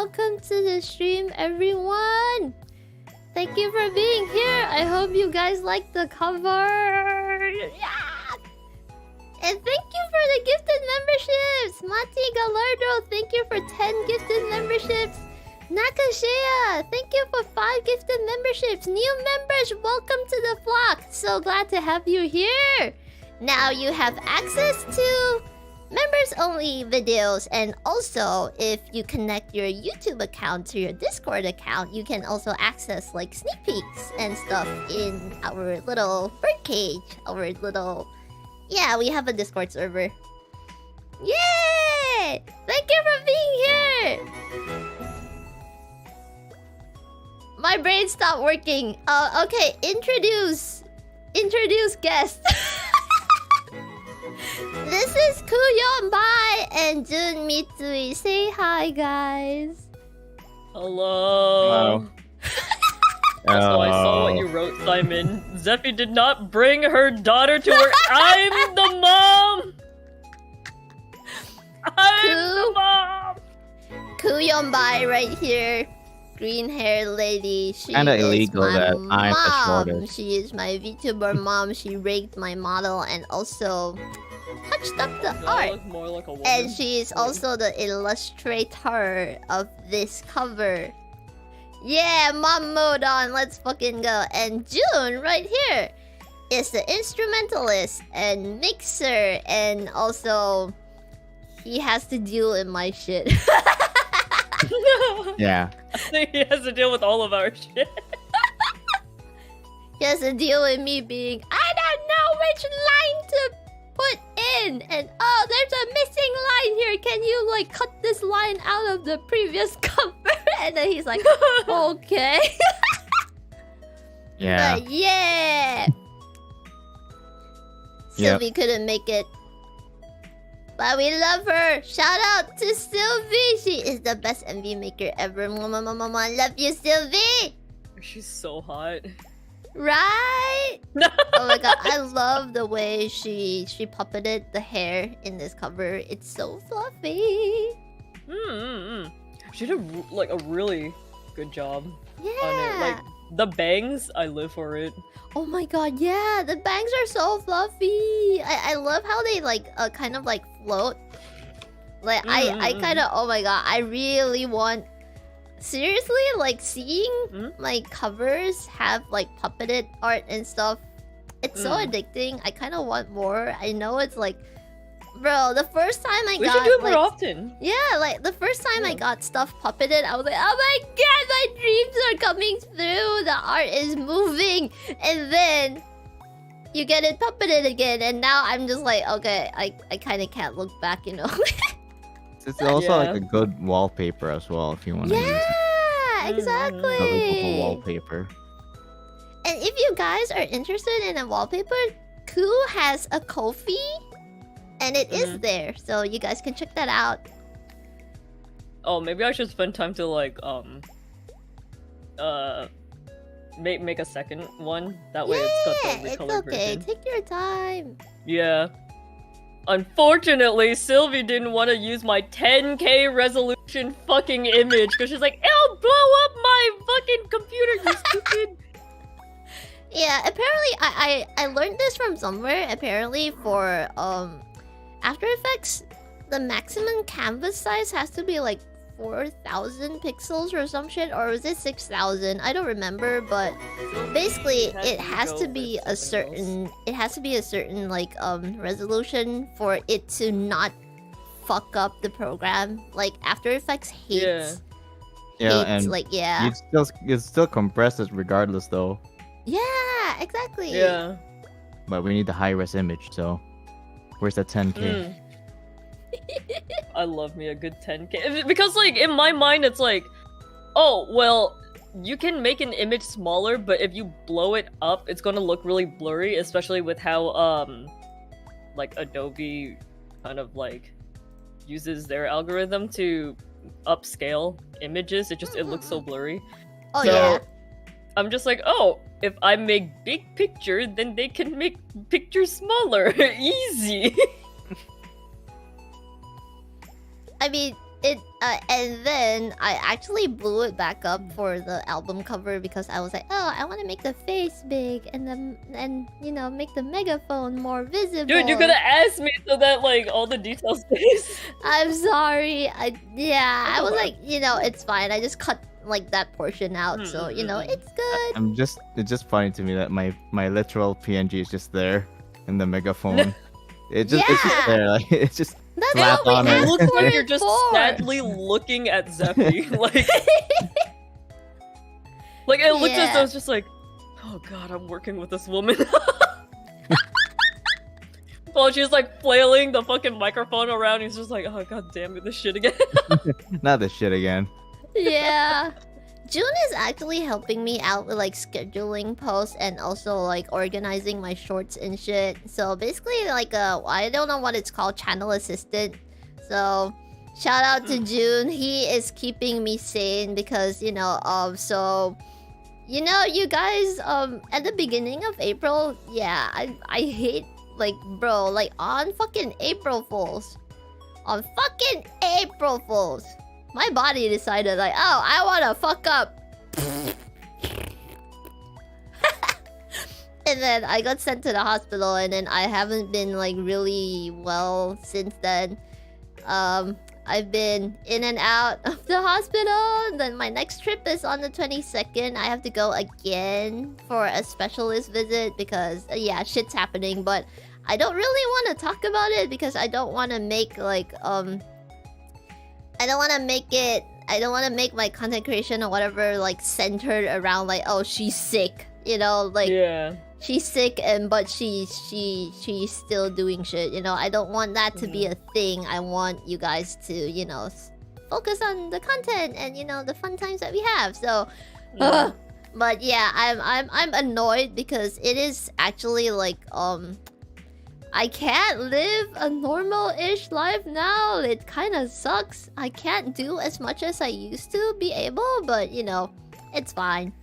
welcome to the stream, everyone! Thank you for being here! I hope you guys like the cover! Yeah! And thank you for the gifted memberships! Mati Gallardo, thank you for 10 gifted memberships! Nakashea, thank you for 5 gifted memberships! New members, welcome to the flock! So glad to have you here! Now you have access to members only videos, and also if you connect your YouTube account to your Discord account, you can also access like sneak peeks and stuff in our little birdcage, our little... Yeah, we have a Discord server. Yay! Thank you for being here! My brain stopped working. Okay, introduce guest. This is Kuyon Bai and Jun Mitsui. Say hi, guys. Hello. Also, I saw what you wrote, Simon. Zephy did not bring her daughter to her. I'm the mom. I'm the mom. Kuyon Bai right here. Green hair lady. She kinda is illegal my that mom. I'm the shortest. She is my Vtuber mom. She raped my model and also touched up the art. Look more like a woman. And she is also the illustrator of this cover. Yeah, mom mode on. Let's fucking go. And June right here is the instrumentalist and mixer, and also he has to deal in my shit. Yeah. I think he has to deal with all of our shit. He has to deal with me being, I don't know which line out of the previous cover. And then he's like, okay. Yeah. But yeah. Sylvie couldn't make it. But we love her. Shout out to Sylvie. She is the best MV maker ever. Mama, love you, Sylvie. She's so hot. Right? Oh my god, I love the way she puppeted the hair in this cover. It's so fluffy. She did like a really good job Yeah. on it. Like the bangs, I live for it. Oh my god, yeah, the bangs are so fluffy. I love how they like kind of like float. Like I kind of, oh my god, I really want, seriously, like seeing like covers have like puppeted art and stuff. It's so addicting. I kind of want more. I know it's like, bro, the first time I We got should do it like, more often. yeah, like the first time I got stuff puppeted, I was like, oh my god, my dreams are coming through. The art is moving. And then you get it puppeted again. And now I'm just like, okay, I kind of can't look back, you know? It's also like a good wallpaper as well if you want to use it. Yeah, exactly. A wallpaper. And if you guys are interested in a wallpaper, Koo has a Ko-fi. And it is there. So you guys can check that out. Oh, maybe I should spend time to like make a second one. That way it's got the it's recolored okay. version. Take your time. Yeah. Unfortunately, Sylvie didn't want to use my 10K resolution fucking image because she's like, it'll blow up my fucking computer, you stupid. Yeah, apparently I learned this from somewhere. Apparently for After Effects, the maximum canvas size has to be like 4,000 pixels or some shit, or was it 6,000? I don't remember, but basically it has to be a certain like resolution for it to not fuck up the program. Like After Effects hates and like you'd still compress it regardless though. Yeah, exactly. Yeah. But we need the high res image, so where's that 10K? I love me a good 10K. Because, like, in my mind, it's like, oh, well, you can make an image smaller, but if you blow it up, it's gonna look really blurry, especially with how, like, Adobe kind of, like, uses their algorithm to upscale images. It looks so blurry. Oh, so, yeah. I'm just like, oh, if I make big picture, then they can make pictures smaller. Easy. I mean, it, and then I actually blew it back up for the album cover because I was like, oh, I want to make the face big and you know, make the megaphone more visible. Dude, you gotta ask me so that, like, all the details stays. I'm sorry. I was like, you know, it's fine. I just cut like that portion out, so you know, it's good. It's just funny to me that my literal PNG is just there in the megaphone. It's just there, like it's just. That's Slap what on we it. It asked looks for like you're it just for. sadly looking at Zephy. Like it looked as though it's just like, oh god, I'm working with this woman. While she's like flailing the fucking microphone around, he's just like, oh god damn it, this shit again. Not this shit again. Yeah. June is actually helping me out with like scheduling posts and also like organizing my shorts and shit. So basically like I don't know what it's called, channel assistant. So shout out to June. He is keeping me sane because, you know, so you know, you guys at the beginning of April, yeah, I hate like bro, like on fucking April Fools. On fucking April Fools. My body decided like, oh, I wanna fuck up. And then I got sent to the hospital and then I haven't been like really well since then. I've been in and out of the hospital. And then my next trip is on the 22nd. I have to go again for a specialist visit because yeah, shit's happening. But I don't really want to talk about it because I don't want to make like I don't want to make my content creation or whatever like centered around like, oh, she's sick, you know, like she's sick but she's still doing shit, you know. I don't want that to be a thing. I want you guys to, you know, focus on the content and the fun times that we have. So, but yeah, I'm annoyed because it is actually like I can't live a normal-ish life now. It kind of sucks. I can't do as much as I used to be able, but it's fine.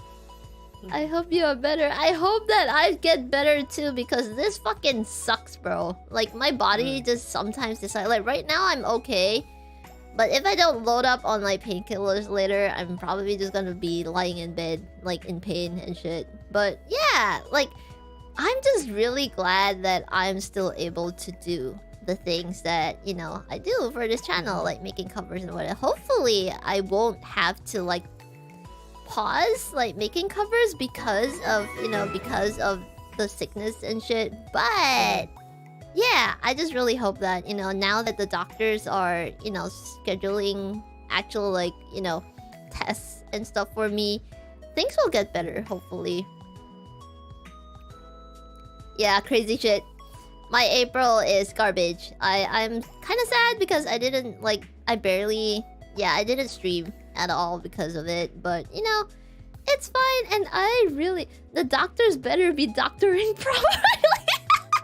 I hope you are better. I hope that I get better too, because this fucking sucks, bro. Like, my body just sometimes decides, like, right now I'm okay, but if I don't load up on like painkillers later, I'm probably just gonna be lying in bed like in pain and shit. But yeah, like, I'm just really glad that I'm still able to do the things that, I do for this channel, like making covers and whatever. Hopefully, I won't have to, like, pause, like, making covers because of, because of the sickness and shit. But, yeah, I just really hope that, now that the doctors are, scheduling actual, like, tests and stuff for me, things will get better, hopefully. Yeah, crazy shit. My April is garbage. I'm kind of sad because I didn't, like, I didn't stream at all because of it. But, it's fine. And the doctors better be doctoring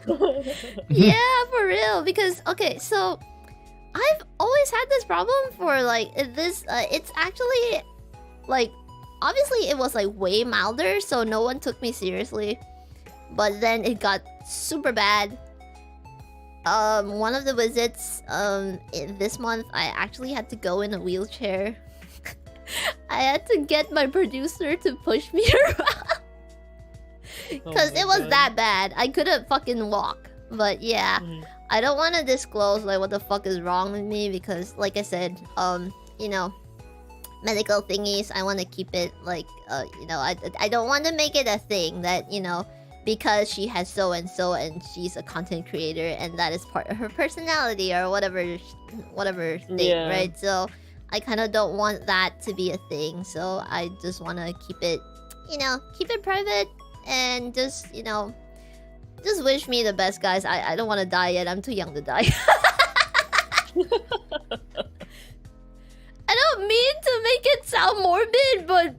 properly. Yeah, for real. Because, okay, so I've always had this problem for, like, this, it's actually, like, obviously it was, like, way milder, so no one took me seriously. But then it got super bad. One of the visits this month, I actually had to go in a wheelchair. I had to get my producer to push me around. Because it was that bad. I couldn't fucking walk. But yeah, I don't want to disclose like what the fuck is wrong with me because, like I said, medical thingies, I want to keep it like, I don't want to make it a thing that, because she has so and she's a content creator and that is part of her personality or whatever thing, right? So I kind of don't want that to be a thing. So I just want to keep it, keep it private and just wish me the best, guys. I don't want to die yet. I'm too young to die. I don't mean to make it sound morbid, but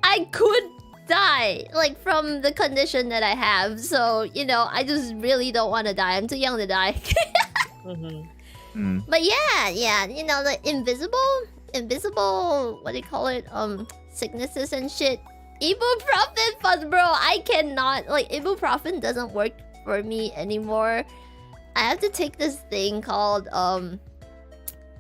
I could die, like, from the condition that I have. So, I just really don't want to die. I'm too young to die. But yeah, the invisible, what do you call it? Sicknesses and shit. Ibuprofen fuzz, bro. I cannot, like, ibuprofen doesn't work for me anymore. I have to take this thing called,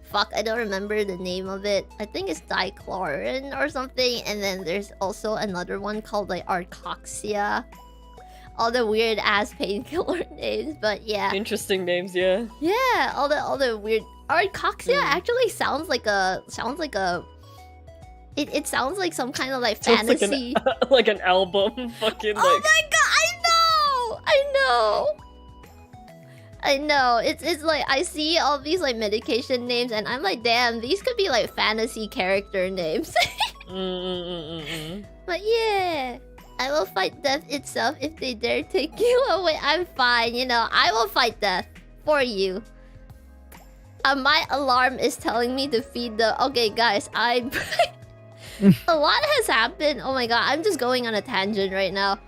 fuck, I don't remember the name of it. I think it's diclorin or something. And then there's also another one called like Arcoxia. All the weird ass painkiller names, but yeah. Interesting names, yeah. Yeah, all the weird. Arcoxia actually sounds like a. It sounds like some kind of like fantasy. Like an album, fucking. Oh my god! I know. It's like I see all these like medication names and I'm like, damn, these could be like fantasy character names. But yeah, I will fight death itself if they dare take you away. I'm fine, I will fight death for you. My alarm is telling me to feed the. Okay, guys, a lot has happened. Oh my god, I'm just going on a tangent right now.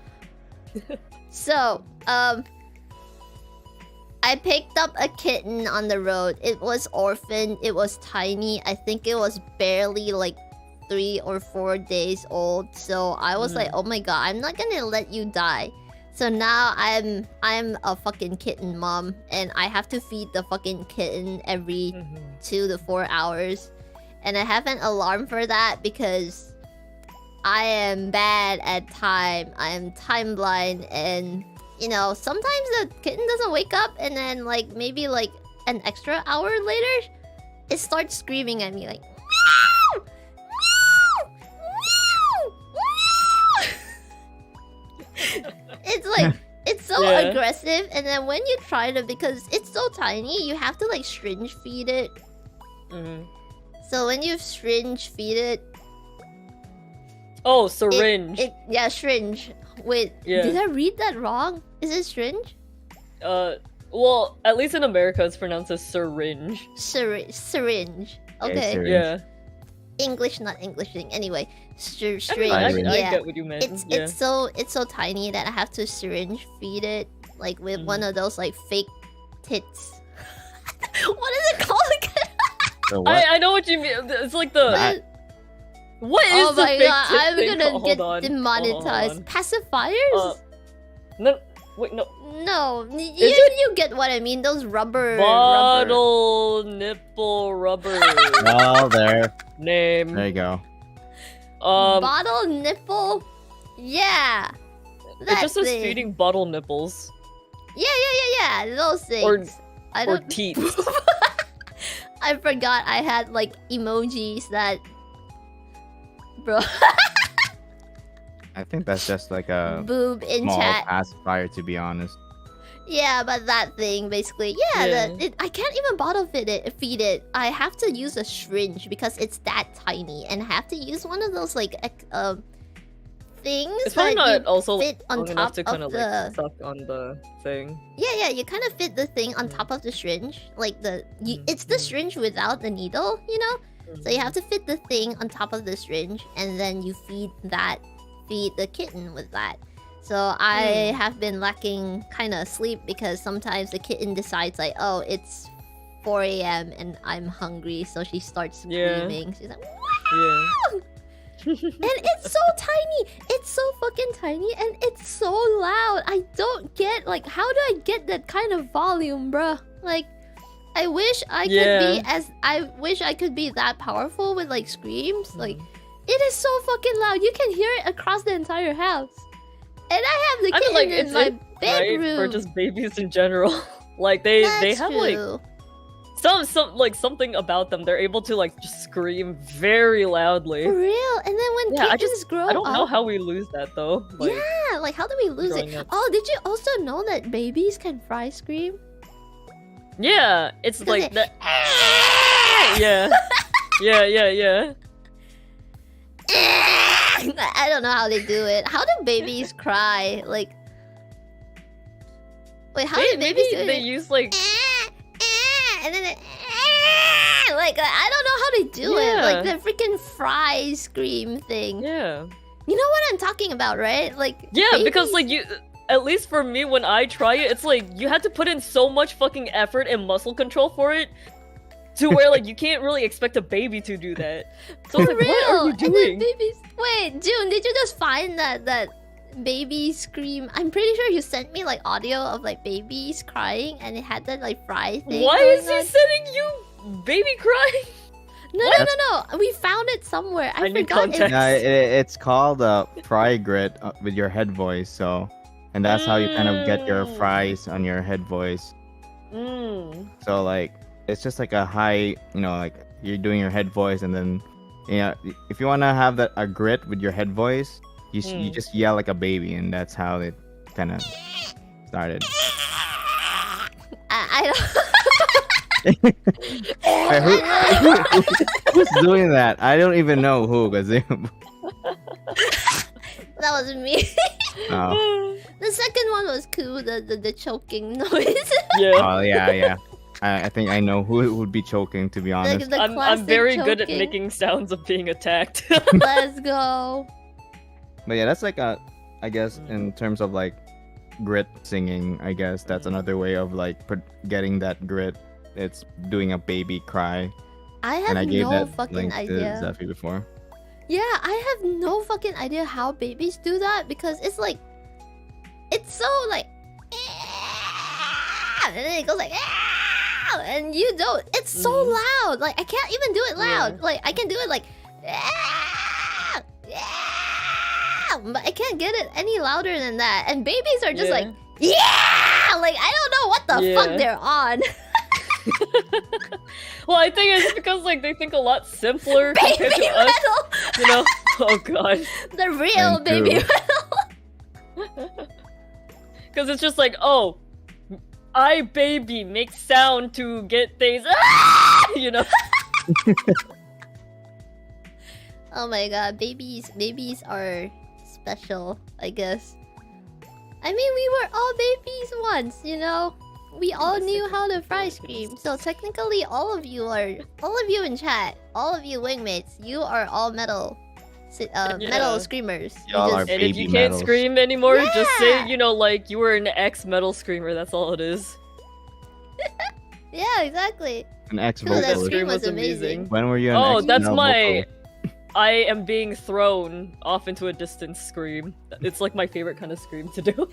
So, I picked up a kitten on the road. It was orphaned. It was tiny. I think it was barely like 3 or 4 days old. So I was like, oh my god, I'm not gonna let you die. So now I'm a fucking kitten mom, and I have to feed the fucking kitten every 2 to 4 hours. And I have an alarm for that because I am bad at time. I am time blind, and sometimes the kitten doesn't wake up, and then like maybe like an extra hour later, it starts screaming at me like meow, meow, meow. It's like it's so aggressive, and then when you try to, because it's so tiny, you have to like syringe feed it. So when you syringe feed it, syringe. Syringe. Wait, did I read that wrong? Is it syringe? Well, at least in America it's pronounced as syringe. Syringe. Okay. syringe. Yeah. English, not English thing. Anyway, I mean, syringe. I Yeah. get what you meant. It's so tiny that I have to syringe feed it like with one of those like fake tits. What is it called again? So what? I know what you mean. It's like the. What is Oh the my fake god, tit I'm thing gonna called? get Hold on. demonetized. Pacifiers? No, wait, no. No, it? you get what I mean. Those rubber. Bottle nipple rubber. Oh, there Name. you go. Bottle nipple. Yeah. It That just says thing. feeding bottle nipples Yeah. Those things. I or don't. teats. I forgot I had like emojis that. Bro, I think that's just like a boob in small chat. pacifier, to be honest. Yeah, but that thing basically, Yeah. I can't even bottle feed it. I have to use a syringe because it's that tiny, and I have to use one of those like things It's probably that you not also fit on long enough top to kind of of like the. suck on the thing. Yeah, you kind of fit the thing on top of the syringe, like it's the syringe without the needle, you know. So you have to fit the thing on top of the syringe, and then you feed the kitten with that. So I have been lacking kind of sleep because sometimes the kitten decides like, oh, it's 4 a.m. and I'm hungry, so she starts screaming. She's like, wow! And it's so tiny. It's so fucking tiny, and it's so loud. I don't get like, how do I get that kind of volume, bruh? Like, I wish I could be that powerful with like screams. Like, it is so fucking loud. You can hear it across the entire house. And I have the kitten in my bedroom. Right? For just babies in general. Like they have like some like something about them. They're able to like just scream very loudly. For real. And then when kittens grow up, I don't know how we lose that though. Like, yeah, like how do we lose it? growing up. Oh, did you also know that babies can fry scream? Yeah, it's Because like the yeah. I don't know how they do it. How do babies cry? Like, wait, how do babies do they it? use like And then like I don't know how they do it. Like the freaking fry scream thing. yeah. You know what I'm talking about, right? Like Yeah, because babies- like you, at least for me, when I try it, it's like you had to put in so much fucking effort and muscle control for it, to where like you can't really expect a baby to do that. So it's For like, what are real. you And then doing? babies. Wait, June, did you just find that baby scream? I'm pretty sure you sent me like audio of like babies crying, and it had that like fry thing. Why going is he on. sending you baby crying? No. We found it somewhere. I need forgot. context. It's called fry grit with your head voice. So, and that's how you kind of get your fries on your head voice. So like, it's just like a high, like you're doing your head voice, and then, if you want to have a grit with your head voice, you just yell like a baby, and that's how it kind of started. I don't. Wait, who's doing that? I don't even know who, because That was me. oh, The second one was cool. The choking noise. Yeah. oh yeah. I think I know who would be choking, to be honest. The I'm classic very good at choking. making sounds of being attacked. Let's go. But yeah, that's like I guess in terms of like grit singing, I guess that's another way of like getting that grit. It's doing a baby cry. I And I have gave no that fucking link to idea. Zephy before. Yeah, I have no fucking idea how babies do that, because it's like, it's so like, and then it goes like, and you don't. It's so loud. Like I can't even do it loud. Yeah. Like I can do it like, but I can't get it any louder than that. And babies are just like, like I don't know what the fuck they're on. Well, I think it's because like they think a lot simpler compared Baby to us. metal, You know? Oh god. the real Thank baby you. metal. Because it's just like, oh, I baby makes sound to get things. You know? Oh my god, babies are special, I guess. I mean, we were all babies once, you know? we all knew how to fry scream. So technically, all of you in chat, all of you wingmates, you are all metal metal screamers. Y'all are And if baby you can't metals. scream anymore, just say, Yeah. you know, like you were an ex-metal screamer. That's all it is. Yeah, exactly. An ex Cool, that vocalist. scream was amazing. amazing. When were you an Oh, ex that's male my. vocal? I am being thrown off into a distance scream. It's like my favorite kind of scream to do.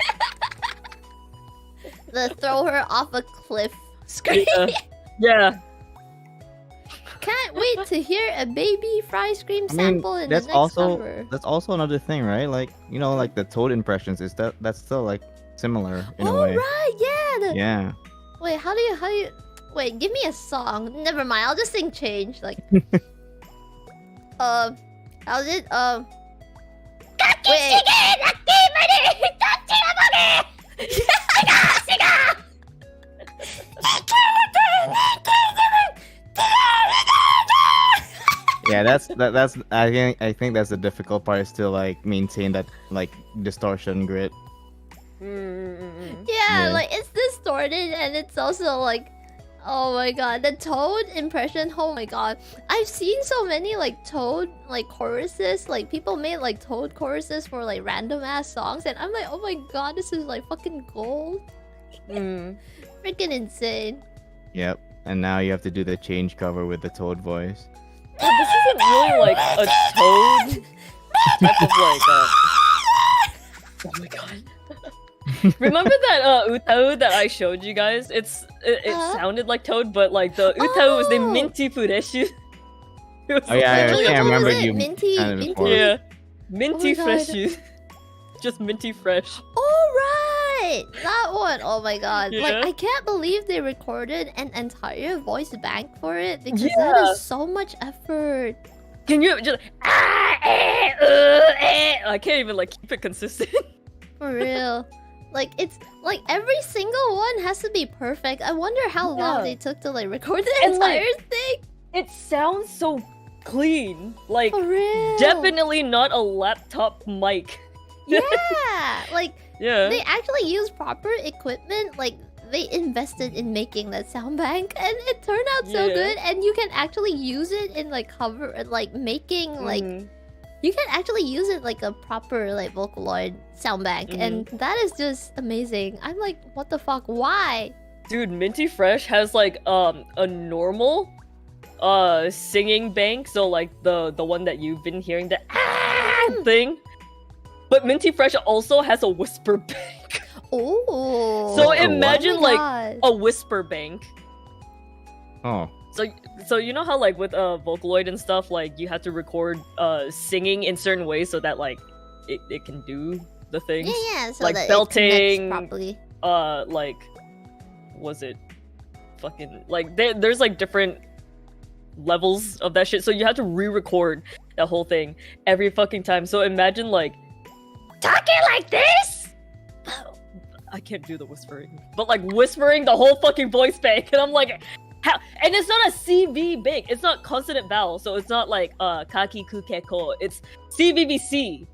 The throw her off a cliff scream. Yeah. Can't wait to hear a baby fry scream I mean, sample in the that's next also cover. that's also another thing, right? Like, you know, like the Toad impressions that's still like similar in a Oh way. right, yeah. Yeah. Wait, how do you? Wait, give me a song. Never mind. I'll just sing change. Like, how's it? Wait. Yeah, that's I think that's the difficult part is to like maintain that like distortion grit. Yeah, Yeah. like it's distorted and it's also like, oh my god, the Toad impression. Oh my god, I've seen so many like Toad like choruses. Like people made like Toad choruses for like random ass songs, and I'm like, oh my god, this is like fucking gold. Freaking insane. Yep. And now you have to do the change cover with the Toad voice. Well, this isn't really like a Toad type of like. Oh my god. Remember that Utao that I showed you guys? It sounded like Toad, but like the Utao was the Oh. minty fureshi. Oh yeah, Which I one remember was it? you. Minty, kind of minty. before. Yeah, minty Oh my God. freshy. Just minty fresh. Oh right, that one. Oh my god! Like Yeah. I can't believe they recorded an entire voice bank for it because that Yeah. is so much effort. Can you just? I can't even like keep it consistent. For real. Like it's like every single one has to be perfect. I wonder how long Yeah. they took to like record the And, like, entire thing. It sounds so clean. Like For real. definitely not a laptop mic. Yeah. Like Yeah. they actually used proper equipment. Like they invested in making that sound bank, and it turned out so Yeah. good. And you can actually use it in like cover, like making like. Mhm. You can actually use it like a proper like Vocaloid sound bank, and that is just amazing. I'm like, what the fuck? Why? Dude, Minty Fresh has like a normal singing bank, so like the one that you've been hearing, the thing. But Minty Fresh also has a whisper bank. Oh. So Like a what? imagine Oh my like God. a whisper bank. Oh. So you know how like with Vocaloid and stuff, like you have to record singing in certain ways so that like it can do the things. Yeah, so like that belting, it connects properly. Like was it fucking like there's like different levels of that shit, so you have to re-record that whole thing every fucking time. So imagine like talking like this. I can't do the whispering, but like whispering the whole fucking voice bank, and I'm like, how? And it's not a CV bank. It's not consonant vowel, so it's not like kaki kuke ko. It's CVVC.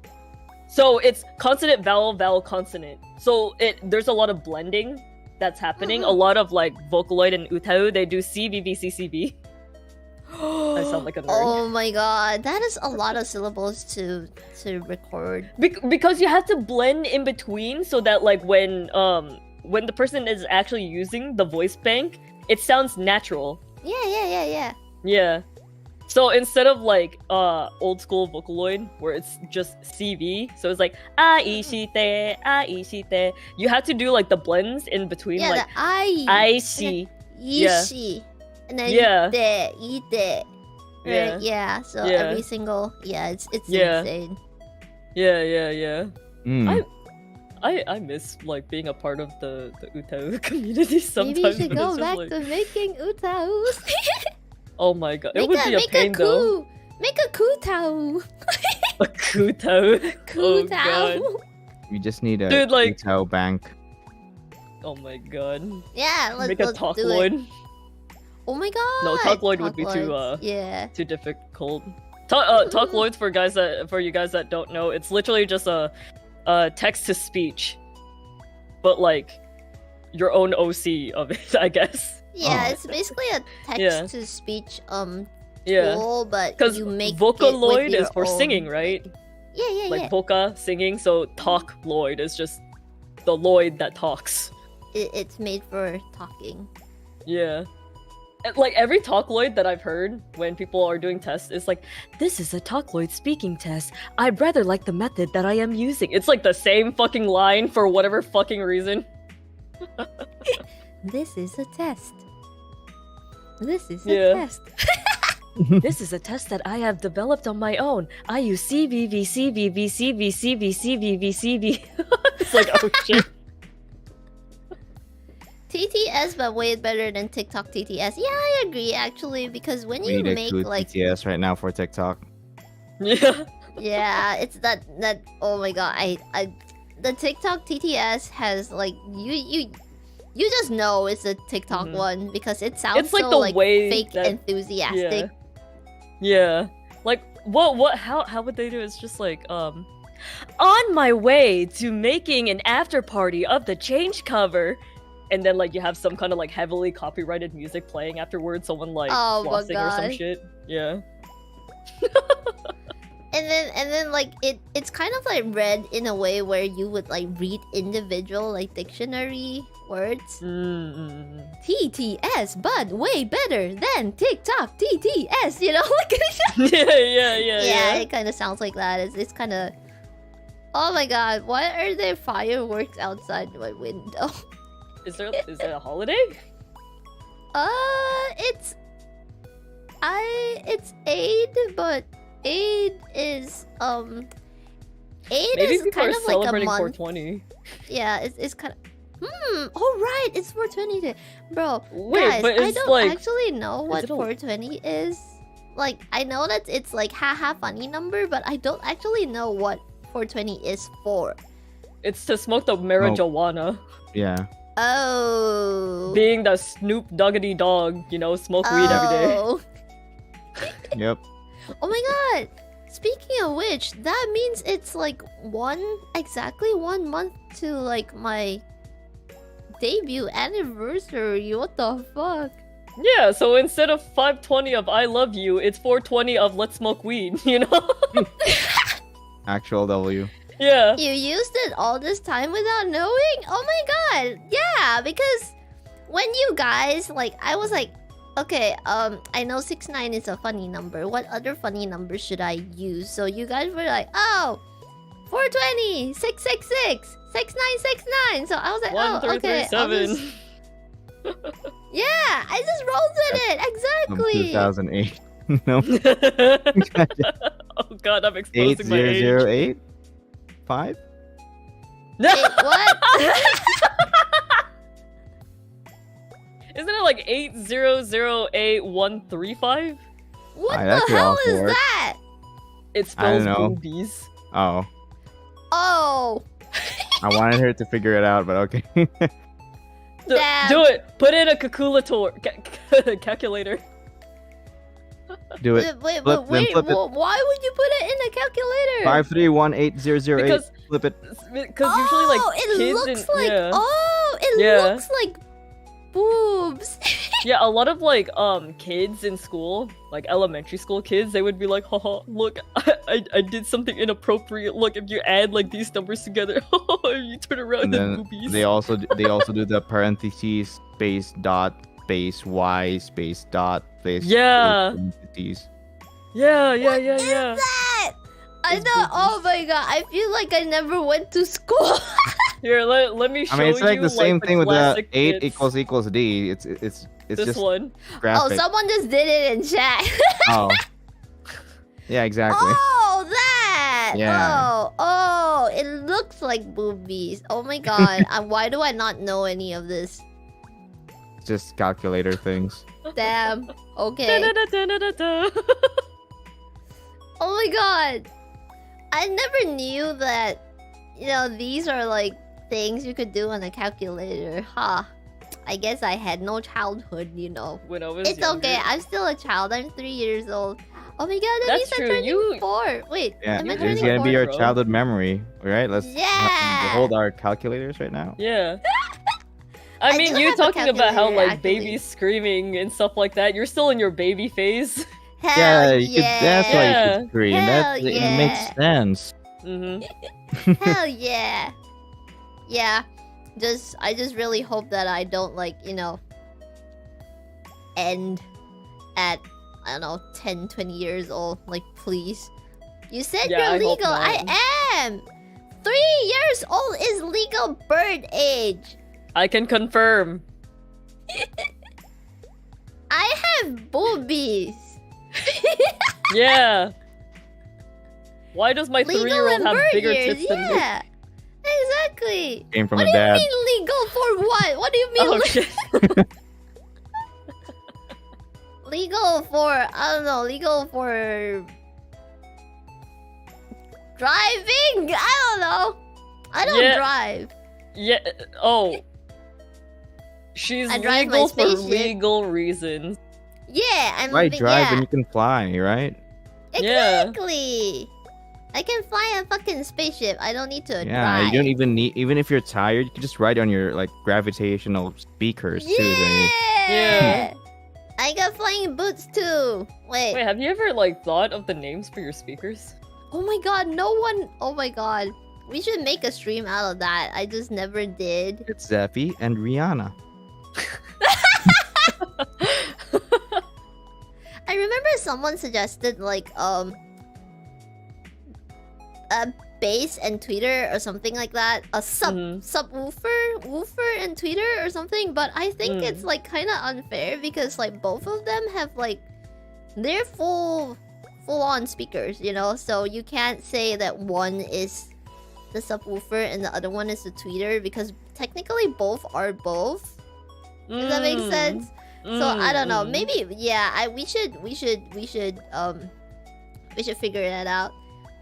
So it's consonant vowel vowel consonant. So there's a lot of blending that's happening. A lot of like Vocaloid and Utao, they do CVVCCV. I sound like a nerd. Oh my god, that is a lot of syllables to record. Because you have to blend in between so that like when the person is actually using the voice bank, it sounds natural. Yeah. Yeah. So instead of like old school Vocaloid where it's just CV, so it's like aishite, you have to do like the blends in between, Yeah, like the I. aishi. Yeah. Yishi. And then Yeah. ite. Yeah. Right? Yeah. So Yeah. every single it's Yeah. insane. Yeah. Mm. I miss like being a part of the Utao community sometimes. Maybe you should but go it's just, back like, to making utaus. oh my god, it would be a pain though. Make a kutau. A Kutao. Oh god. Kutau. You just need a Dude, like- Utao bank. Oh my god. Yeah, let's Make a do it. Talkloid. Oh my god. No, Talkloid would be too Talkloids. Yeah. too difficult. Talkloids for you guys that don't know, it's literally just a text to speech, but like your own OC of it, I guess. Yeah, Oh. it's basically a Yeah. text-to-speech Yeah. tool, but Because you make it Vocaloid with your is for own- singing, right? Yeah. Like Voca singing, so talk Lloyd is just the Lloyd that talks. It's made for talking. Yeah. And, like every Talkloid that I've heard when people are doing tests is like, this is a Talkloid speaking test. I'd rather like the method that I am using. It's like the same fucking line for whatever fucking reason. This is a test. This is Yeah. a test. This is a test that I have developed on my own. I use CVV. It's like, oh shit. TTS, but way better than TikTok TTS. Yeah, I agree actually, because when We you need make a good like TTS right now for TikTok. Yeah. yeah, it's that oh my god, I the TikTok TTS has like you just know it's a TikTok Mhm. one because it sounds It's like so the like way fake that- enthusiastic. Yeah. Like what how would they do it? It's just like on my way to making an after party of the change cover. And then like you have some kind of like heavily copyrighted music playing afterwards, someone like Oh my flossing or some God. shit. Yeah. And then like it's kind of like read in a way where you would like read individual like dictionary words. Mm-mm. TTS, but way better than TikTok TTS, you know? Like Yeah. it kind of sounds like that. It's kind of. Oh my god! Why are there fireworks outside my window? Is there a holiday? It's Aid, but Aid is Aid Maybe is people kind are of like a celebrating month. 420. Yeah, it's kind of. Oh right, it's 420 day, bro. Wait, guys, but I it's don't like actually know what it a- 420 is. Like, I know that it's like haha funny number, but I don't actually know what 420 is for. it's to smoke the marijuana. Yeah. Oh. Being the Snoop Doggity Dog, you know, smoke weed every day. Oh. Yep. Oh my god! Speaking of which, that means it's like exactly 1 month to like my debut anniversary. What the fuck? Yeah, so instead of 520 of I love you, it's 420 of let's smoke weed, you know? Actual W. Yeah. You used it all this time without knowing? Oh my god! Yeah, because when you guys like, I was like, okay, I know 69 is a funny number. What other funny number should I use? So you guys were like, oh, 420, 666, 6969. So I was like, oh, okay. I'll 1337. just- Yeah, I just rolled with it. From Exactly. 2008. No. Oh god, I'm exposing my age. 8008? 5? Wait, what? Isn't it like 8008135? What Alright, the that's hell all is for it. that? It I spells don't know. boobies. Oh. Oh. I wanted her to figure it out, but okay. Damn. Do it! Put in a calculator. Calculator. Do it. Wait, Flip, then wait, flip it. why would you put it in a calculator? 5318008. Because Flip it. usually like Oh, it kids looks and, like yeah. it Yeah. looks like boobs. Yeah, a lot of like kids in school, like elementary school kids, they would be like, haha, look, I did something inappropriate. Look, if you add like these numbers together, if you turn around And the then boobies. they also do the parentheses space dot space y space dot space Yeah. parentheses. Yeah. That I It's thought. Oh boobies. my god! I feel like I never went to school. Here, let me show I mean, it's like you the same thing with the classic 8 bits. equals d. It's This just one. Oh, graphic. someone just did it in chat. Oh. Yeah, exactly. Oh, that. Yeah. Oh, it looks like boobies. Oh my god! Why do I not know any of this? It's just calculator things. Damn. Okay. Da-da-da-da-da-da. Oh my god! I never knew that, you know, these are like things you could do on a calculator. Huh. I guess I had no childhood, you know. When I was It's younger. okay, I'm still a child. I'm 3 years old. Oh my god, that That's means I'm true, turning you- 4. Wait, Yeah, am I it's turning gonna 4? be your bro. childhood memory. Alright, let's Yeah. behold our calculators right now. Yeah. I I mean, do you have a talking about how calculator, like actually. babies screaming and stuff like that. You're still in your baby phase. Yeah, Hell you could, that's why you Yeah. could scream. Hell It yeah. makes sense. Hell yeah. Yeah. I just really hope that I don't end at I don't know 10, 20 years old. Like please. You said Yeah, I you're hope legal. not. I am. 3 years old is legal bird age. I can confirm. I have boobies. Yeah. Why does my Legal 3-year-old in have bird bigger years, tits than me? yeah. Exactly. Came from What a do you dad. mean legal for what? What do you mean Oh shit. legal for I don't know, legal for driving? I don't know. I don't Yeah. drive. Yeah. Oh. She's I drive my legal for spaceship. legal reasons. Yeah, I'm Why drive yeah. when you can fly, right? Yeah. Exactly. I can fly a fucking spaceship. I don't need to Yeah, drive. you don't even need. Even if you're tired, you can just ride on your like gravitational speakers too. Yeah. Yeah. I got flying boots too. Wait. Wait, have you ever like thought of the names for your speakers? Oh my god, no one. Oh my god. We should make a stream out of that. I just never did. It's Zephy and Rihanna. I remember someone suggested like a bass and tweeter or something like that. A woofer and tweeter or something. But I think it's like kind of unfair because like both of them have like they're full on speakers, you know. So you can't say that one is the subwoofer and the other one is the tweeter because technically both are both. Does that make sense? So I don't know. Maybe we should figure that out.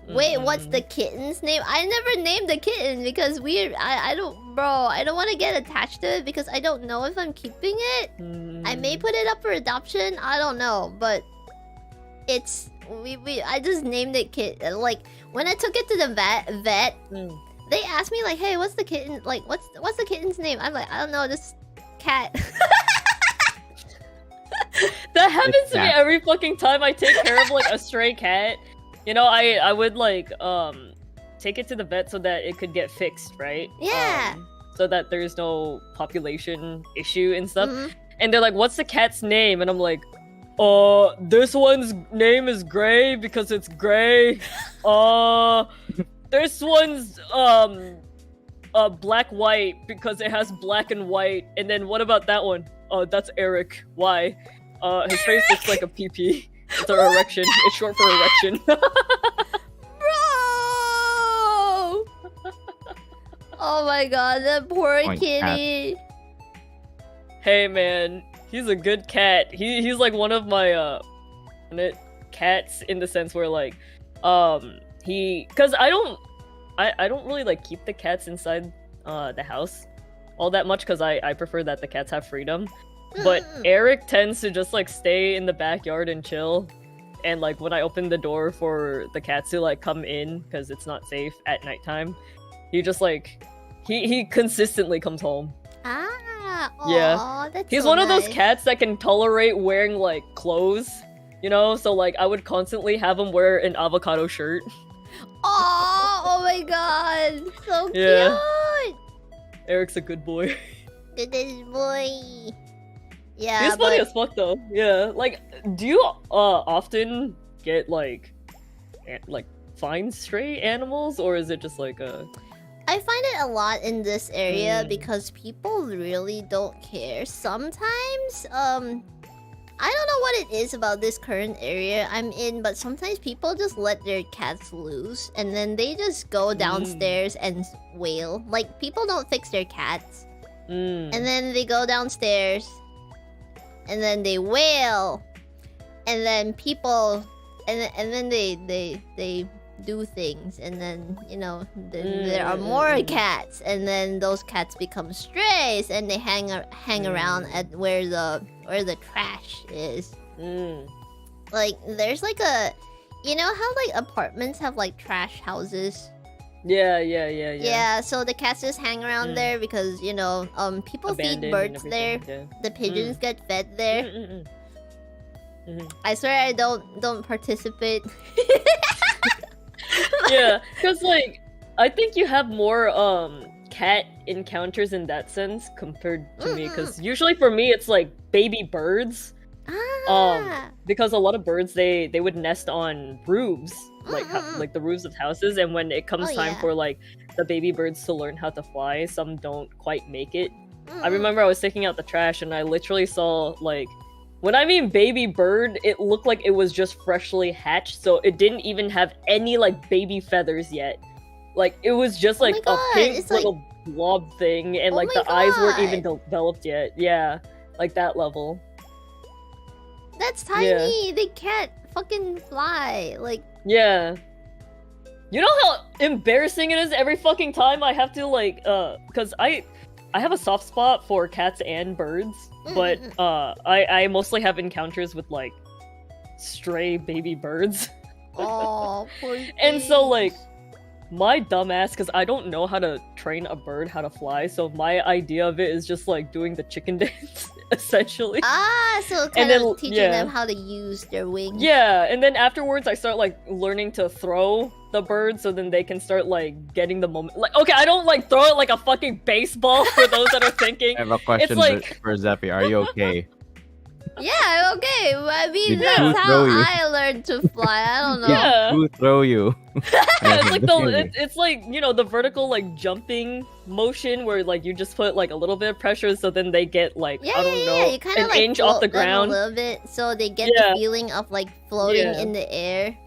Wait, what's the kitten's name? I never named the kitten because I don't want to get attached to it because I don't know if I'm keeping it. I may put it up for adoption. I don't know, but it's I just named it kitten. Like when I took it to the vet, they asked me like, "Hey, what's the kitten? Like, what's the kitten's name?" I'm like, "I don't know, this cat." That happens It's to me cat. every fucking time I take care of like a stray cat. You know, I would like take it to the vet so that it could get fixed, right? Yeah. So that there's no population issue and stuff. Mhm. And they're like, "What's the cat's name?" And I'm like, this one's name is Gray because it's gray. This one's black white because it has black and white. And then what about that one? That's Eric. Why? His face looks like a PP. It's an erection. It's short for erection. Bro! Oh my god, that poor Point kitty. Hey man, he's a good cat. He's like one of my cats in the sense where like because I don't really like keep the cats inside the house all that much because I prefer that the cats have freedom. But Eric tends to just like stay in the backyard and chill. And like when I open the door for the cats to like come in because it's not safe at nighttime, he just like he consistently comes home. Ah, Yeah. aw, that's He's so one of those nice. cats that can tolerate wearing like clothes, you know? So like I would constantly have him wear an avocado shirt. Aw, oh my god, so Yeah. cute. Eric's a good boy. Good boy. Yeah, He's funny but as fuck though. Yeah. Like, do you often get like find stray animals, or is it just like a? I find it a lot in this area because people really don't care. Sometimes, I don't know what it is about this current area I'm in, but sometimes people just let their cats loose and then they just go downstairs and wail. Like, people don't fix their cats. And then they go downstairs and then they wail. And then people and then they do things, and then you know there are more cats, and then those cats become strays, and they hang around at where the trash is. Like there's like a, you know how like apartments have like trash houses, Yeah, so the cats just hang around there because, you know, people feed Abandoned birds and there. everything, The pigeons get fed there. Mhm. I swear I don't participate. Yeah, because like I think you have more cat encounters in that sense compared to me, because usually for me it's like baby birds. Because a lot of birds they would nest on roofs, like the roofs of houses, and when it comes time for like the baby birds to learn how to fly, some don't quite make it. I remember I was taking out the trash and I literally saw, like, when I mean baby bird, it looked like it was just freshly hatched, so it didn't even have any like baby feathers yet. Like it was just like a pink little blob thing, and like the eyes weren't even developed yet. Yeah, like that level. That's tiny. They can't fucking fly. Like, yeah. You know how embarrassing it is every fucking time I have to like because I have a soft spot for cats and birds, but I mostly have encounters with like stray baby birds. Oh, poor And so like my dumbass, because I don't know how to train a bird how to fly, so my idea of it is just like doing the chicken dance, essentially. So kind of teaching them how to use their wings. Yeah, and then afterwards I start like learning to throw the bird, so then they can start like getting the moment. Like, okay, I don't like throw it like a fucking baseball for those that are thinking. I have a question for Zeppy. Are you okay? Yeah, okay. I mean, Did that's who how throw you? I learned to fly. I don't know. Yeah. Who throw you? It's like it's like, you know, the vertical like jumping motion where like you just put like a little bit of pressure, so then they get like I don't know, you kind of an like inch off the ground a little bit, so they get the feeling of like floating in the air.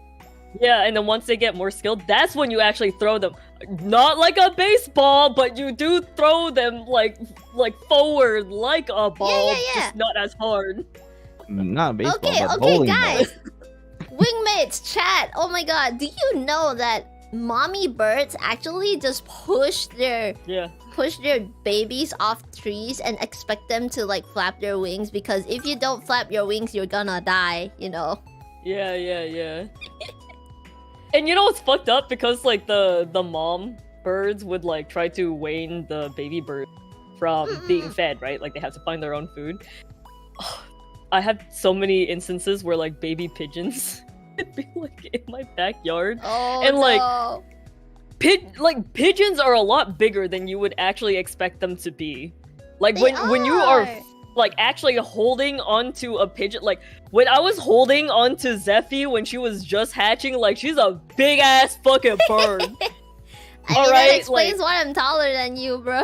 Yeah, and then once they get more skilled, that's when you actually throw them. Not like a baseball, but you do throw them like forward like a ball, just not as hard. Not baseball, Okay, but bowling guys. Wingmates chat. Oh my god, do you know that mommy birds actually just push their babies off trees and expect them to like flap their wings, because if you don't flap your wings, you're gonna die, you know? Yeah. And you know what's fucked up? Because like the mom birds would like try to wane the baby bird from being fed, right? Like they have to find their own food. I have so many instances where like baby pigeons would be like in my backyard, and like pigeons are a lot bigger than you would actually expect them to be. Like when you are like actually holding onto a pigeon, like when I was holding onto Zephy when she was just hatching, like she's a big ass fucking bird. I mean, that explains why I'm taller than you, bro.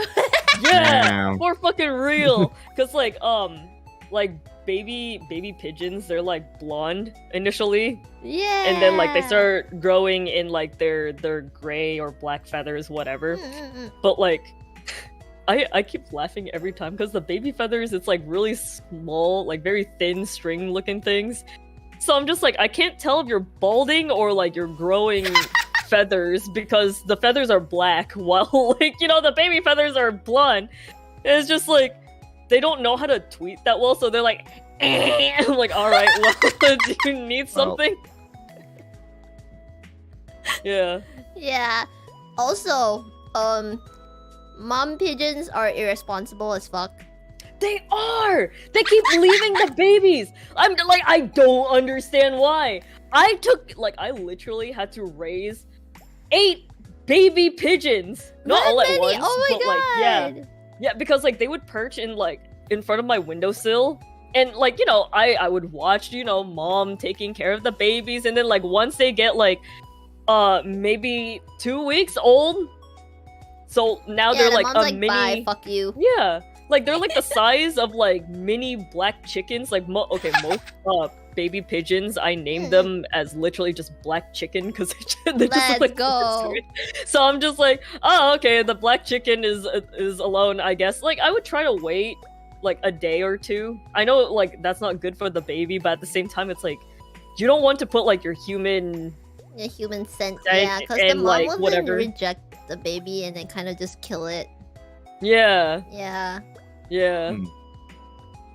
Yeah, for fucking real. Cause like baby pigeons, they're like blonde initially. Yeah. And then like they start growing in like their gray or black feathers, whatever. But like I keep laughing every time because the baby feathers, it's like really small, like very thin string looking things. So I'm just like, I can't tell if you're balding or like you're growing feathers, because the feathers are black while like, you know, the baby feathers are blonde. And it's just like, they don't know how to tweet that well, so they're like, I'm like, alright, well, do you need something? Yeah. Yeah. Also, mom pigeons are irresponsible as fuck. They are! They keep leaving the babies! I'm like, I don't understand why. I literally had to raise 8 baby pigeons. Not all at once, oh my but god. like, yeah, because like they would perch in like in front of my windowsill, and like, you know, I would watch, you know, mom taking care of the babies, and then like once they get like maybe 2 weeks old, so now they're like a like, mini. bye, fuck you. Yeah, like they're like the size of like mini black chickens. Like most baby pigeons, I named them as literally just black chicken because they just look like go. So I'm just like, oh, okay, the black chicken is alone, I guess. Like I would try to wait like a day or two. I know like that's not good for the baby, but at the same time, it's like you don't want to put like your human scent, yeah, because the mom like, will then reject the baby and then kind of just kill it. Yeah. Yeah.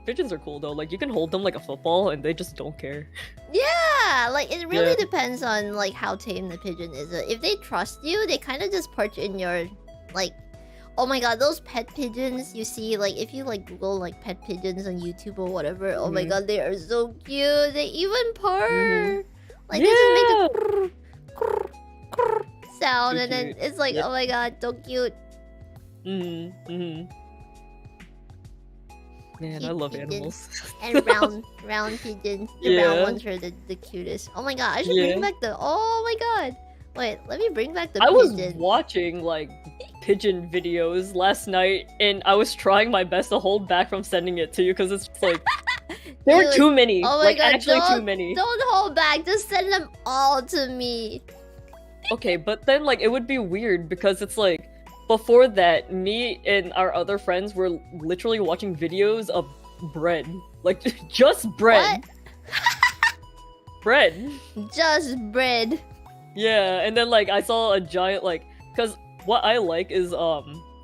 Pigeons are cool though. Like you can hold them like a football and they just don't care. Yeah, Yeah, like it really Yeah. depends on like how tame the pigeon is. If they trust you, they kind of just perch in your like. Oh my god, those pet pigeons you see, like if you like Google like pet pigeons on YouTube or whatever. Oh my god, they are so cute. They even purr. Like they just make a krr, krr, krr sound, So and then cute. it's like, Yep. oh my god, so cute. Man, Cute I love pigeons. animals. And round pigeons. The round Yeah. ones are the cutest. Oh my god, I should Yeah. bring back the. Oh my god. Wait, let me bring back the I was pigeon. watching like pigeon videos last night, and I was trying my best to hold back from sending it to you because it's like there were Dude, too many. oh my like god, actually too don't- many. Don't hold back. Just send them all to me. Okay, but then like it would be weird because it's like before that, me and our other friends were literally watching videos of bread, like just bread, bread. Just bread. Yeah, and then like I saw a giant like, cause what I like is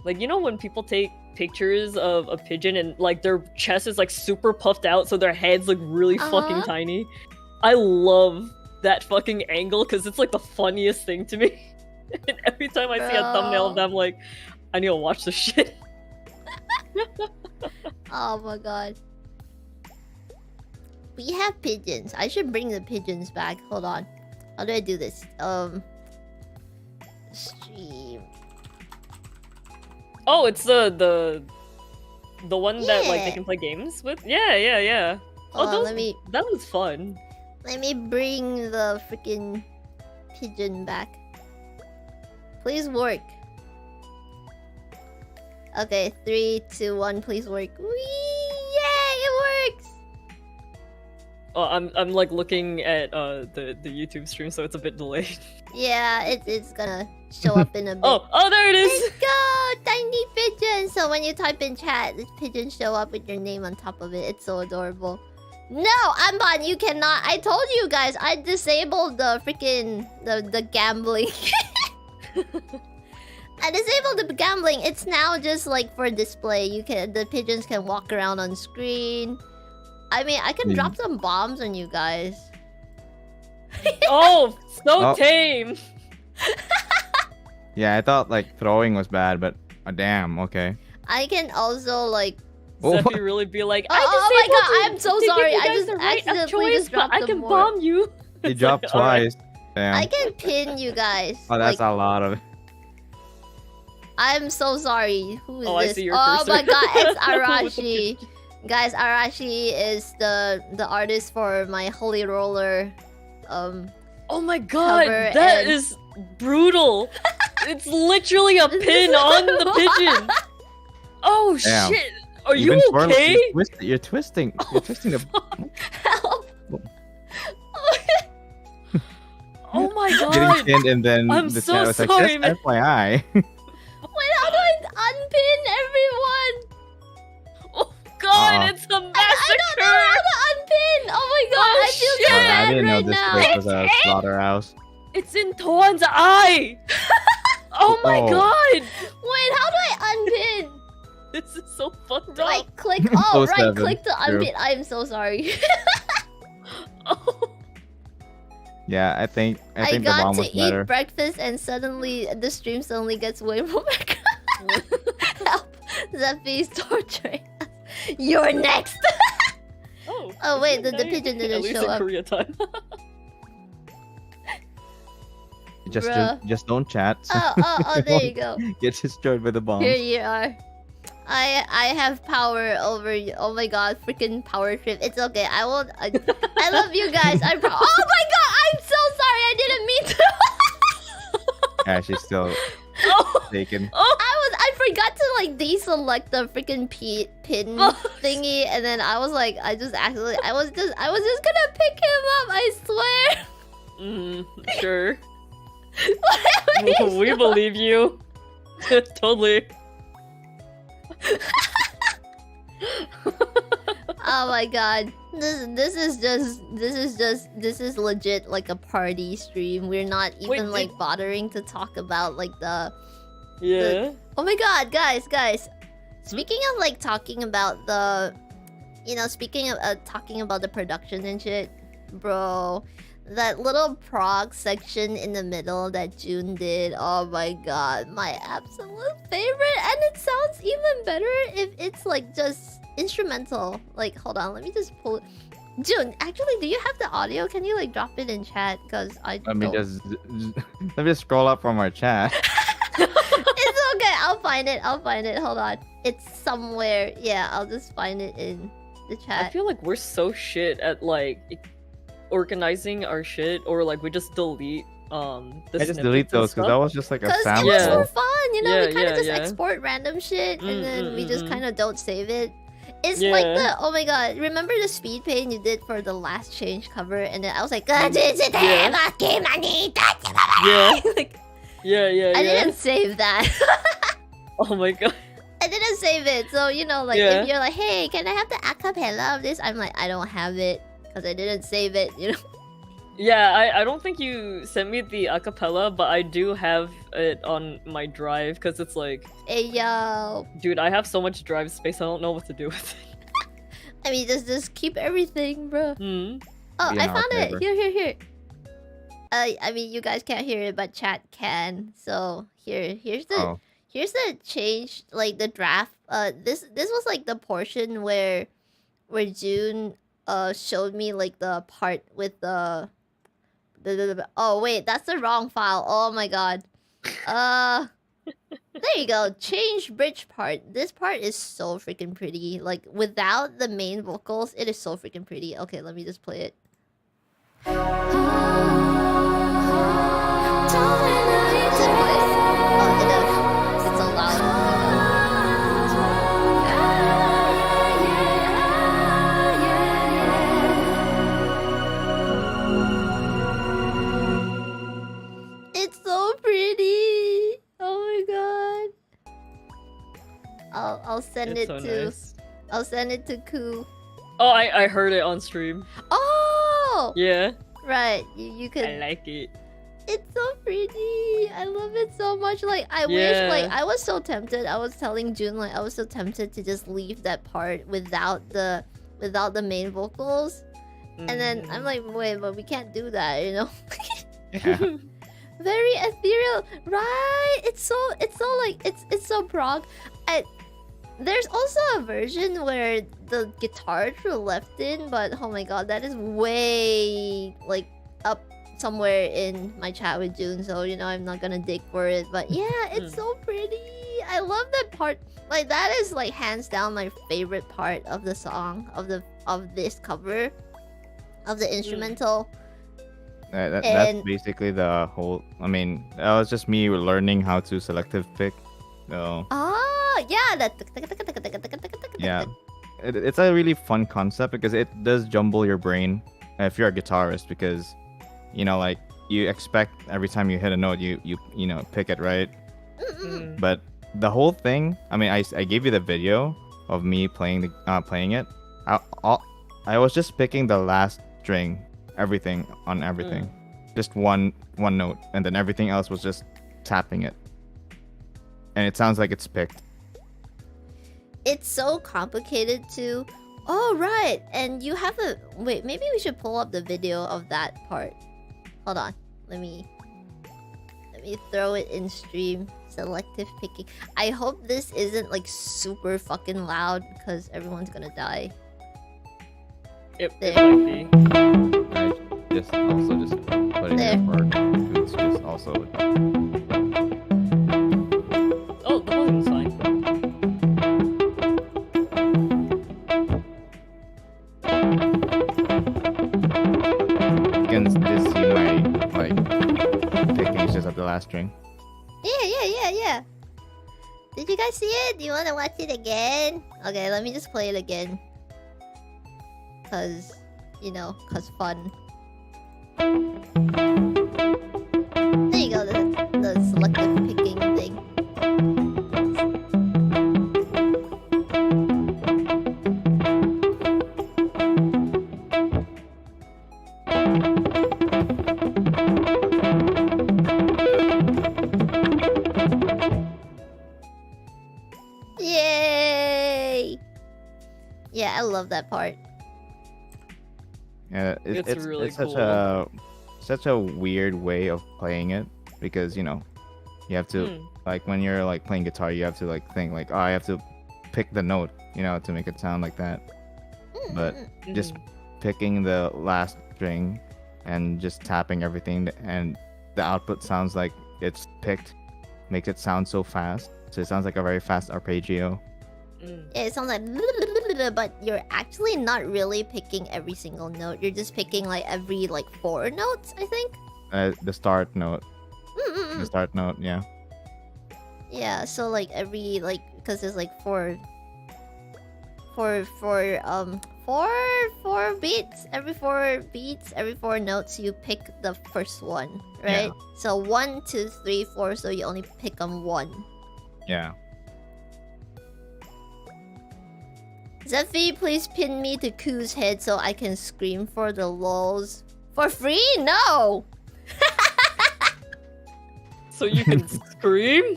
like you know when people take pictures of a pigeon and like their chest is like super puffed out so their heads look really fucking Uh-huh. tiny. I love that fucking angle because it's like the funniest thing to me. And every time I see a thumbnail of Bro. them, like I need to watch this shit. Oh my god. We have pigeons. I should bring the pigeons back. Hold on. How do I do this? Stream. Oh, it's the one that like they Yeah. can play games with. Yeah. Hold on, those, let me that was fun. bring the freaking pigeon back. Please work. Okay, 3, 2, 1, please work. Whee! Yay, it works! Oh, I'm like looking at the YouTube stream, so it's a bit delayed. Yeah, it's gonna show up in a bit. Oh, there it is. Let's go! Tiny pigeon! So when you type in chat, this pigeon show up with your name on top of it. It's so adorable. No, Amban, you cannot. I told you guys, I disabled the freaking the gambling. I disabled the gambling. It's now just like for display. The pigeons can walk around on screen. I mean, I can drop some bombs on you guys. Oh, so Oh. tame. Yeah, I thought like throwing was bad, but damn, okay. I can also like. Oh, Zephy really be like, Oh my god, I'm so to give sorry. you I guys just the right of accidentally choice, just dropped but I the can board. bomb you. You It's dropped like, alright. twice. Damn. I can pin you guys. Oh, that's like, a lot of it. I'm so sorry. Who is Oh, I this? see your Oh cursor. my god, it's With the Arashi. Guys, Arashi is the artist for my Holy Roller. Oh my god, Cover that and- is brutal. It's literally a pin on the pigeon. Oh Damn. shit. Are Even you twirl- okay? You're twisting. You're twisting the. Help! Oh my Getting god. pinned, and then I'm the so chat was like, sorry, just man. FYI. Wait, how do I unpin everyone? Oh god, Uh-uh. it's a massacre. I don't know how to unpin! Oh my god, Oh, I feel so shit. I bad didn't know right this now. place was a slaughterhouse. It's in Tuan's eye. Oh my Oh. god. Wait, how do I unpin? This is so fucked Right up. click. Oh, right 07, click to true. unpin. I'm so sorry. Oh. Yeah, I think I the got bomb to was eat better. breakfast and suddenly the stream suddenly gets way more background. Help! Zephy's torturing us. You're next! Oh, Oh, wait, it's the okay. pigeon didn't At least show in up. Korea time. Bruh. Just don't chat. So Oh, there you go. get destroyed by the bomb. Here you are. I have power over you. Oh my god, freaking power trip. It's okay. I won't. I love you guys. Oh my god, I'm so sorry. I didn't mean to. Yeah, she's still Oh. taken. I forgot to like deselect the freaking pin Oh. thingy, and then I was like, I was just gonna pick him up. I swear. Sure. Whatever you We saw. believe you. Totally. Oh my god. This is legit like a party stream. We're not even Wait, like bothering to talk about like the Yeah. oh my god, guys. Speaking of like talking about the speaking of talking about the production and shit, bro. That little prog section in the middle that June did. Oh my god, my absolute favorite. And it sounds even better if it's like just instrumental. Like, hold on, let me just pull it. June, actually, do you have the audio? Can you like drop it in chat? Because I let me just scroll up from our chat. It's okay, I'll find it. Hold on. It's somewhere. Yeah, I'll just find it in the chat. I feel like we're so shit at like organizing our shit, or like we just delete the I just delete those because that was just like a sample. It was for fun, you know. Yeah, we kind of just yeah. export random shit and then we just kind of don't save it. It's like the oh my god! Remember the speed paint you did for the last change cover, and then I was like, Yeah. like, Yeah. I didn't save that. Oh my god. I didn't save it, so you know, like if you're like, hey, can I have the acapella of this? I'm like, I don't have it because I didn't save it, you know. Yeah, I don't think you sent me the acapella, but I do have it on my drive because it's like, Hey yo, dude, I have so much drive space, I don't know what to do with it. I mean, just keep everything, bro. Hmm. Oh, Yeah, I found it. whatever. Here. I mean, you guys can't hear it, but chat can. So here's the change, like the draft. This was like the portion where June showed me like the part with the oh wait, that's the wrong file. Oh my god. There you go. Change bridge part. This part is so freaking pretty. Like without the main vocals, it is so freaking pretty. Okay, let me just play it. It's so loud. It's so pretty. Oh my god. I'll send It's it so to nice. I'll send it to Koo. Oh, I heard it on stream. Oh, Yeah, right. You I could. like it. It's so pretty. I love it so much. Like I wish, Yeah. like I was so tempted. I was telling June, like I was so tempted to just leave that part without the main vocals. And then I'm like, wait, but we can't do that, you know? Yeah. Very ethereal, right? It's so like it's so prog. There's also a version where the guitars were left in, but oh my god, that is way like up somewhere in my chat with June, so you know I'm not gonna dig for it. But yeah, it's so pretty. I love that part. Like that is like hands down my favorite part of the song, of this cover, of the instrumental. That's And- basically the whole. I mean, that was just me learning how to selective pick. So Yeah, that yeah, it's a really fun concept because it does jumble your brain if you're a guitarist, because you know, like you expect every time you hit a note, you know, pick it right. But the whole thing, I mean, I gave you the video of me playing it. I was just picking the last string, everything, just one note, and then everything else was just tapping it, and it sounds like it's picked. It's so complicated too. Oh right, and you have a wait. Maybe we should pull up the video of that part. Hold on, let me throw it in stream. Selective picking. I hope this isn't like super fucking loud because everyone's gonna die. It There. might be. I just put it There. there for Boots, just also. Oh, the volume's fine. You can just see my like picking is just at the last string. Yeah. Did you guys see it? Do you want to watch it again? Okay, let me just play it again. Cause, you know, cause fun. There you go, the selective picking thing. Yay! Yeah, I love that part. Yeah, It's really such cool. a such a weird way of playing it because you know you have to like when you're like playing guitar, you have to like think like, oh, I have to pick the note, you know, to make it sound like that. But just picking the last string and just tapping everything, and the output sounds like it's picked, makes it sound so fast. So it sounds like a very fast arpeggio. Yeah, it sounds like, but you're actually not really picking every single note. You're just picking like every like 4 notes, I think. The start note. The start note, yeah. Yeah, so like every like, because there's like four beats. Every 4 beats, every 4 notes, you pick the first one, right? Yeah. So 1, 2, 3, 4. So you only pick on 1. Yeah. Zephy, please pin me to Ku's head so I can scream for the lulz. For free? No! So you can scream?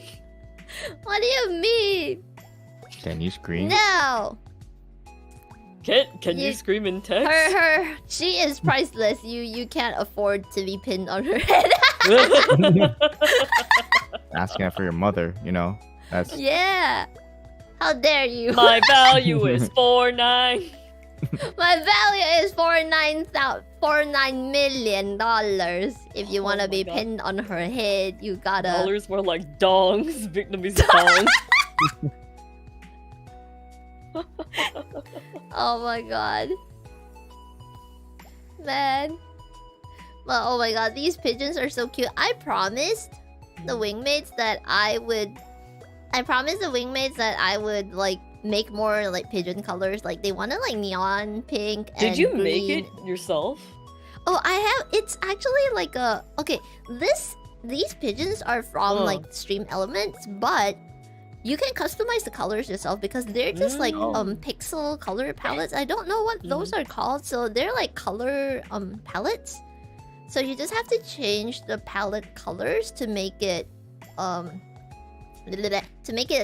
What do you mean? Can you scream? No! Can you scream in text? She is priceless. You can't afford to be pinned on her head. Asking it for your mother, you know? That's Yeah. How dare you? My value is 49. My value is $49 million. If you want to be pinned on her head, you gotta. Dollars were like dongs. Vietnamese dongs. Oh my god. Man. But oh my god, these pigeons are so cute. I promised the wingmates that I would like make more like pigeon colors. Like they wanted like neon pink and Did you green. make it yourself? Oh, I have. It's actually like a okay. These pigeons are from like StreamElements, but you can customize the colors yourself because they're just like pixel color palettes. I don't know what those are called. So they're like color palettes. So you just have to change the palette colors to make it a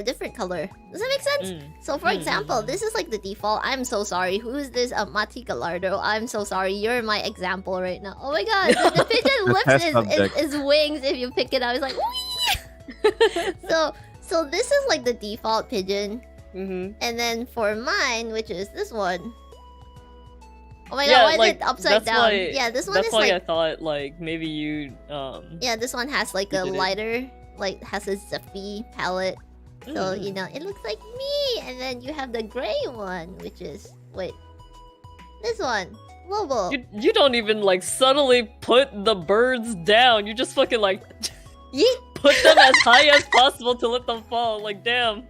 different color. Does that make sense? So for example, this is like the default. I'm so sorry. Who is this? Mati Gallardo. I'm so sorry. You're my example right now. Oh my god. The pigeon lips is wings if you pick it up. It's like whee! So this is like the default pigeon. And then for mine, which is this one. Oh my god, why is it upside down? Yeah, this one is like... I thought like maybe you Yeah, this one has like a lighter, like has a Zephy palette. So, you know, it looks like me. And then you have the gray one, which is... Wait. This one. Lobo. You don't even like subtly put the birds down. You just fucking like... put them as high as possible to let them fall. Like, damn.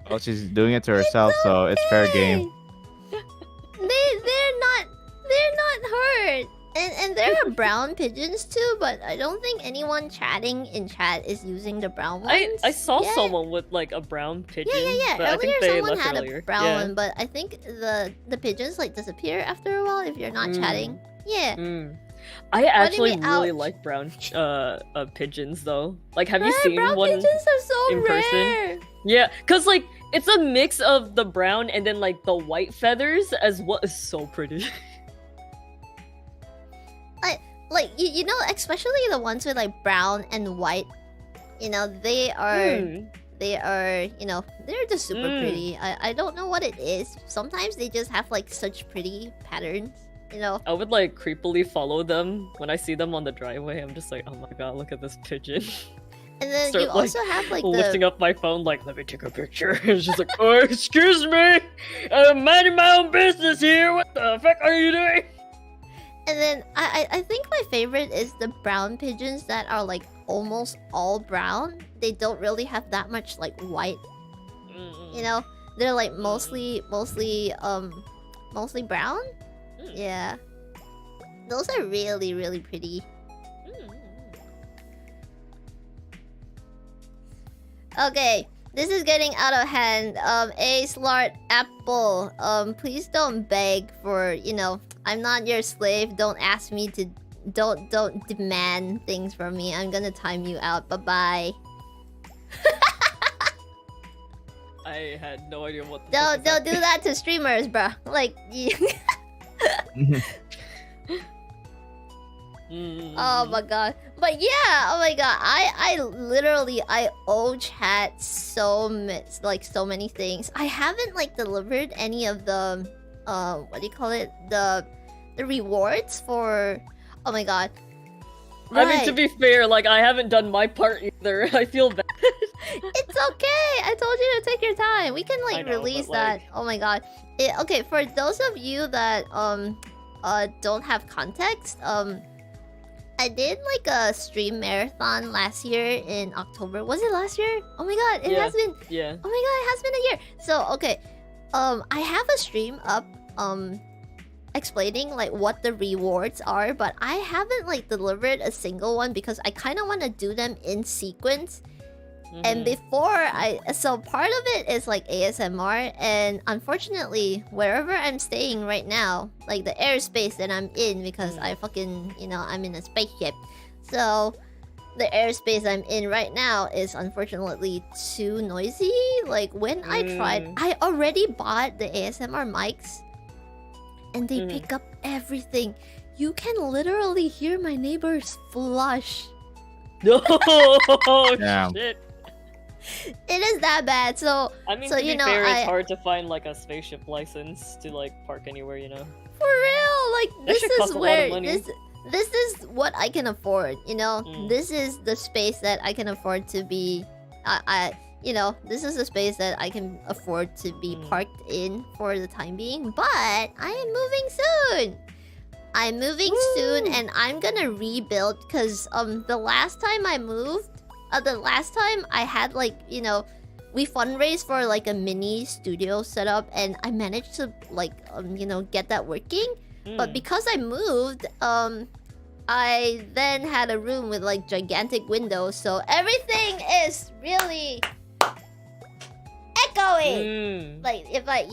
Well, she's doing it to herself, so it's fair game. They're not hurt. And there are brown pigeons too, but I don't think anyone chatting in chat is using the brown ones. I saw someone with like a brown pigeon. Yeah. But Earlier I think they someone left had earlier. a brown one, but I think the pigeons like disappear after a while if you're not chatting. Yeah. I actually really like brown pigeons though. Like, have you seen brown one pigeons are so in rare. person? Yeah, cause like it's a mix of the brown and then like the white feathers as well. Is so pretty. Like you know, especially the ones with like brown and white. You know, they are you know, they're just super pretty. I don't know what it is. Sometimes they just have like such pretty patterns. You know, I would like creepily follow them when I see them on the driveway. I'm just like, oh my god, look at this pigeon. And then Start, you also have like lifting up my phone, like, let me take a picture. It's just like, oh, excuse me, I'm minding my own business here. What the fuck are you doing? And then I think my favorite is the brown pigeons that are like almost all brown. They don't really have that much like white. You know, they're like mostly brown. Yeah, those are really, really pretty. Okay, this is getting out of hand. A Slart Apple. Please don't beg for, you know, I'm not your slave. Don't ask me to, don't demand things from me. I'm gonna time you out. Bye bye. I had no idea what. Don't do that to streamers, bro. Like, Oh my god. But yeah, oh my god. I literally I owe chat so many things. I haven't like delivered any of the what do you call it? The rewards for oh my god. I mean, to be fair, like, I haven't done my part either. I feel bad. It's okay. I told you to take your time. We can like release that. Oh my god. Okay, for those of you that don't have context, I did like a stream marathon last year in October. Was it last year? Oh my god, it has been. Yeah. Oh my god, it has been a year. So okay, I have a stream up explaining like what the rewards are, but I haven't like delivered a single one because I kind of want to do them in sequence. And before so part of it is like ASMR, and unfortunately wherever I'm staying right now, like the airspace that I'm in, because I fucking, you know, I'm in a spaceship, so the airspace I'm in right now is unfortunately too noisy. Like when I tried, I already bought the ASMR mics and they pick up everything. You can literally hear my neighbors flush. No. Damn. Shit. It is that bad. So I mean, so, to be you know, fair, it's hard to find like a spaceship license to like park anywhere, you know. for real, like That this should is cost a lot of where money. this is what I can afford, you know. This is the space that I can afford to be you know, this is the space that I can afford to be parked in for the time being. But I am moving soon. I'm moving soon, and I'm gonna rebuild because the last time I moved, the last time I had like, you know, we fundraised for like a mini studio setup, and I managed to like you know, get that working. But because I moved, I then had a room with like gigantic windows, so everything is really echoing. Like if I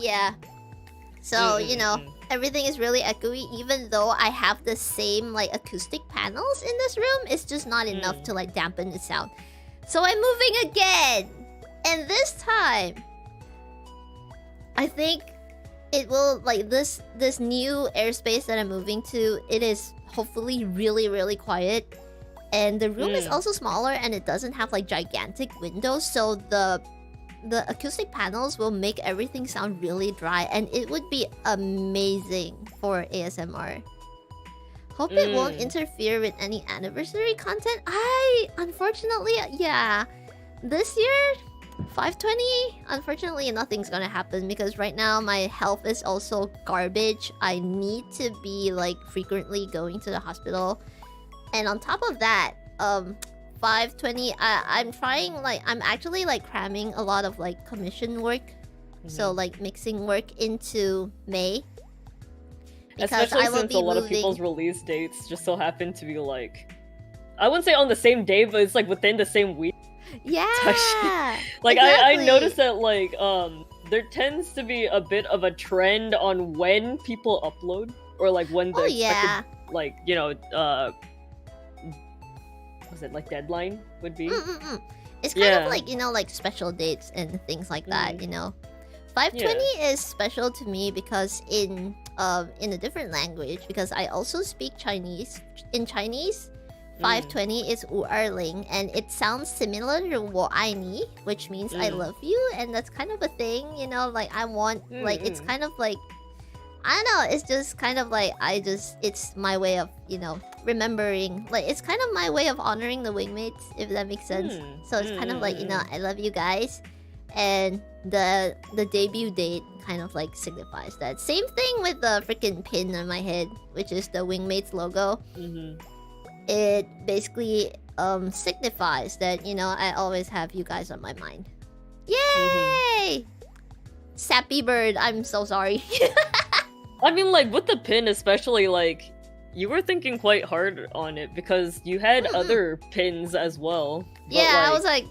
so you know, everything is really echoey, even though I have the same like acoustic panels in this room. It's just not enough to like dampen the sound. So I'm moving again, and this time I think it will like this new airspace that I'm moving to, it is hopefully really quiet, and the room is also smaller, and it doesn't have like gigantic windows, so the acoustic panels will make everything sound really dry, and it would be amazing for ASMR. Hope it won't interfere with any anniversary content. Unfortunately, yeah, this year 520, unfortunately nothing's gonna happen because right now my health is also garbage. I need to be like frequently going to the hospital, and on top of that, 520, I'm trying, like, I'm actually like cramming a lot of like commission work, so like mixing work into May, because especially I will since be a lot of people's release dates just so happen to be like, I wouldn't say on the same day, but it's like within the same week. Yeah. Like exactly. I noticed that like there tends to be a bit of a trend on when people upload, or like when the expected, like, you know, was it like deadline would be. It's kind of like, you know, like special dates and things like that, you know. 520 is special to me because in a different language, because I also speak Chinese. In Chinese, 520 is 520, and it sounds similar to 我爱你, which means I love you, and that's kind of a thing, you know, like I want, like, it's kind of like, I don't know, it's just kind of like, it's my way of, you know, remembering, like, it's kind of my way of honoring the Wingmates, if that makes sense. So it's kind of like, you know, I love you guys, and the debut date kind of like signifies that. Same thing with the freaking pin on my head, which is the Wingmates logo. It basically signifies that, you know, I always have you guys on my mind. Yay! Sappy bird, I'm so sorry. I mean, like, with the pin especially, like, you were thinking quite hard on it because you had other pins as well. But, I was like,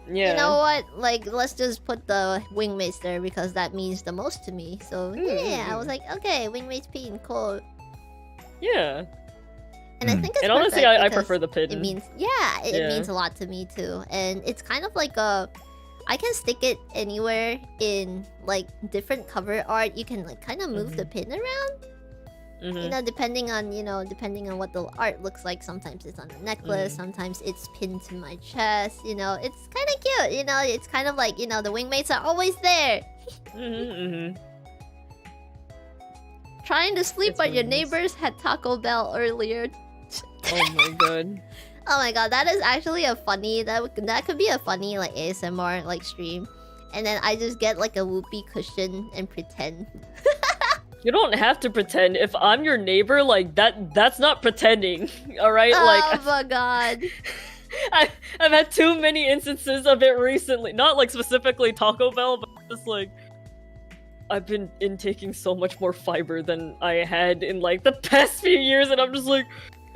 yeah, you know what? Like, let's just put the Wingmates there because that means the most to me. So, I was like, okay, Wingmates pin, cool. Yeah. And I think it's and honestly, I prefer the pin. It means, it means a lot to me too. And it's kind of like I can stick it anywhere in like different cover art. You can like kind of move the pin around. You know, depending on what the art looks like. Sometimes it's on a necklace, sometimes it's pinned to my chest. You know, it's kind of cute. You know, it's kind of like, you know, the wingmates are always there. Trying to sleep, but your neighbors had Taco Bell earlier. Oh my god. Oh my god, that is actually a funny. That could be a funny like ASMR like stream, and then I just get like a whoopee cushion and pretend. You don't have to pretend. If I'm your neighbor, like that's not pretending. All right, Oh my god. I've had too many instances of it recently. Not like specifically Taco Bell, but just like I've been intaking so much more fiber than I had in like the past few years, and I'm just like,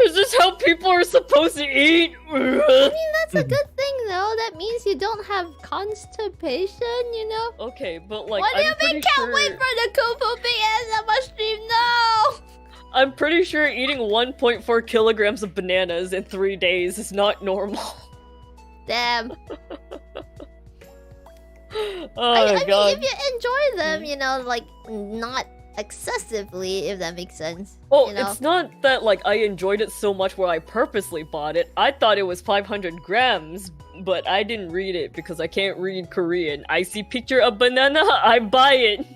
is this how people are supposed to eat? I mean, that's a good thing though. That means you don't have constipation, you know? Okay, but like, What do you mean can't wait for the Kupo ASMR stream? No! I'm pretty sure eating 1.4 kilograms of bananas in 3 days is not normal. Damn. Oh I my god. mean, if you enjoy them, you know, like, not excessively, if that makes sense. Oh, you know? It's not that, like, I enjoyed it so much where I purposely bought it. I thought it was 500 grams, but I didn't read it because I can't read Korean. I see picture of banana, I buy it.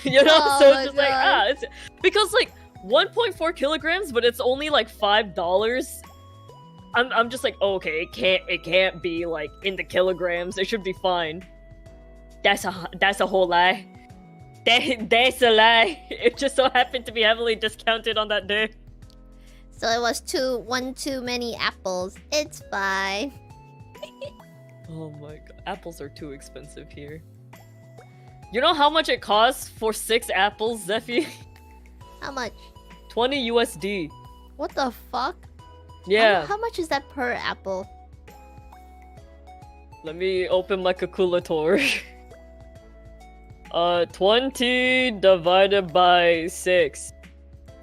You know? Oh so my it's just like, it's... Because, like, 1.4 kilograms, but it's only, like, $5. I'm just like, oh, okay, it can't be, like, in the kilograms. It should be fine. That's a whole lie. That's a lie. It just so happened to be heavily discounted on that day. So it was one too many apples. It's fine. Oh my god. Apples are too expensive here. You know how much it costs for 6 apples, Zephy? How much? 20 USD. What the fuck? Yeah. How much is that per apple? Let me open my calculator. 20 divided by 6.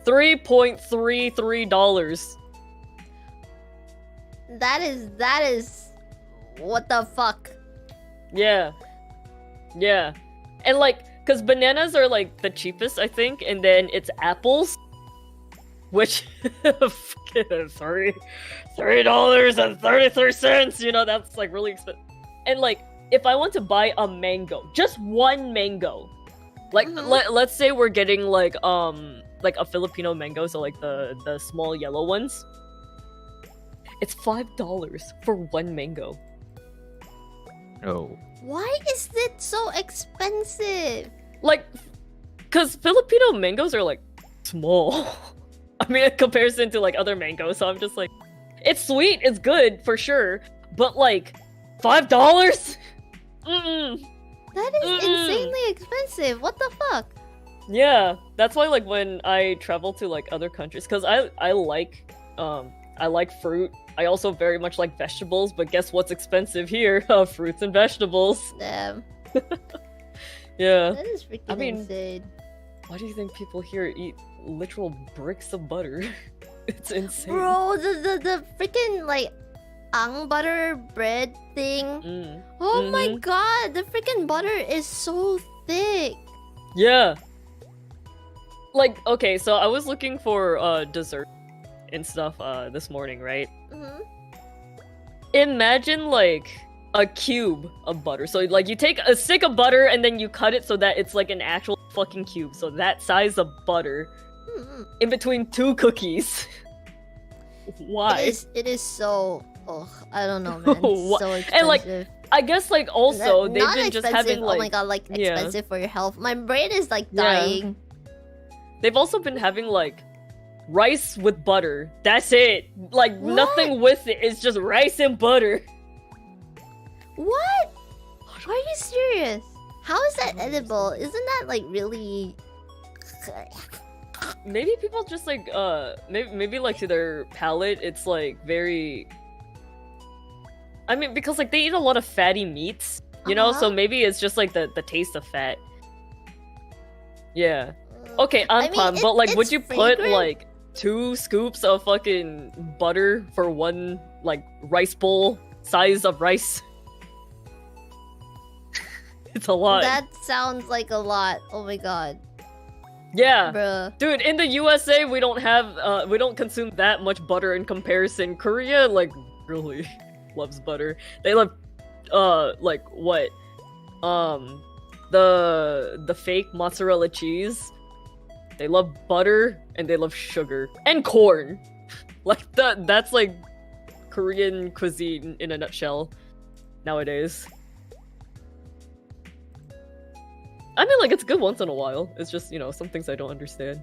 $3.33. That is what the fuck? Yeah. Yeah. And like, cause bananas are like the cheapest, I think, and then it's apples. Which $3.33, you know, that's like really expensive. And like, if I want to buy a mango, just one mango, like let's say we're getting like a Filipino mango, so like the small yellow ones, it's $5 for one mango. Oh. Why is it so expensive? Like, cause Filipino mangoes are like small. I mean, in comparison to like other mangoes, so I'm just like, it's sweet, it's good for sure, but like $5? That is insanely expensive. What the fuck? Yeah, that's why like when I travel to like other countries, because I like fruit. I also very much like vegetables, but guess what's expensive here? Fruits and vegetables. Damn. Yeah. That is freaking insane. Why do you think people here eat literal bricks of butter? It's insane. Bro, the freaking like butter bread thing. Oh my god, the freaking butter is so thick. Yeah. Like, okay, so I was looking for dessert and stuff this morning, right? Imagine like a cube of butter. So like you take a stick of butter and then you cut it so that it's like an actual fucking cube. So that size of butter in between 2 cookies. Why? It is so... Oh, I don't know, man. It's so expensive. And like, I guess like also they've not been just expensive. having like... Oh my god, like expensive for your health. My brain is like dying. They've also been having like rice with butter. That's it. Like nothing with it. It's just rice and butter. What? Are you serious? How is that edible? Isn't that like really... Maybe people just like maybe like to their palate it's like very... I mean, because like they eat a lot of fatty meats, you know, so maybe it's just like the taste of fat. Yeah. Okay, but like would you put like 2 scoops of fucking butter for one like rice bowl size of rice? It's a lot. That sounds like a lot. Oh my god. Yeah. Bruh. Dude, in the USA, we don't consume that much butter in comparison. Korea, like, really loves butter. They love, like, what? The fake mozzarella cheese. They love butter, and they love sugar. And corn. Like, that's, like, Korean cuisine in a nutshell nowadays. I mean, like, it's good once in a while. It's just, you know, some things I don't understand.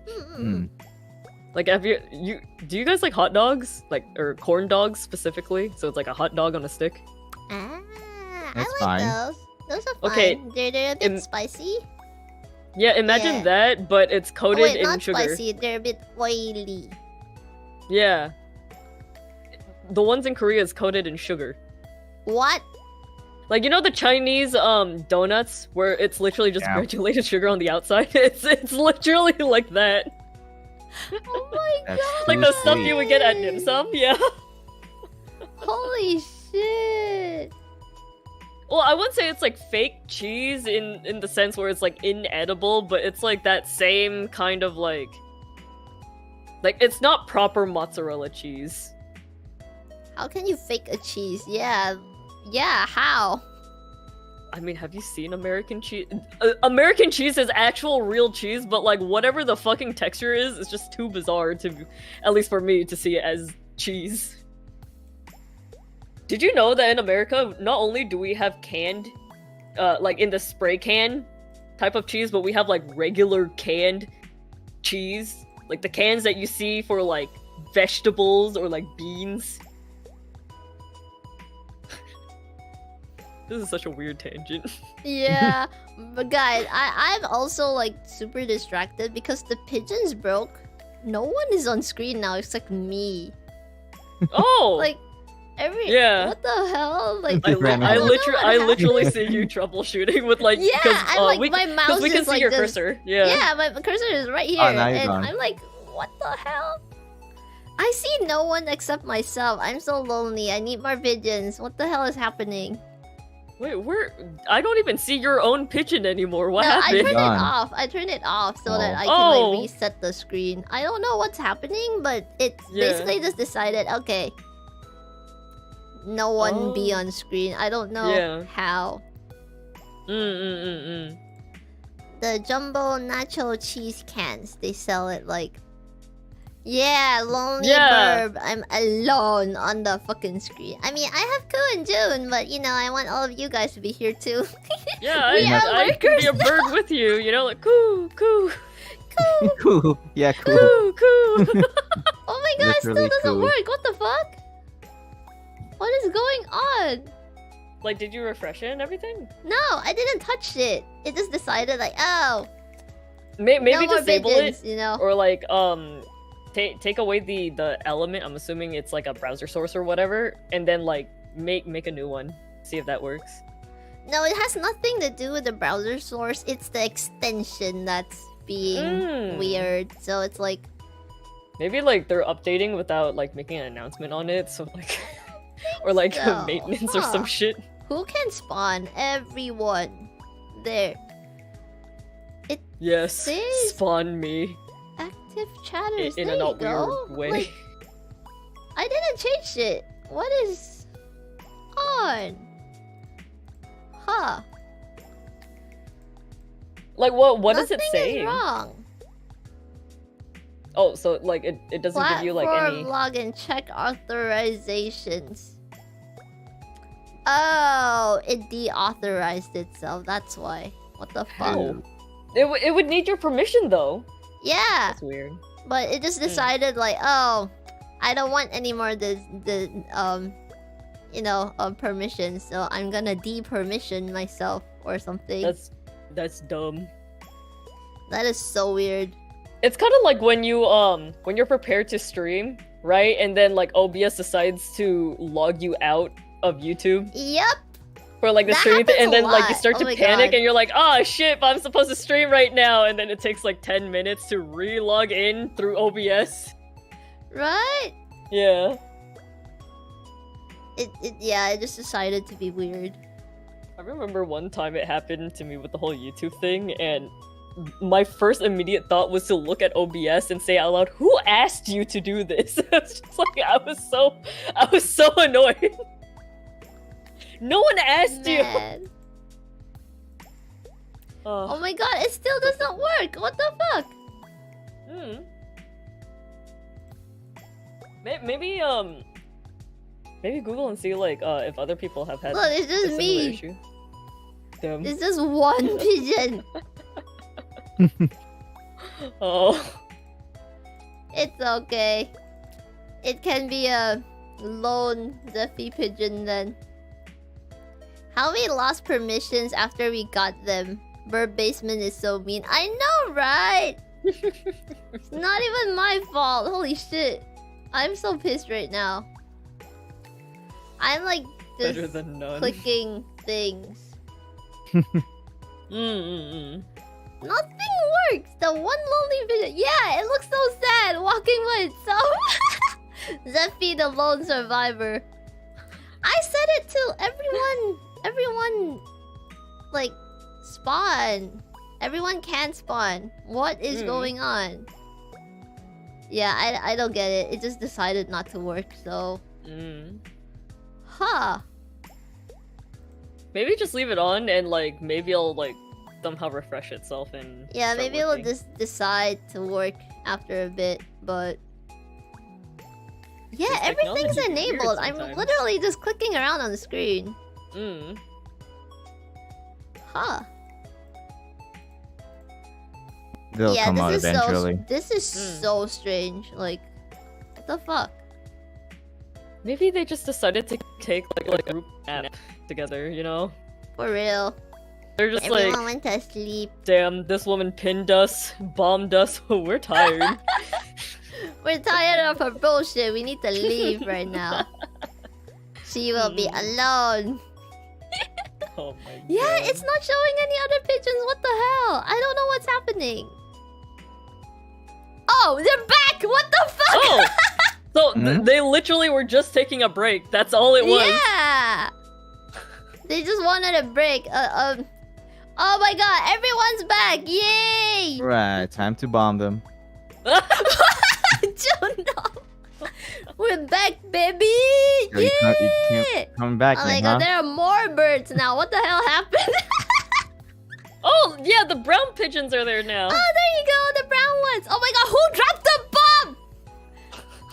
Like, do you guys like hot dogs? Like, or corn dogs specifically? So it's like a hot dog on a stick? Ah, That's I like fine. those. Those are fine. Okay, They're a bit spicy. Yeah, imagine Yeah. that, but it's Oh, coated wait, in not sugar. spicy. They're a bit oily. Yeah. The ones in Korea is coated in sugar. What? Like, you know the Chinese donuts where it's literally just Yeah. granulated sugar on the outside? It's literally like that. Oh my That's god. Like too the stuff sweet. you would get at dim sum, yeah. Holy shit. Well, I wouldn't say it's like fake cheese in the sense where it's like inedible, but it's like that same kind of like it's not proper mozzarella cheese. How can you fake a cheese? Yeah. Yeah, how? I mean, have you seen American cheese? American cheese is actual real cheese, but like whatever the fucking texture is, it's just too bizarre to, at least for me, to see it as cheese. Did you know that in America, not only do we have canned, like in the spray can type of cheese, but we have like regular canned cheese, like the cans that you see for like vegetables or like beans. This is such a weird tangent. Yeah. But guys, I'm also like super distracted because the pigeons broke. No one is on screen now except me. Oh! Like Yeah. What the hell? Like I, Ran don't away. know what I literally happened. see you troubleshooting with like Yeah, I'm like, my mouse we can is see like your this. cursor. Yeah. Yeah, my cursor is right here, Oh, now you're and gone. I'm like, what the hell? I see no one except myself. I'm so lonely. I need more pigeons. What the hell is happening? Wait, I don't even see your own pigeon anymore. What no, I happened? turned it Gone. off. I turned it off so that I can Oh. like reset the screen. I don't know what's happening, but it Yeah. basically just decided, okay, no one be Oh. on screen. I don't know Yeah. how. The jumbo nacho cheese cans, they sell it like, yeah, lonely Yeah. birb. I'm alone on the fucking screen. I mean, I have Ku and June, but you know, I want all of you guys to be here too. Yeah, We are I can be a workers bird with you, you know, like coo, coo, Cool. Yeah, cool. coo, coo. Oh my god, it still Literally doesn't cool. work. What the fuck? What is going on? Like, did you refresh it and everything? No, I didn't touch it. It just decided like, oh, Maybe no more disable pigeons, it, you know? or like take away the element. I'm assuming it's like a browser source or whatever, and then like make a new one. See if that works. No, it has nothing to do with the browser source. It's the extension that's being weird. So it's like, Maybe like they're updating without like making an announcement on it, so like or like so. maintenance or some Huh. shit. who can spawn? Everyone. There. Yes, Says- spawn me Active chatters. in there a you not go. weird way. Like, I didn't change shit. What is on? Huh. Like what does it Nothing say? is wrong. Oh, so like it doesn't give you like Platform any. login, check authorizations. Oh, it deauthorized itself. That's why. What the fuck? How? It would need your permission though. Yeah, That's weird. but it just decided like, oh, I don't want any more permission, so I'm gonna depermission myself or something. That's dumb. That is so weird. It's kind of like when you're prepared to stream, right? And then like OBS decides to log you out of YouTube Yep. for like the That streaming thing, and happens a then like you lot. start Oh to my panic God. and you're like, oh shit, but I'm supposed to stream right now, and then it takes like 10 minutes to re-log in through OBS. Right? Yeah. It just decided to be weird. I remember one time it happened to me with the whole YouTube thing, and my first immediate thought was to look at OBS and say out loud, "Who asked you to do this?" It's just like I was so annoyed. No one asked you. Man. Oh my god, it still doesn't work. What the fuck? Maybe Google and see like if other people have had. Look, it's a just similar me. issue. Damn. It's just one pigeon. Oh. It's okay. It can be a lone Zephy pigeon then. How we lost permissions after we got them. Birb basement is so mean. I know, right? It's not even my fault. Holy shit. I'm so pissed right now. I'm like just Better than none. clicking things. Nothing works. The one lonely pigeon. Yeah, it looks so sad walking by itself. Zephy, the lone survivor. I said it to everyone like spawn. Everyone can spawn. What is going on? Yeah, I don't get it. It just decided not to work, so huh. Maybe just leave it on and like maybe it'll like somehow refresh itself and yeah, start maybe it'll working. just decide to work after a bit, but yeah, This everything's technology's weird enabled. I'm sometimes. literally just clicking around on the screen. Huh. They'll Yeah, come out this is eventually. this is so strange. Like, what the fuck? Maybe they just decided to take like a group nap together, you know? For real. They're just Everyone like, went to sleep. damn, this woman pinned us, bombed us, we're tired. We're tired of her bullshit. We need to leave right now. She will be alone. Oh my god. Yeah, it's not showing any other pigeons. What the hell? I don't know what's happening. Oh, they're back! What the fuck? Oh! So they literally were just taking a break. That's all it was. Yeah! They just wanted a break. Oh my god, everyone's back! Yay! Right, time to bomb them. Joe, no. We're back, baby! Yo, you can't Yeah! come back, Oh my man, god, huh? there are more birds now. What the hell happened? Oh, yeah, the brown pigeons are there now. Oh, there you go, the brown ones. Oh my god, who dropped the bomb?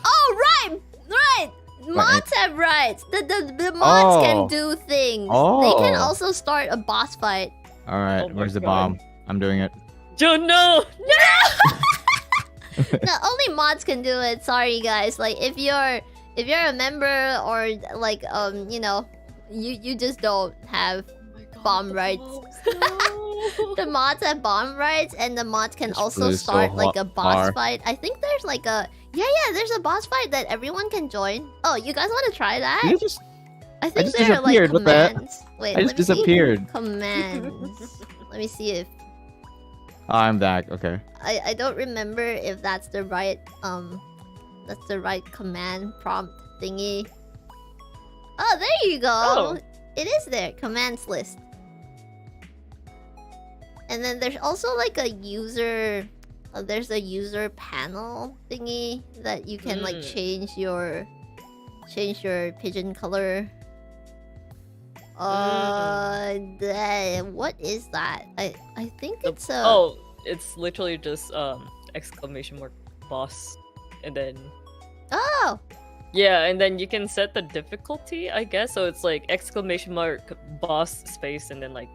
Oh, right. Mods have rights. The mods can do things. They can also start a boss fight. All right, Oh my where's the God. bomb? I'm doing it. Joe, no! No, only mods can do it. Sorry, guys. Like, if you're a member or like you know, you just don't have bomb rights. The mods have bomb rights, and the mods can This also food is so start like a boss hard. fight. I think there's like a there's a boss fight that everyone can join. Oh, you guys want to try that? You just I think just there are like disappeared, what the heck? commands. Wait, I let just me see. disappered. Commands. Let me see if Oh, I'm back. Okay. I don't remember if that's the right command prompt thingy. Oh, there you go. Oh. It is there. Commands list. And then there's also like a user. There's a user panel thingy that you can like change your pigeon color. What is that? I think it's a. Oh, it's literally just exclamation mark boss, and then Oh. yeah, and then you can set the difficulty, I guess. So it's like exclamation mark boss space, and then like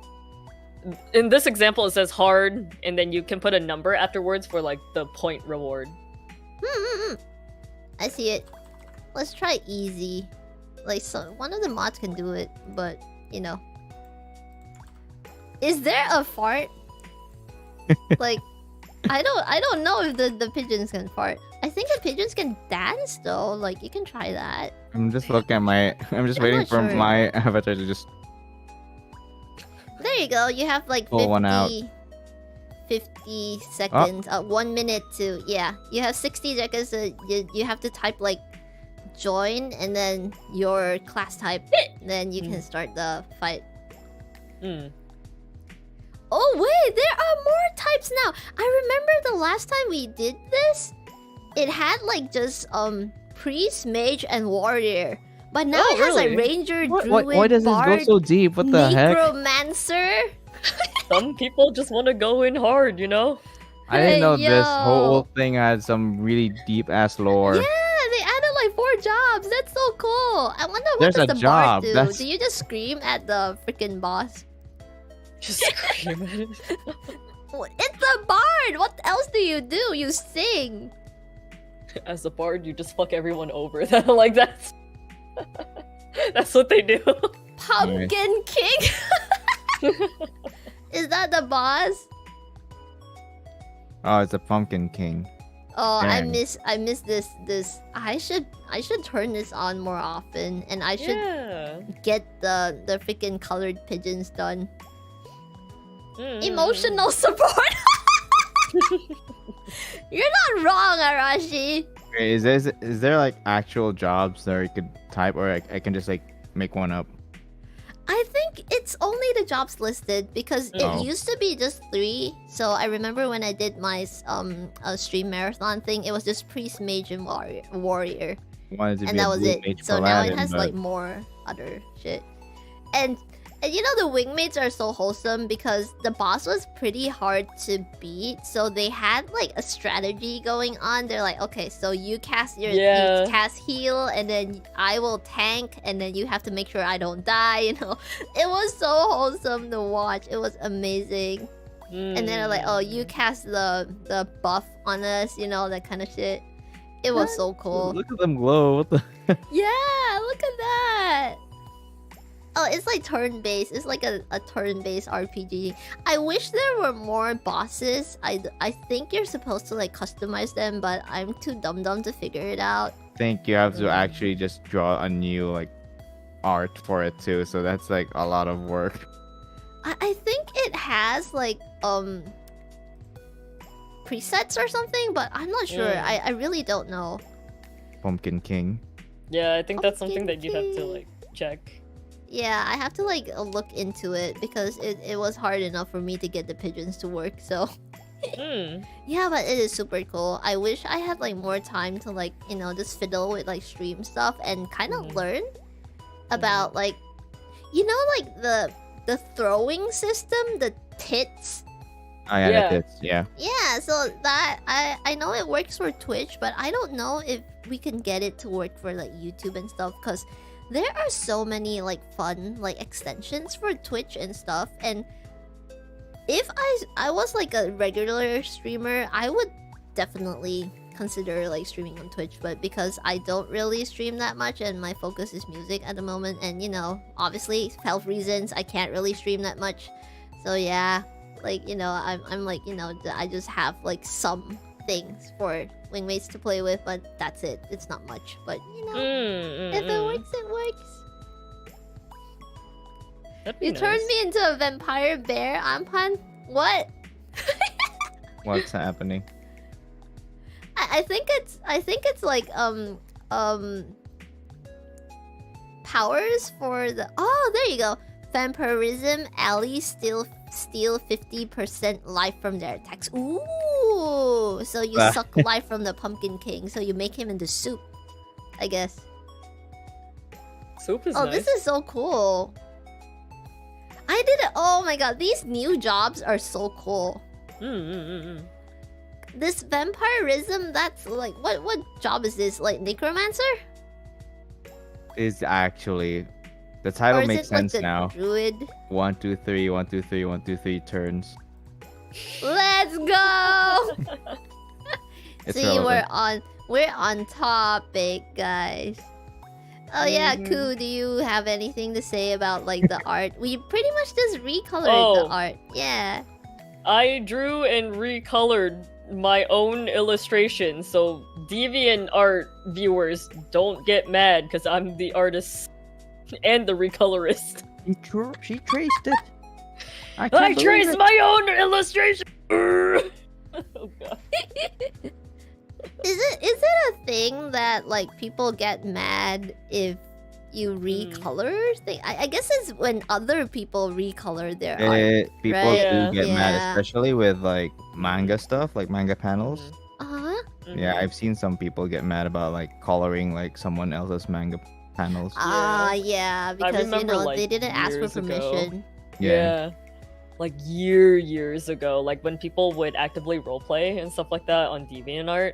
in this example it says hard, and then you can put a number afterwards for like the point reward. I see it. Let's try easy. Like, so one of the mods can do it, but you know. Is there a fart? Like, I don't know if the pigeons can fart. I think the pigeons can dance though. Like, you can try that. I'm just looking at my. I'm just I'm waiting not for sure. my avatar to just. There you go. You have like Pull one out. 50 seconds. 1 minute to You have 60 seconds. You have to type like join and then your class type. Then you can start the fight. Oh wait, there are more types now. I remember the last time we did this, it had like just priest, mage, and warrior. But now it has like ranger, druid, why does bard, this go so deep? What the heck? necromancer. Some people just want to go in hard, you know? I didn't know Hey, this yo. whole thing had some really deep ass lore. Yeah, they added like 4 jobs. That's so cool. I wonder what There's does a the job. bard do? That's- Do you just scream at the freaking boss? Just scream at it. It's a bard. What else do? You sing. As a bard, you just fuck everyone over. Like that's that's what they do. Pumpkin King. Is that the boss? Oh, it's a pumpkin king. Oh, Dang. I miss this. I should turn this on more often, and I should Yeah. get the freaking colored pigeons done. Mm. Emotional support. You're not wrong, Arashi. Wait, is there like actual jobs that you could type, or I can just like make one up? I think it's only the jobs listed because Oh. it used to be just 3. So I remember when I did my stream marathon thing, it was just priest, mage, and warrior, Wanted to and be that a was blue it. mage So now it paladin, has but like more other shit, and you know the wingmates are so wholesome because the boss was pretty hard to beat. So they had like a strategy going on. They're like, okay, so you cast you cast heal, and then I will tank, and then you have to make sure I don't die. You know, it was so wholesome to watch. It was amazing. And then they're like, oh, you cast the buff on us, you know, that kind of shit. It was so cool. Look at them glow. What the? Yeah, look at that. Oh, it's like turn-based. It's like a turn-based RPG. I wish there were more bosses. I think you're supposed to like customize them, but I'm too dumb to figure it out. I think you have to actually just draw a new like art for it too. So that's like a lot of work. I think it has like presets or something, but I'm not sure. I really don't know. Pumpkin King. Yeah, I think that's something Pumpkin that you have to King. like check. Yeah, I have to like look into it because it was hard enough for me to get the pigeons to work. So Mm. yeah, but it is super cool. I wish I had like more time to like, you know, just fiddle with like stream stuff and kind of learn about like, you know, like the throwing system, the tits. Oh yeah, Yeah. that's it. Yeah. Yeah, so that I know it works for Twitch, but I don't know if we can get it to work for like YouTube and stuff, because there are so many like fun like extensions for Twitch and stuff. And if I was like a regular streamer, I would definitely consider like streaming on Twitch, but because I don't really stream that much and my focus is music at the moment, and you know, obviously health reasons, I can't really stream that much. So yeah, like, you know, I'm like, you know, I just have like some things for Wingmates to play with, but that's it. It's not much, but you know, if it works, it works. That'd be You nice. turned me into a vampire bear, Ampan. What? What's happening? I think it's like powers for the, oh, there you go. Vampirism, allies steal 50% life from their attacks. Ooh, so you suck life from the Pumpkin King, so you make him into soup, I guess. Soup is Oh, nice. this is so cool. I did it. Oh my god, these new jobs are so cool. This vampirism, that's like, what job is this? Like necromancer? Is actually the Or title is makes it like sense the now. druid? 1, 2, 3, 1, 2, 3, 1, 2, 3 turns. Let's go! It's See, relevant. we're on topic, guys. Oh yeah, Koo, do you have anything to say about like the art? We pretty much just recolored the art. Yeah. I drew and recolored my own illustration, so Deviant Art viewers don't get mad because I'm the artist and the recolorist. She traced it. I traced my own illustration. Oh god. Is it a thing that like people get mad if you recolor thing. I guess it's when other people recolor their art. People right? do get Yeah. mad, especially with like manga stuff, like manga panels. Uh-huh. Yeah, I've seen some people get mad about like coloring like someone else's manga panels. Yeah, because you remember, know like, they didn't ask for years ago. permission. Yeah. Like years ago, like when people would actively roleplay and stuff like that on DeviantArt.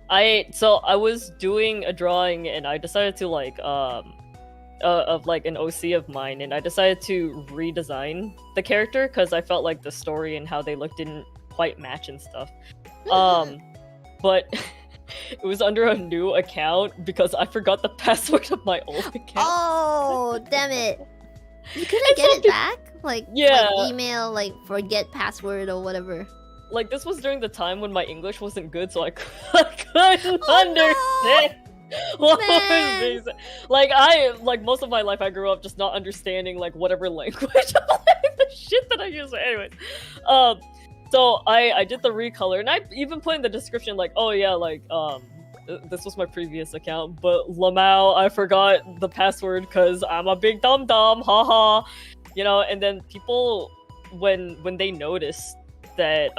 I was doing a drawing and I decided to like of like an OC of mine, and I decided to redesign the character because I felt like the story and how they looked didn't quite match and stuff. But it was under a new account because I forgot the password of my old account. Oh, damn it. You couldn't get it back? Like, Yeah. like email, like forget password or whatever. Like, this was during the time when my English wasn't good, so I couldn't understand what was being said. Like, most of my life I grew up just not understanding, like, whatever language the shit that I use. Anyways, so I did the recolor, and I even put in the description, like, oh yeah, like, this was my previous account, but Lamau, I forgot the password because I'm a big dum-dum, haha. You know, and then people, when they noticed that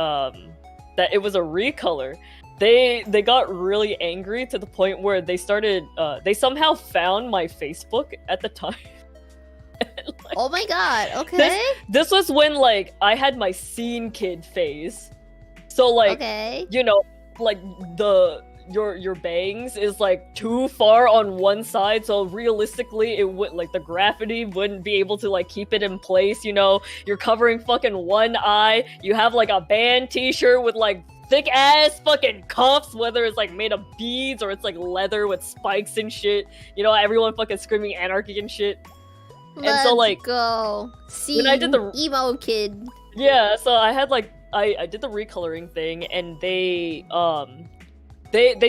that it was a recolor, they got really angry to the point where they started they somehow found my Facebook at the time. Like, Oh my god, okay. this was when like I had my scene kid phase, so like Okay. you know, like your bangs is like too far on one side, so realistically it would like the gravity wouldn't be able to like keep it in place, you know. You're covering fucking one eye, you have like a band t-shirt with like thick ass fucking cuffs, whether it's like made of beads or it's like leather with spikes and shit, you know, everyone fucking screaming anarchy and shit. Let's so, like, go. See, when I did the- emo kid. Yeah, so I had like I did the recoloring thing, and they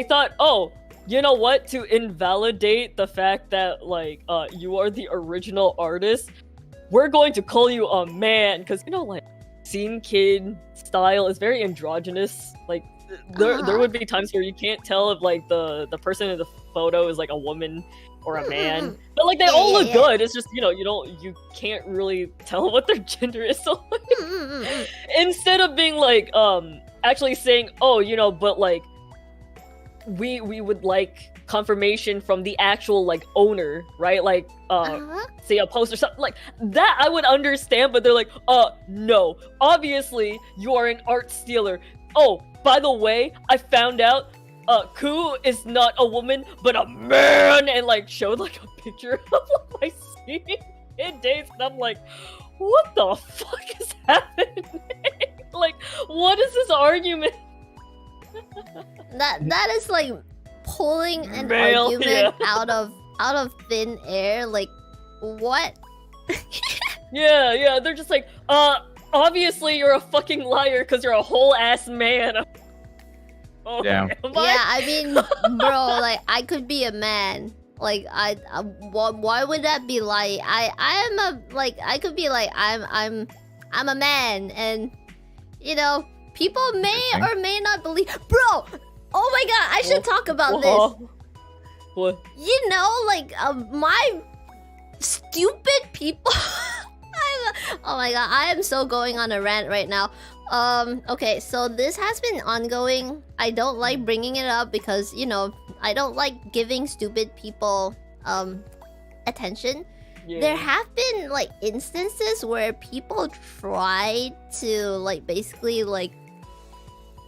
thought, oh, you know what, to invalidate the fact that like you are the original artist, we're going to call you a man, because you know, like, scene kid style is very androgynous. Like there would be times where you can't tell if like the person in the photo is like a woman or a man, but like they all look good. It's just, you know, you can't really tell what their gender is. So like, instead of being like actually saying, oh, you know, but like we would like confirmation from the actual like owner, right? Like say a post or something like that, I would understand. But they're like, no, obviously you are an art stealer. Oh, by the way, I found out Ku is not a woman but a man, and like showed like a picture of my scene in days, and I'm like, what the fuck is happening? Like, what is this argument? That is like pulling an Male, argument out of thin air. Like, what? Yeah, they're just like, obviously you're a fucking liar because you're a whole ass man. Oh, Yeah. Yeah, I mean, bro, like I could be a man. Like why would that be like? I am a like I could be like I'm a man, and you know, people may or may not believe. Bro, oh my god, I should talk about this. What? You know, like my stupid people. Oh my god, I am so going on a rant right now. Okay, so this has been ongoing. I don't like bringing it up because, you know, I don't like giving stupid people attention. Yeah. There have been like instances where people tried to like basically like,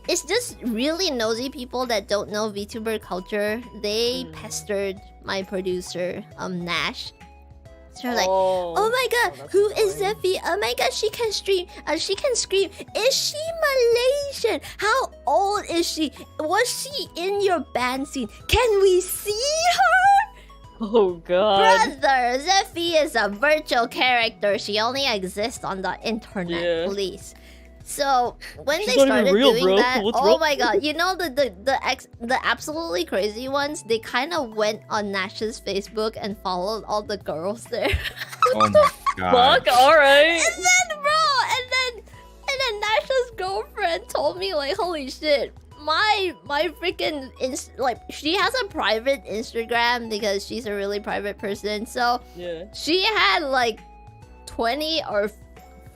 it's just really nosy people that don't know VTuber culture. They pestered my producer, Nash. So they're like, oh my god, who is Zephy? Oh my god, she can stream. She can scream. Is she Malaysian? How old is she? Was she in your band scene? Can we see her? Oh god. Brother, Zephy is a virtual character. She only exists on the internet, Yeah. please. So when She's they not even started real, doing bro. that, What's oh wrong? my god, you know the absolutely crazy ones, they kind of went on Nash's Facebook and followed all the girls there. Oh my god. Fuck, alright. And then Nash's girlfriend told me like, holy shit, my freaking like she has a private Instagram because she's a really private person. So Yeah. she had like 20 or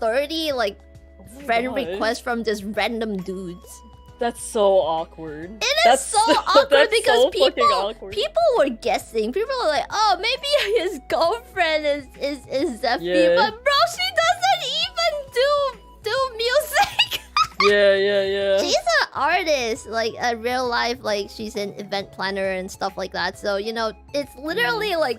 30 like friend God. requests from just random dudes. That's so awkward. It is That's so awkward that's because so fucking awkward. people were guessing. People were like, "Oh, maybe his girlfriend is Zephy," Yeah. but bro, she doesn't even do music. Yeah. She's an artist, like a real life, like she's an event planner and stuff like that. So you know, it's literally like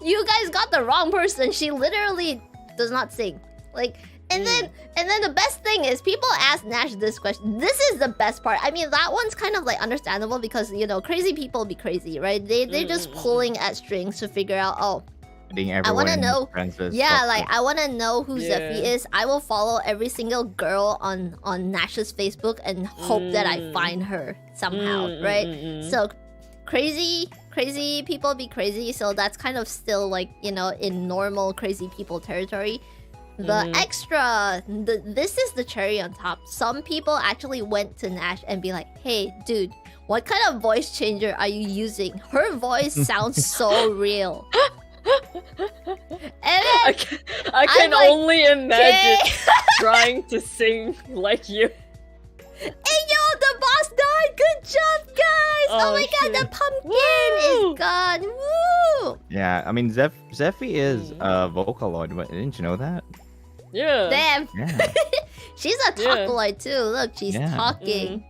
you guys got the wrong person. She literally does not sing. Like, and then the best thing is people ask Nash this question. This is the best part. I mean, that one's kind of like understandable because you know, crazy people be crazy, right? They're just pulling at strings to figure out. Oh, I want to know. Yeah, like I want to know who Zephy is. I will follow every single girl on Nash's Facebook and hope that I find her somehow, right? So crazy people be crazy. So that's kind of still like, you know, in normal crazy people territory. The extra, this is the cherry on top. Some people actually went to Nash and be like, "Hey, dude, what kind of voice changer are you using? Her voice sounds so real." And then I can like, only imagine trying to sing like you. Hey yo, the boss died! Good job, guys! Oh my god, the pumpkin is gone! Woo! Yeah, I mean, Zephy is a Vocaloid, but didn't you know that? Yeah. Damn! Yeah. She's a Vocaloid too. Look, she's talking.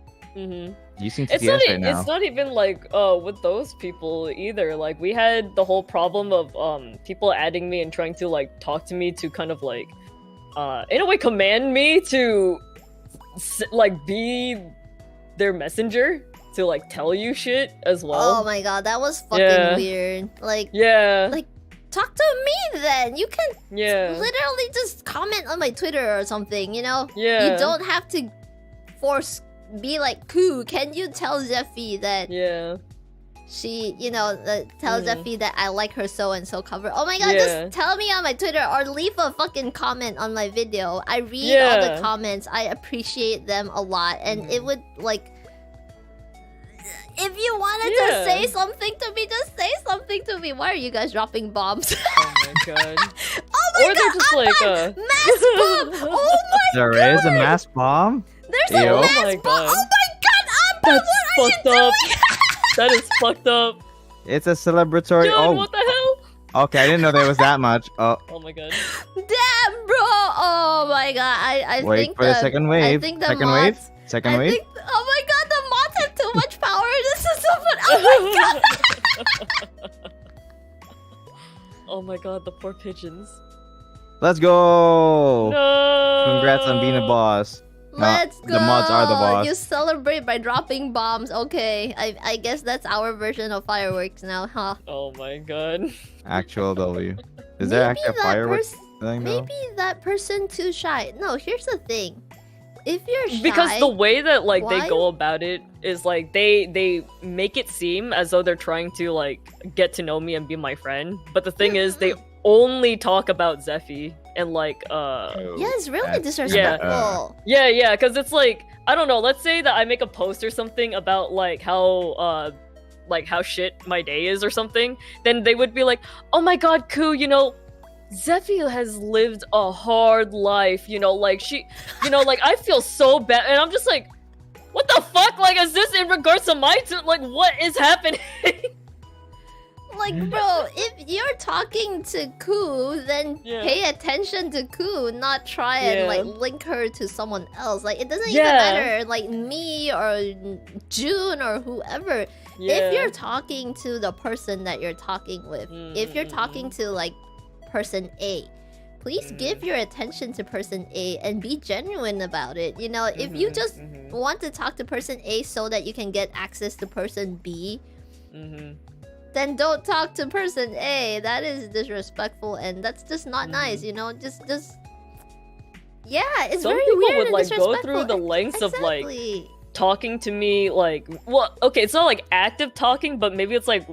Using It's TTS not, right now. it's not even like with those people either. Like we had the whole problem of people adding me and trying to like talk to me to kind of like in a way command me to like be their messenger to like tell you shit as well. Oh my god, that was fucking weird. Like, like talk to me then. You can literally just comment on my Twitter or something, you know? Yeah. You don't have to be like, "Cool, can you tell Zephy that she, you know, tell Zephy that I like her so-and-so cover." Oh my god, just tell me on my Twitter or leave a fucking comment on my video. I read all the comments. I appreciate them a lot. And it would, like... If you wanted to say something to me, just say something to me. Why are you guys dropping bombs? Oh my god. Oh my or they're just like mass bomb! Oh my There god! is a mass bomb? There's a mass bomb! Oh my god, Appa, that's what fucked are you up. doing? That is fucked up. It's a celebratory. Dude, what the hell? Okay, I didn't know there was that much. Oh my god. Damn, bro! Oh my god, I Wait think for the second wave. I think the second mods, wave? Second wave? Oh my god, the mods have too much power. This is so fun. Oh my god! Oh my god, the poor pigeons. Let's go! No! Congrats on being a boss. Let's go! The mods are the boss. You celebrate by dropping bombs. Okay, I guess that's our version of fireworks now, huh? Oh my god. Actual W. Is there actually a fireworks thing though? Maybe that person too shy. No, here's the thing. If you're shy... Because the way that like why? they go about it is like they make it seem as though they're trying to like get to know me and be my friend. But the thing is they only talk about Zephy and like yeah, it's really disrespectful. Yeah, because it's like, I don't know, let's say that I make a post or something about like how shit my day is or something, then they would be like, "Oh my god, Koo, you know, Zephy has lived a hard life, you know, like she, you know, like I feel so bad," and I'm just like, what the fuck? Like, is this in regards to my like what is happening? Like, bro, if you're talking to Koo, then pay attention to Koo, not try and like link her to someone else. Like, it doesn't even matter, like me or June or whoever. If you're talking to the person that you're talking with, if you're talking to like person A, please give your attention to person A and be genuine about it. You know, if you just want to talk to person A so that you can get access to person B, then don't talk to person A. That is disrespectful and that's just not nice, you know? Just yeah, it's some very people weird would and like go disrespectful. through the lengths of like talking to me, like, well, okay, it's not like active talking, but maybe it's like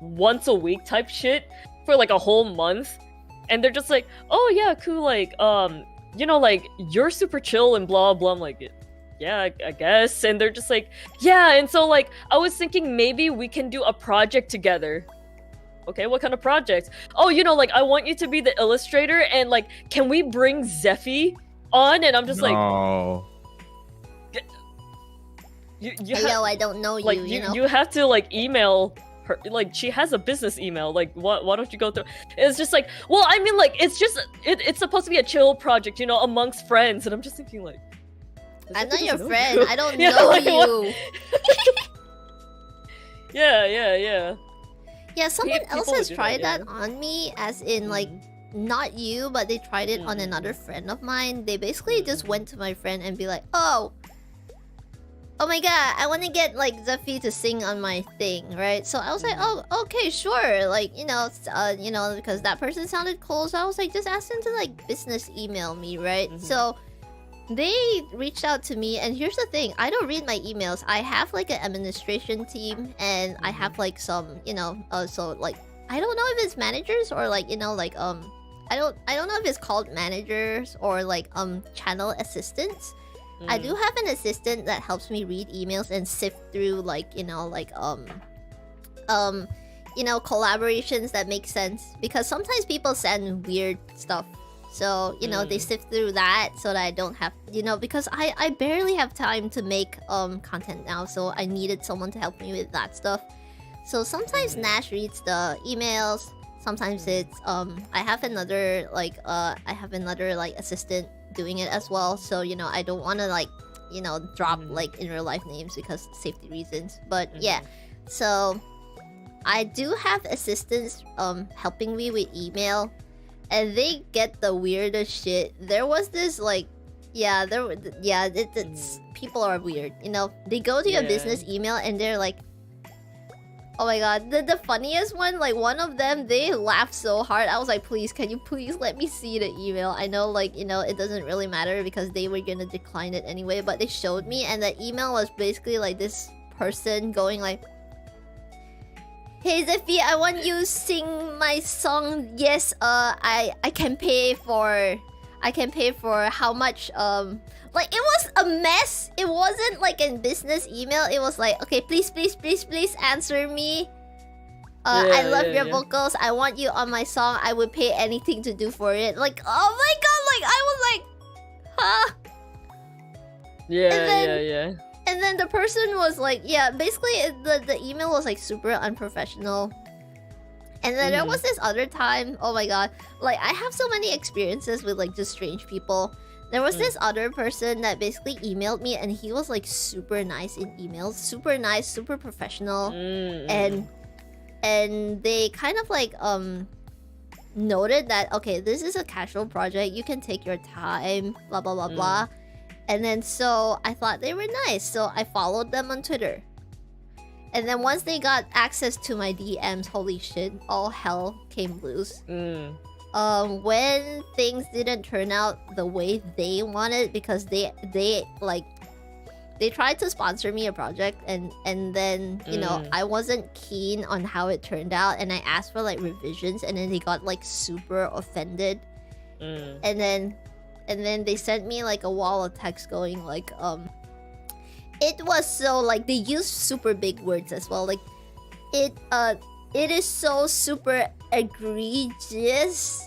once a week type shit for like a whole month, and they're just like, "Oh yeah, cool, like you know, like you're super chill and blah blah." I'm like, yeah, I guess. And they're just like, yeah. And so like, I was thinking maybe we can do a project together. Okay, what kind of project? Oh, you know, like I want you to be the illustrator, and like, can we bring Zephy on? And I'm just like, yo, I don't know you. Like, you know, you have to like email her. Like, she has a business email. Like, why don't you go through? It's just like, well, I mean, like, it's just it's supposed to be a chill project, you know, amongst friends. And I'm just thinking like, I'm not your friend. You? I don't Yeah, know like, you. Yeah. Yeah, someone else people has do tried that, that on me, as in like not you, but they tried it on Mm. another friend of mine. They basically just went to my friend and be like, oh my god, I want to get like Zephy to sing on my thing, right? So I was like, oh, okay, sure, like you know, because that person sounded cool. So I was like, just ask them to like business email me, right? Mhm. So they reached out to me, and here's the thing, I don't read my emails. I have like an administration team, and I have like some, you know, so like I don't know if it's managers or like, you know, like I don't know if it's called managers or like channel assistants. I do have an assistant that helps me read emails and sift through like, you know, like you know, collaborations that make sense, because sometimes people send weird stuff. So, you know, they sift through that so that I don't have, you know, because I barely have time to make content now, so I needed someone to help me with that stuff. So sometimes Nash reads the emails, sometimes it's I have another like assistant doing it as well. So, you know, I don't want to like, you know, drop like in real life names because safety reasons. But yeah, so I do have assistants helping me with email. And they get the weirdest shit. There was this like, it's people are weird. You know, they go to your business email and they're like, oh my god, the funniest one, like one of them, they laughed so hard. I was like, please, can you please let me see the email? I know, like, you know, it doesn't really matter because they were gonna decline it anyway. But they showed me, and the email was basically like this person going like, hey Zephy, I want you to sing my song. Yes, I can pay for how much, like it was a mess. It wasn't like a business email. It was like, okay, please answer me. I love your vocals. I want you on my song. I would pay anything to do for it. Like, oh my god, like I was like, huh? Yeah. And then the person was like, yeah, basically the email was like super unprofessional. And then there was this other time, oh my god, like I have so many experiences with like just strange people. There was this other person that basically emailed me, and he was like super nice in emails, super nice, super professional. And they kind of like noted that, okay, this is a casual project, you can take your time, blah blah blah blah. And then so I thought they were nice, so I followed them on Twitter. And then once they got access to my DMs, holy shit, all hell came loose. When things didn't turn out the way they wanted, because they tried to sponsor me a project, and then, you know, I wasn't keen on how it turned out, and I asked for like revisions, and then they got like super offended. And then they sent me like a wall of text going like, it was so like, they used super big words as well. Like, it is so super egregious.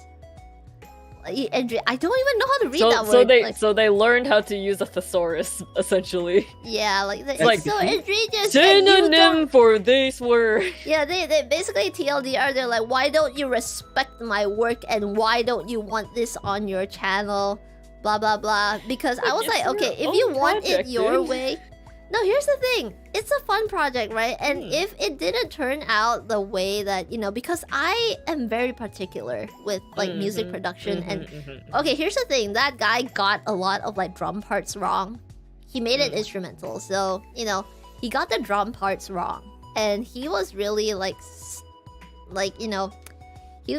I don't even know how to read that word. So they learned how to use a thesaurus, essentially. Yeah, like it's like so egregious. Synonym for this word. Yeah, they basically TLDR. They're like, why don't you respect my work, and why don't you want this on your channel? Blah blah blah. Because I was like, okay, if you want it your way. No, here's the thing. It's a fun project, right? And if it didn't turn out the way that, you know, because I am very particular with like music production, and okay, here's the thing. That guy got a lot of like drum parts wrong. He made it instrumental, so, you know, he got the drum parts wrong, and he was really like, you know, he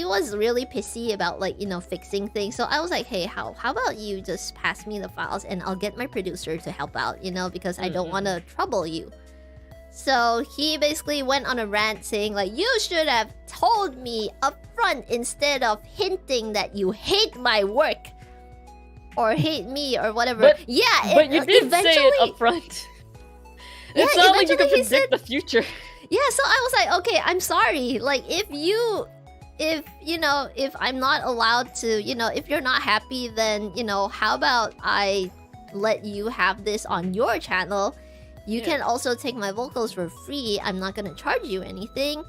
was really pissy about like, you know, fixing things. So I was like, hey, how about you just pass me the files and I'll get my producer to help out, you know, because I don't want to trouble you. So he basically went on a rant saying like, you should have told me up front instead of hinting that you hate my work. or hate me or whatever. But yeah, but you did say it up front. Yeah, It's not like you can eventually he predict the future. Yeah, so I was like, okay, I'm sorry. Like, if I'm not allowed to, if you're not happy, then, how about I let you have this on your channel? You can also take my vocals for free. I'm not gonna charge you anything.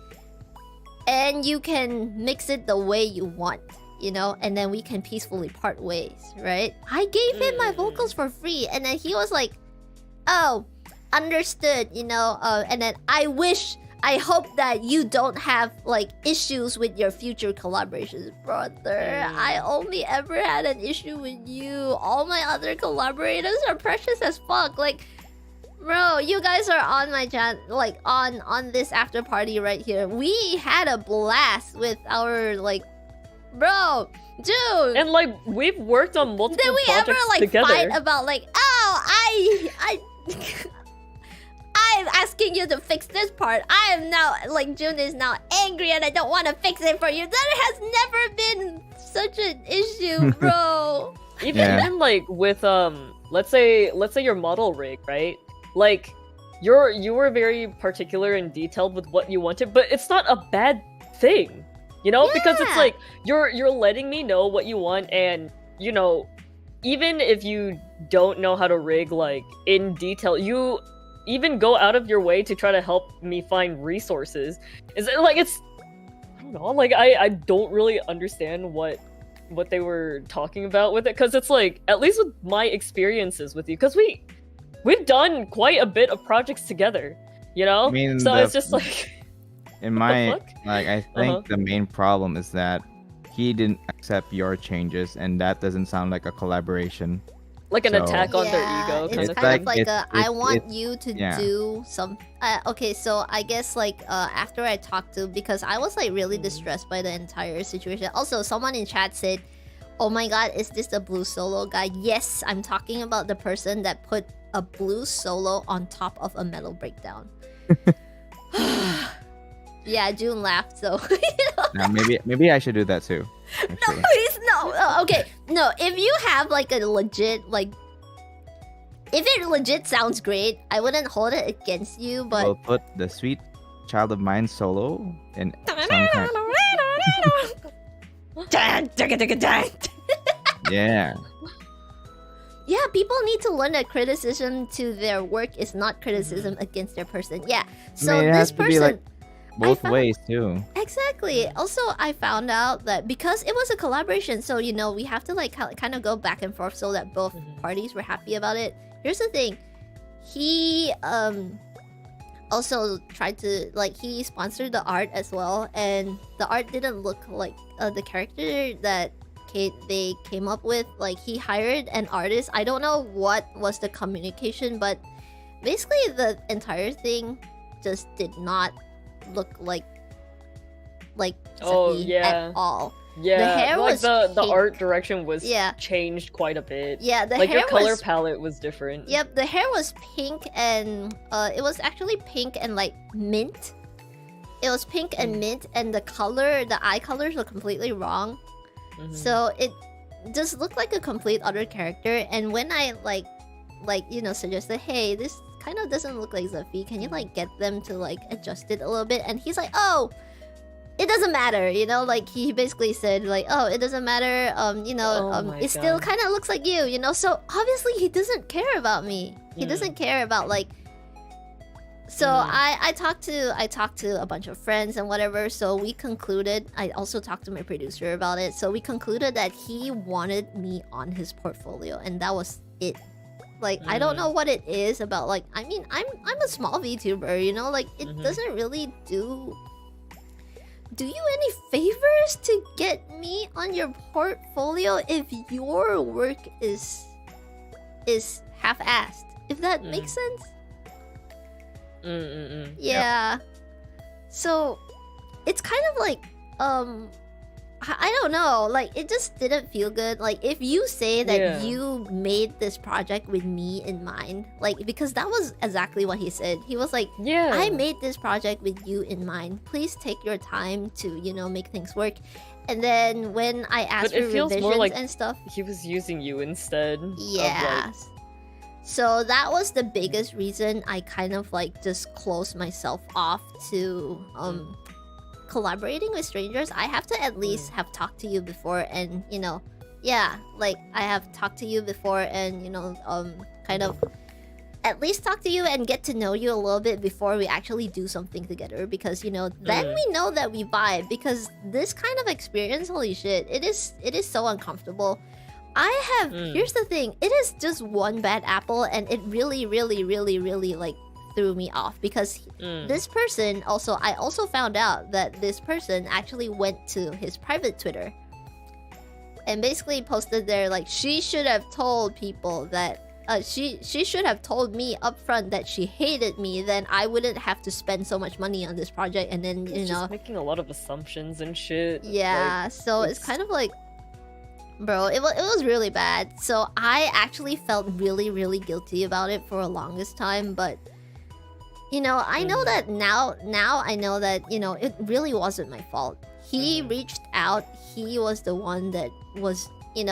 And you can mix it the way you want, and then we can peacefully part ways, right? I gave him my vocals for free, and then he was like, oh, understood, and then I hope that you don't have like issues with your future collaborations. Brother, I only ever had an issue with you. All my other collaborators are precious as fuck. Like, bro, you guys are on my channel, like on this after party right here. We had a blast with our bro, dude. And like we've worked on multiple Did we ever projects together. fight about I'm asking you to fix this part. I am now June is now angry and I don't want to fix it for you. There has never been such an issue, bro. Even like with let's say your model rig, right? Like you were very particular and detailed with what you wanted, but it's not a bad thing. Because it's like you're letting me know what you want, and even if you don't know how to rig like in detail, you even go out of your way to try to help me find resources. I don't know, like I don't really understand what they were talking about with it, because it's like, at least with my experiences with you, because we've done quite a bit of projects together, I mean, so it's just like in my I think the main problem is that he didn't accept your changes, and that doesn't sound like a collaboration. Like an attack on their ego it's kind of like thing. I want you to do some. Okay, so I guess after I talked to, because I was really distressed by the entire situation. Also, someone in chat said, "Oh my god, is this the blue solo guy?" Yes, I'm talking about the person that put a blue solo on top of a metal breakdown. Yeah, June laughed, so Now, maybe I should do that too. No, please, no. Okay, no. If you have a legit if it legit sounds great, I wouldn't hold it against you. But we'll put the Sweet Child of Mine solo in some kind. Yeah. Yeah, people need to learn that criticism to their work is not criticism against their person. Yeah. So it has this to be, person. both ways too. Exactly. Also, I found out that because it was a collaboration, so we have to kind of go back and forth so that both parties were happy about it. Here's the thing. He also tried to he sponsored the art as well, and the art didn't look like the character that they came up with. He hired an artist. I don't know what was the communication, but basically the entire thing just did not look like Zephy at all. Yeah, the hair was the pink. art direction was changed quite a bit. Yeah, the hair your color was, palette was different. Yep, the hair was pink, and it was actually pink and mint. It was pink and mint, and the eye colors were completely wrong. So it just looked like a complete other character. And when I suggested, hey, this kind of doesn't look like Zephy, can you get them to adjust it a little bit? And he's like, oh, it doesn't matter, he basically said oh, it doesn't matter, it still kind of looks like you, so obviously he doesn't care about me. He doesn't care about so I talked to a bunch of friends and whatever, so we concluded, I also talked to my producer about it, so we concluded that he wanted me on his portfolio, and that was it. I don't know what it is about, I mean, I'm a small VTuber, it doesn't really do you any favors to get me on your portfolio if your work is half-assed, if that makes sense. Yeah. So it's kind of I don't know, like it just didn't feel good. Like if you say that Yeah. you made this project with me in mind, like because that was exactly what he said. He was like, Yeah. I made this project with you in mind. Please take your time to, make things work. And then when I asked But for it feels more revisions like and stuff, he was using you instead. yeah. So that was the biggest reason I kind of like just closed myself off to collaborating with strangers. I have to at least have talked to you before, and like I have talked to you before, and kind of at least talk to you and get to know you a little bit before we actually do something together, because then we know that we vibe. Because this kind of experience, holy shit, it is so uncomfortable. Here's the thing, it is just one bad apple, and it really like threw me off, because this person I also found out that this person actually went to his private Twitter and basically posted there like, she should have told people that she should have told me upfront that she hated me, then I wouldn't have to spend so much money on this project. And then just making a lot of assumptions and shit. Yeah, like, so it's kind of like, bro, it was really bad. So I actually felt really guilty about it for the longest time, but I know that now I know that it really wasn't my fault. He reached out, he was the one that was he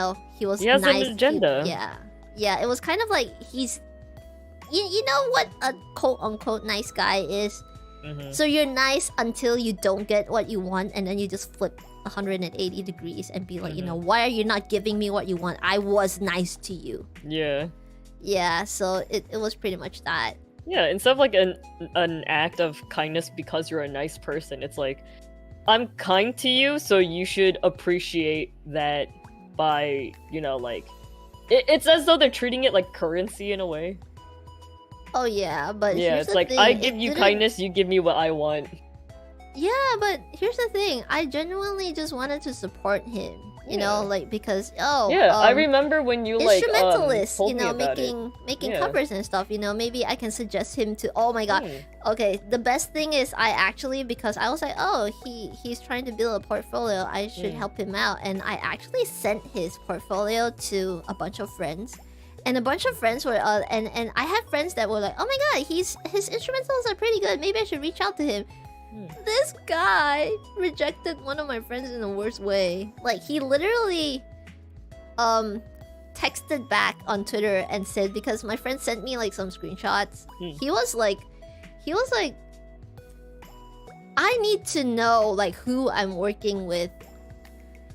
was he has nice. an agenda. Yeah, it was kind of like he's you know what a quote-unquote nice guy is. So you're nice until you don't get what you want, and then you just flip 180 degrees and be like, why are you not giving me what you want? I was nice to you. Yeah, so it was pretty much that. Yeah, instead of like an act of kindness because you're a nice person, it's like, I'm kind to you, so you should appreciate that by, like... It's as though they're treating it like currency in a way. Oh yeah, but yeah, here's it's the like, thing, I give you kindness, you give me what I want. Yeah, but here's the thing, I genuinely just wanted to support him. Like, because I remember when you like instrumentalist, told me about making covers and stuff, maybe I can suggest him to. Oh my god. Okay, the best thing is I actually, because I was like, oh, he's trying to build a portfolio, I should help him out, and I actually sent his portfolio to a bunch of friends. And a bunch of friends were and I have friends that were like, oh my god, his instrumentals are pretty good, maybe I should reach out to him. This guy rejected one of my friends in the worst way. Like, he literally texted back on Twitter and said, because my friend sent me like some screenshots, he was like, I need to know like who I'm working with.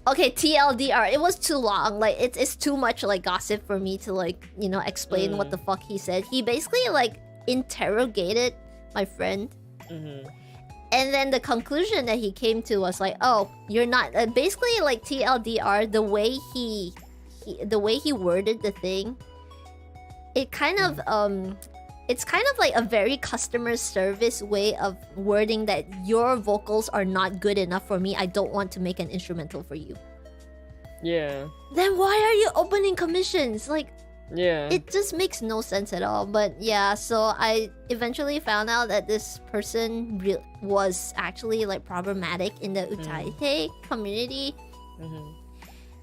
Okay, TLDR, it was too long. Like, it's too much like gossip for me to like, explain what the fuck he said. He basically like interrogated my friend. And then the conclusion that he came to was like, oh, you're not... basically, like, TLDR, the way he worded the thing, it kind of, it's kind of like a very customer service way of wording that your vocals are not good enough for me. I don't want to make an instrumental for you. Yeah. Then why are you opening commissions? Like... Yeah. It just makes no sense at all. But yeah, so I eventually found out that this person was actually like problematic in the Utaite community.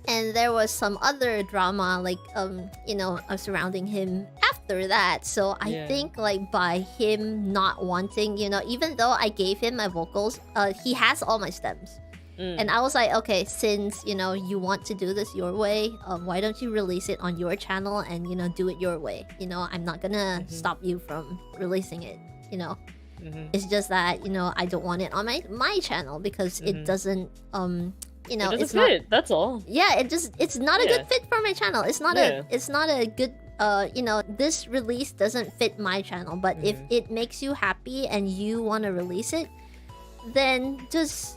And there was some other drama like surrounding him after that. So I think like by him not wanting, even though I gave him my vocals, he has all my stems. And I was like, okay, since, you want to do this your way, why don't you release it on your channel and, do it your way? I'm not gonna stop you from releasing it, It's just that, I don't want it on my channel because it doesn't, it doesn't fit, that's all. Yeah, it's not a good fit for my channel. It's not a good, this release doesn't fit my channel. But if it makes you happy and you want to release it, then just...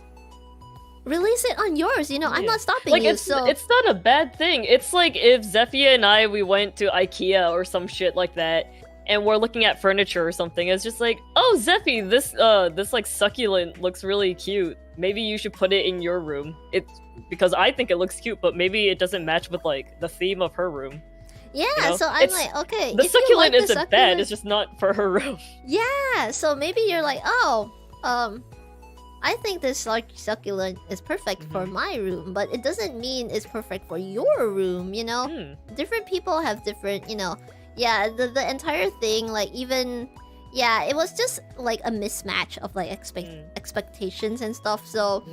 release it on yours, I'm not stopping like, you, it's not a bad thing. It's like if Zephia and we went to IKEA or some shit like that, and we're looking at furniture or something, it's just like, oh, Zephy, this like succulent looks really cute. Maybe you should put it in your room. It's because I think it looks cute, but maybe it doesn't match with like the theme of her room. Yeah, so I'm like, okay, the succulent isn't bad, it's just not for her room. Yeah, so maybe you're like, oh, I think this succulent is perfect for my room, but it doesn't mean it's perfect for your room, you know? Different people have different, you know... Yeah, the entire thing, like, even... Yeah, it was just, like, a mismatch of, like, expectations and stuff, so...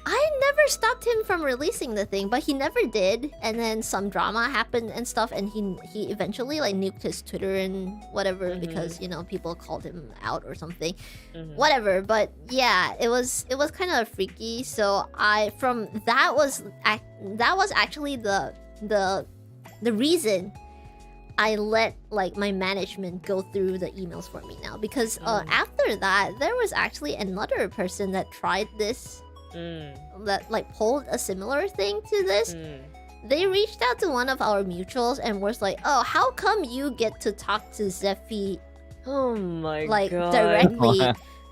I never stopped him from releasing the thing, but he never did. And then some drama happened and stuff, and he eventually, like, nuked his Twitter and whatever because, you know, people called him out or something. Whatever, but yeah, it was kind of freaky, so that was actually the reason I let, like, my management go through the emails for me now. Because after that, there was actually another person that tried this. That, like, pulled a similar thing to this. They reached out to one of our mutuals and was like, oh, how come you get to talk to Zephy... Oh my like, god. directly?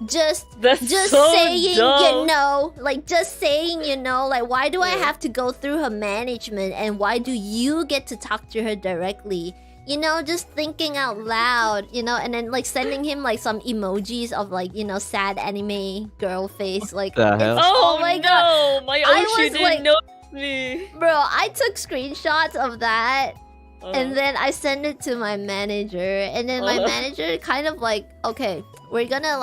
just so saying, dumb. you know, like, just saying, you know, like, why do I have to go through her management, and why do you get to talk to her directly? You know, just thinking out loud, you know, and then, like, sending him, like, some emojis of, like, you know, sad anime girl face, like... the hell? Oh my no, god! my I Oshi was, didn't like... notice me. Bro, I took screenshots of that, and then I sent it to my manager, and then my manager kind of like, okay, we're gonna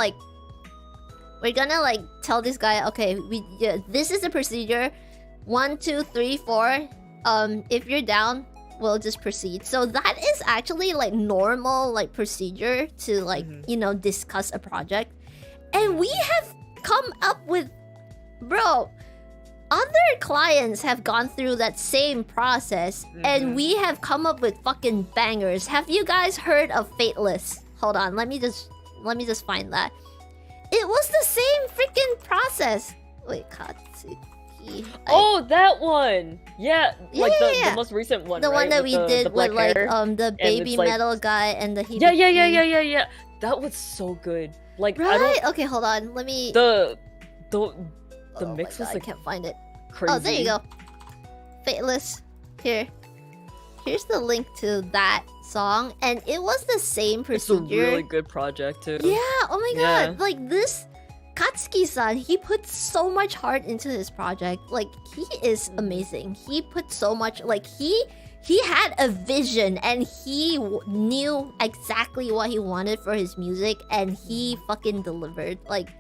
tell this guy, okay, this is the procedure, 1, 2, 3, 4. If you're down, we'll just proceed. So that is actually, like, normal, like, procedure to, like, you know, discuss a project. And we have come up with, bro, other clients have gone through that same process, and we have come up with fucking bangers. Have you guys heard of Fateless? Hold on, let me just find that. It was the same freaking process. Wait, Katsuki. Oh, that one! Yeah, like yeah. the most recent one, the right? one that we did with, like, hair, the baby like... metal guy and the Yeah. That was so good. Like, right? I don't... Okay, hold on. Let me... The oh mix my was, God, like, I can't find it. crazy. Oh, there you go. Fateless. Here's the link to that song, and it was the same procedure. It's a really good project too. Yeah, oh my god. Yeah. Like, this Katsuki-san, he put so much heart into his project. Like, he is amazing. He put so much, like, he had a vision, and he knew exactly what he wanted for his music, and he fucking delivered. Like,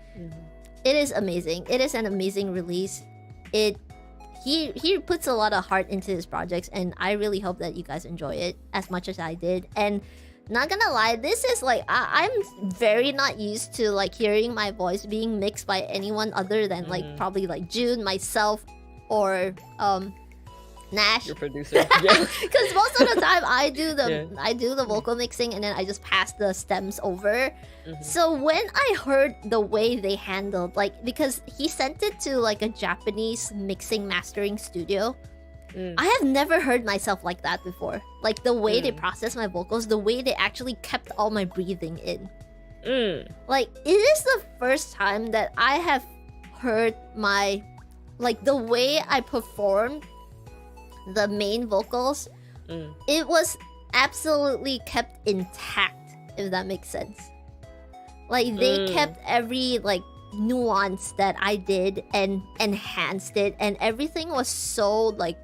it is amazing. It is an amazing release. He puts a lot of heart into his projects, and I really hope that you guys enjoy it as much as I did. And not gonna lie, this is, like, I'm very not used to, like, hearing my voice being mixed by anyone other than, like, probably, like, June, myself, or Nash. Your producer. Yeah. Because most of the time I do the vocal mixing, and then I just pass the stems over. So when I heard the way they handled, like, because he sent it to, like, a Japanese mixing mastering studio, I have never heard myself like that before. Like, the way they process my vocals, the way they actually kept all my breathing in. Like, it is the first time that I have heard my, like, the way I performed the main vocals, it was absolutely kept intact, if that makes sense. Like, they kept every, like, nuance that I did and enhanced it, and everything was so, like,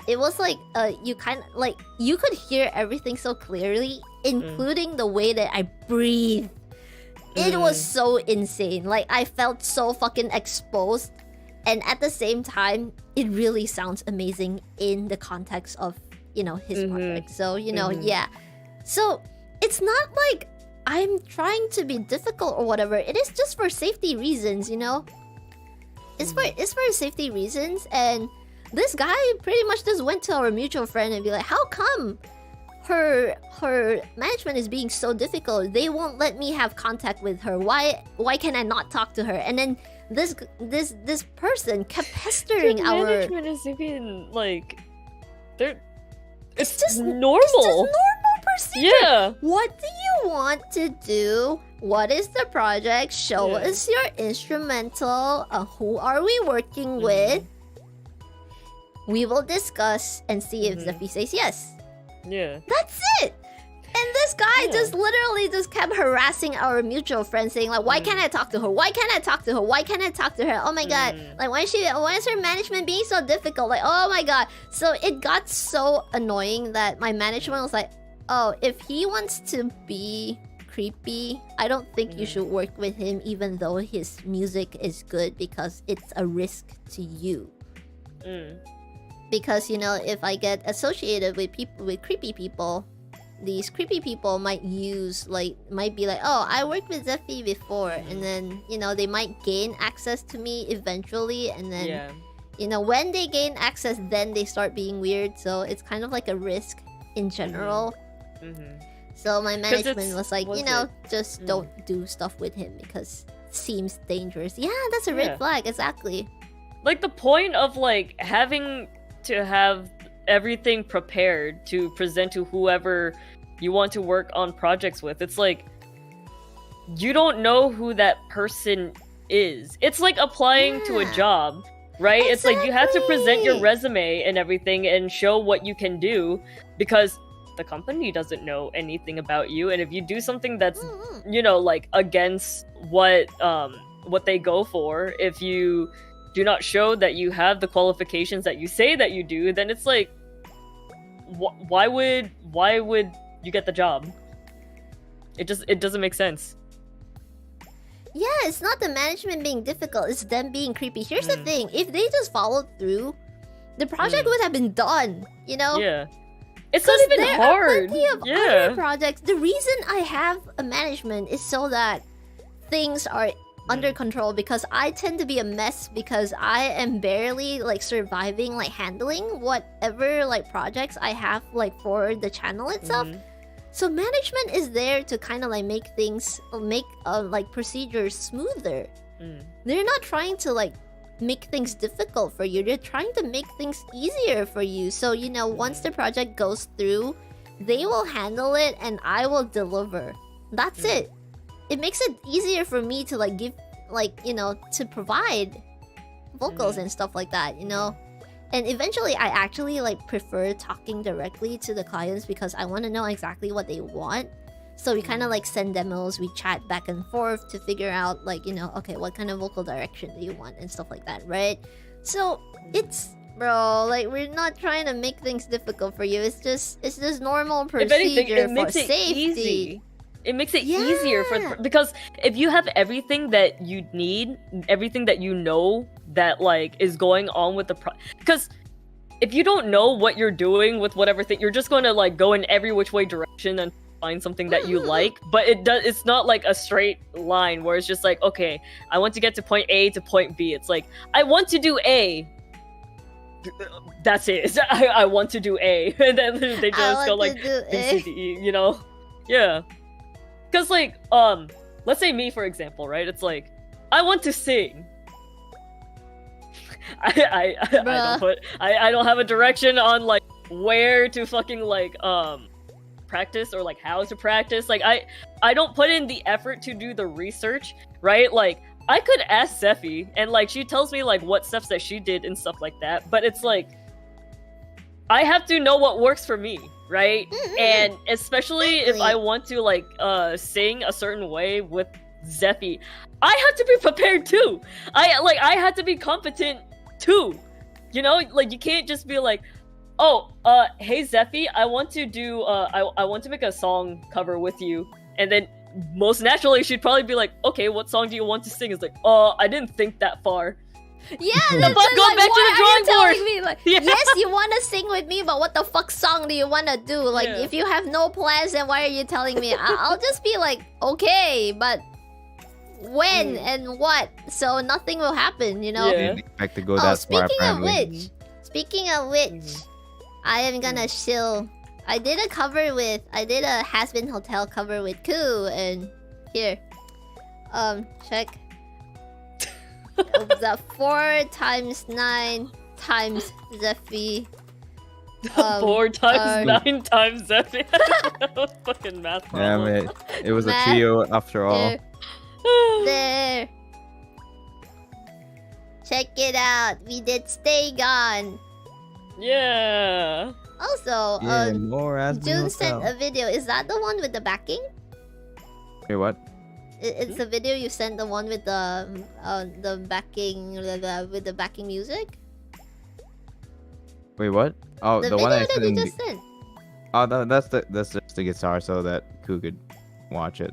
it was like, you kind of, like, you could hear everything so clearly, including the way that I breathe. It was so insane. Like, I felt so fucking exposed, and at the same time, it really sounds amazing in the context of, you know, his project. So, you know, yeah. So, it's not like I'm trying to be difficult or whatever. It is just for safety reasons, you know? It's for safety reasons, and this guy pretty much just went to our mutual friend and be like, how come her management is being so difficult? They won't let me have contact with her. Why can I not talk to her? And then this person kept pestering our management is even, like, it's just normal. It's just normal procedure. Yeah. What do you want to do? What is the project? Show us your instrumental. Who are we working with? We will discuss and see if Zephy says yes. Yeah. That's it. And this this guy Yeah. just literally just kept harassing our mutual friend, saying like, why can't I talk to her? Why can't I talk to her? Why can't I talk to her? Oh my god. Like, why is her management being so difficult? Like, oh my god. So it got so annoying that my management was like, oh, if he wants to be creepy, I don't think you should work with him even though his music is good, because it's a risk to you. Because, you know, if I get associated with people, with creepy people, these creepy people might be like, oh, I worked with Zephy before, and then, you know, they might gain access to me eventually, and then, you know, when they gain access, then they start being weird, so it's kind of like a risk in general. So my management was like, you know, just don't do stuff with him because it seems dangerous. Yeah, that's a red flag, exactly. Like, the point of, like, having to have everything prepared to present to whoever you want to work on projects with, it's like, you don't know who that person is. It's like applying to a job, right? It's like you have to present your resume and everything and show what you can do, because the company doesn't know anything about you, and if you do something that's you know, like, against what they go for, if you do not show that you have the qualifications that you say that you do, then it's like, why would you get the job? It doesn't make sense. Yeah, it's not the management being difficult, it's them being creepy. Here's the thing, if they just followed through, the project would have been done, you know? Yeah. It's not even there hard. Are plenty of other projects. The reason I have a management is so that things are under control, because I tend to be a mess because I am barely like surviving, like handling whatever like projects I have like for the channel itself. So management is there to kind of like make things, like procedures smoother. They're not trying to like make things difficult for you. They're trying to make things easier for you. So, you know, once the project goes through, they will handle it and I will deliver. That's it. It makes it easier for me to like give, like, you know, to provide vocals and stuff like that, you know? And eventually I actually like prefer talking directly to the clients because I want to know exactly what they want. So we kind of like send demos, we chat back and forth to figure out like, you know, okay, what kind of vocal direction do you want and stuff like that, right? So it's, bro, like, we're not trying to make things difficult for you. It's just normal procedure. If anything, it makes for it safety. easy. It makes it easier because if you have everything that you need, everything that you know that like is going on with the because if you don't know what you're doing with whatever thing, you're just going to like go in every which way direction and find something that you like, but it's not like a straight line where it's just like, okay, I want to get to point A to point B. It's like, I want to do A. That's it. I want to do A. And then they just go like B, C, D, E, you know? Yeah. Because, like, let's say me, for example, right? It's like, I want to sing. I don't have a direction on, like, where to fucking, like, practice or, like, how to practice. Like, I don't put in the effort to do the research, right? Like, I could ask Zephy, and, like, she tells me, like, what steps that she did and stuff like that, but it's like, I have to know what works for me, right? And especially if I want to like sing a certain way with Zephy, I have to be prepared too. I had to be competent too. You know, like you can't just be like, oh, hey Zephy, I want to do I want to make a song cover with you, and then most naturally she'd probably be like, okay, what song do you want to sing? It's like, I didn't think that far. Yeah, that's like, go back to the drawing board. Me, like, yes, you want to sing with me, but what the fuck song do you want to do? Like, if you have no plans, then why are you telling me? I'll just be like, okay, but when and what? So nothing will happen, you know? I didn't expect to go that far, Speaking of which, I am gonna shill. I did a Has Been Hotel cover with Koo, and here, check. The 4 times 9 times Zephy. 4 times 9 times Zephy. That was fucking math problem. Damn it. It was a trio after all. There. Check it out. We did Stay Gone. Yeah. Also, Yeah, more Aspen June sent Hotel. a video. Is that the one with the backing? Wait, what? It's the video you sent, the one with the backing, with the backing music. Wait, what? Oh, The the video one I that sent. you just sent. Oh, that's just the guitar so that Ku could watch it.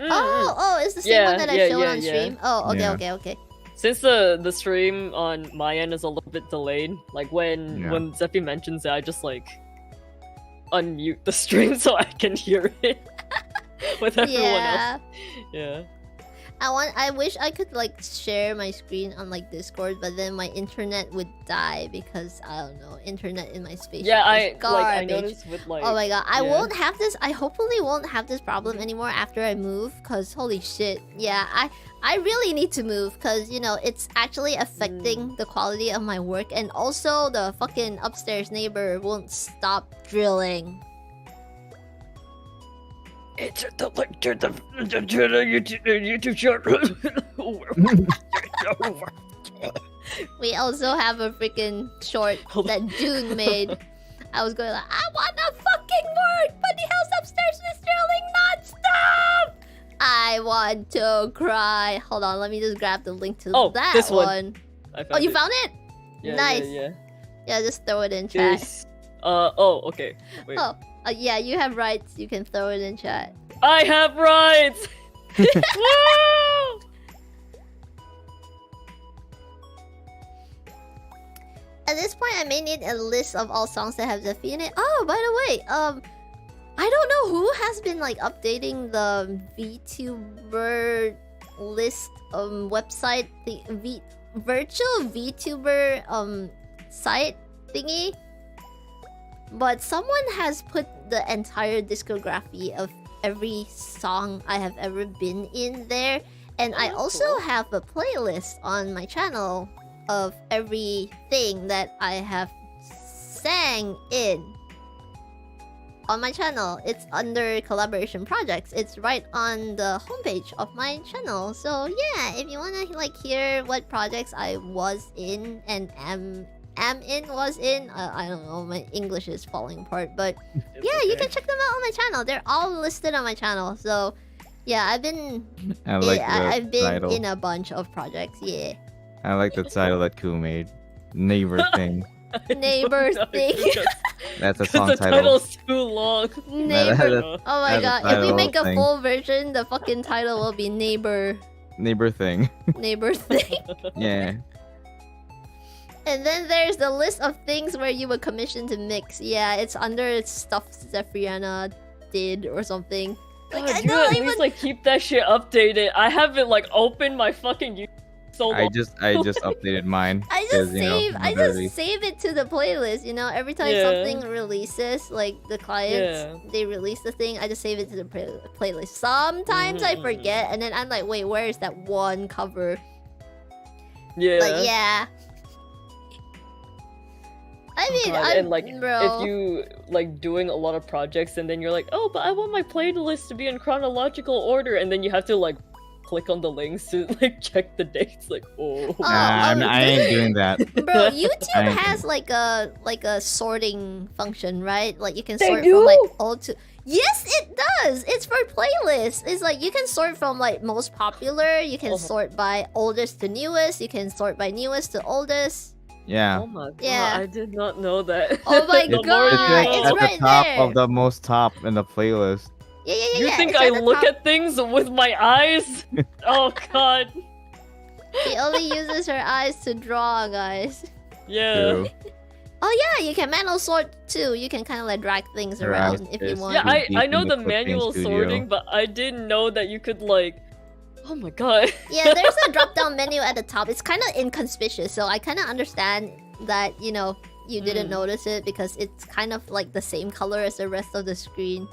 Oh, it's the same one that I showed on yeah. stream. Oh, okay, Yeah. okay. Since the stream on my end is a little bit delayed, like when Zephy mentions it, I just like unmute the stream so I can hear it with everyone else. Yeah. I wish I could like share my screen on like Discord, but then my internet would die because I don't know, internet in my space. Yeah, is I garbage. noticed with like. Oh my god, I yeah. won't have this. I hopefully won't have this problem anymore after I move. Cause holy shit, yeah, I really need to move. Cause you know it's actually affecting the quality of my work, and also the fucking upstairs neighbor won't stop drilling. It's the link to the YouTube channel. We also have a freaking short that June made. I was going like, I wanna fucking work, but the house upstairs is drilling non-stop. I want to cry. Hold on, let me just grab the link to that this one. I found Oh, you it. found it? Yeah, Nice. Yeah. Yeah, just throw it in chat. This. Oh, okay. Wait. Oh, yeah, you have rights. You can throw it in chat. I have rights. Woo! At this point, I may need a list of all songs that have Zephy in it. Oh, by the way, I don't know who has been like updating the Vtuber list website, the virtual Vtuber site thingy. But someone has put the entire discography of every song I have ever been in there, and I also have a playlist on my channel of everything that I have sang in on my channel. It's under collaboration projects. It's right on the homepage of my channel. So yeah, if you wanna like hear what projects I was in and was in, I don't know, my English is falling apart, but yeah, you can check them out on my channel. They're all listed on my channel. So yeah, I've been in a bunch of projects. Yeah. I like the title that Ku made. Neighbor thing. Neighbor thing. That's a Because song the title. title's too long. Neighbor. Oh my That's god, the if we title make a thing. full version, the fucking title will be Neighbor Thing. Neighbor thing. Yeah. And then there's the list of things where you were commissioned to mix. Yeah, it's under stuff Zephyrianna did or something. Like, God, I you don't at even... least like keep that shit updated. I haven't like opened my fucking YouTube so long. I just updated mine. I just 'cause, you know, save I'm I early. just save it to the playlist, you know, every time Yeah. something releases, like the clients, they release the thing, I just save it to the playlist. Sometimes I forget, and then I'm like, wait, where is that one cover? Yeah. But yeah. I mean, God, and like bro. if you like doing a lot of projects and then you're like, oh, but I want my playlist to be in chronological order, and then you have to like click on the links to like check the dates. Like, oh, I ain't doing that. Bro, YouTube I- has like a sorting function, right? Like you can They sort do? from like old to. Yes, it does. It's for playlists. It's like you can sort from like most popular. You can sort by oldest to newest. You can sort by newest to oldest. Yeah. oh my god, Yeah. I did not know that. Oh my The more God, It's you like it's know. at right the top there. of the most top in the playlist. Yeah. You think it's I at the look top. at things with my eyes? Oh god. She only uses her eyes to draw, guys. Yeah. True. Oh yeah, you can manual sort too. You can kind of like drag things Her around eyes if you is- want. Yeah, Too I deep know in the the clipping manual studio. sorting, but I didn't know that you could like. Oh my god. Yeah, there's a drop down menu at the top. It's kind of inconspicuous, so I kind of understand that, you know, you didn't notice it because it's kind of like the same color as the rest of the screen.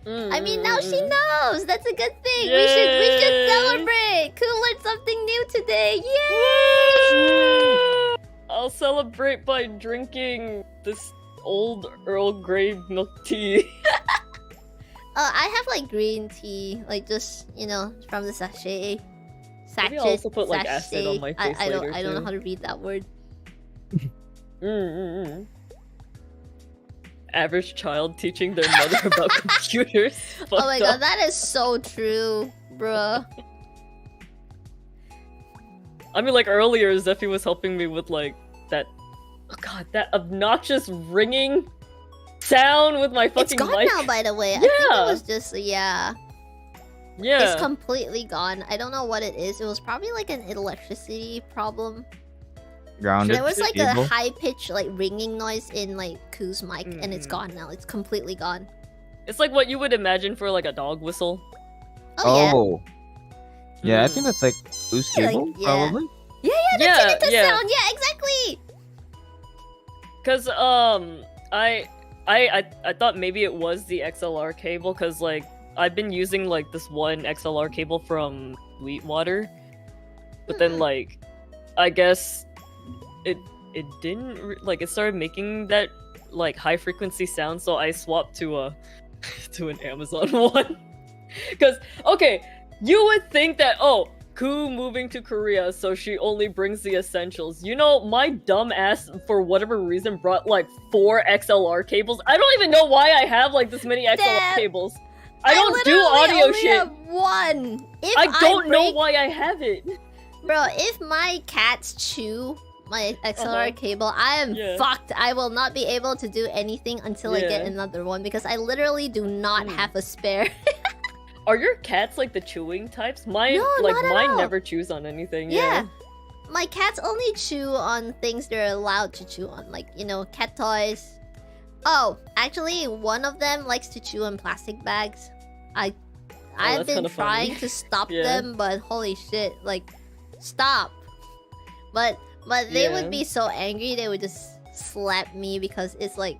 I mean, now she knows. That's a good thing. We should Yay! celebrate. Cool learned something new today. Yay! I'll celebrate by drinking this old Earl Grey milk tea. I have like green tea, like just, you know, from the sachet. Maybe I'll also put, like, acid on my face I don't later, know too. how to read that word. average child teaching their mother about computers. Oh my god, that is so true, bruh. I mean, like earlier, Zephy was helping me with like that. Oh god, that obnoxious ringing sound with my fucking It's gone mic. now, by the way. I think it Yeah. was just Yeah. It's completely gone. I don't know what it is. It was probably like an electricity problem. Grounded. There was like cable. a high pitched like ringing noise in like Ku's mic, and it's gone now. It's completely gone. It's like what you would imagine for like a dog whistle. Oh, Yeah, I think that's like loose Yeah, like, cable, yeah. probably. yeah, the Yeah, tinnitus yeah. sound. Yeah, exactly. Cause I thought maybe it was the XLR cable, cause like I've been using like this one XLR cable from Sweetwater, but then like I guess it didn't like it started making that like high frequency sound, so I swapped to a to an Amazon one. Cause okay, you would think that Ku moving to Korea, so she only brings the essentials. You know, my dumb ass, for whatever reason, brought like 4 XLR cables. I don't even know why I have like this many XLR Damn. cables. I don't do literally audio only shit. have one. If I don't know break- why I have it. Bro, if my cats chew my XLR cable, I am Yeah. fucked. I will not be able to do anything until I get Yeah. another one because I literally do not have a spare. Are your cats like the chewing types? Mine, No, like not at mine all. never chews on anything. Yeah. My cats only chew on things they're allowed to chew on, like, you know, cat toys. Oh, actually, one of them likes to chew on plastic bags. I've that's been kinda funny. trying to stop Yeah. them, but holy shit, like, stop. But they Yeah. would be so angry, they would just slap me because it's like,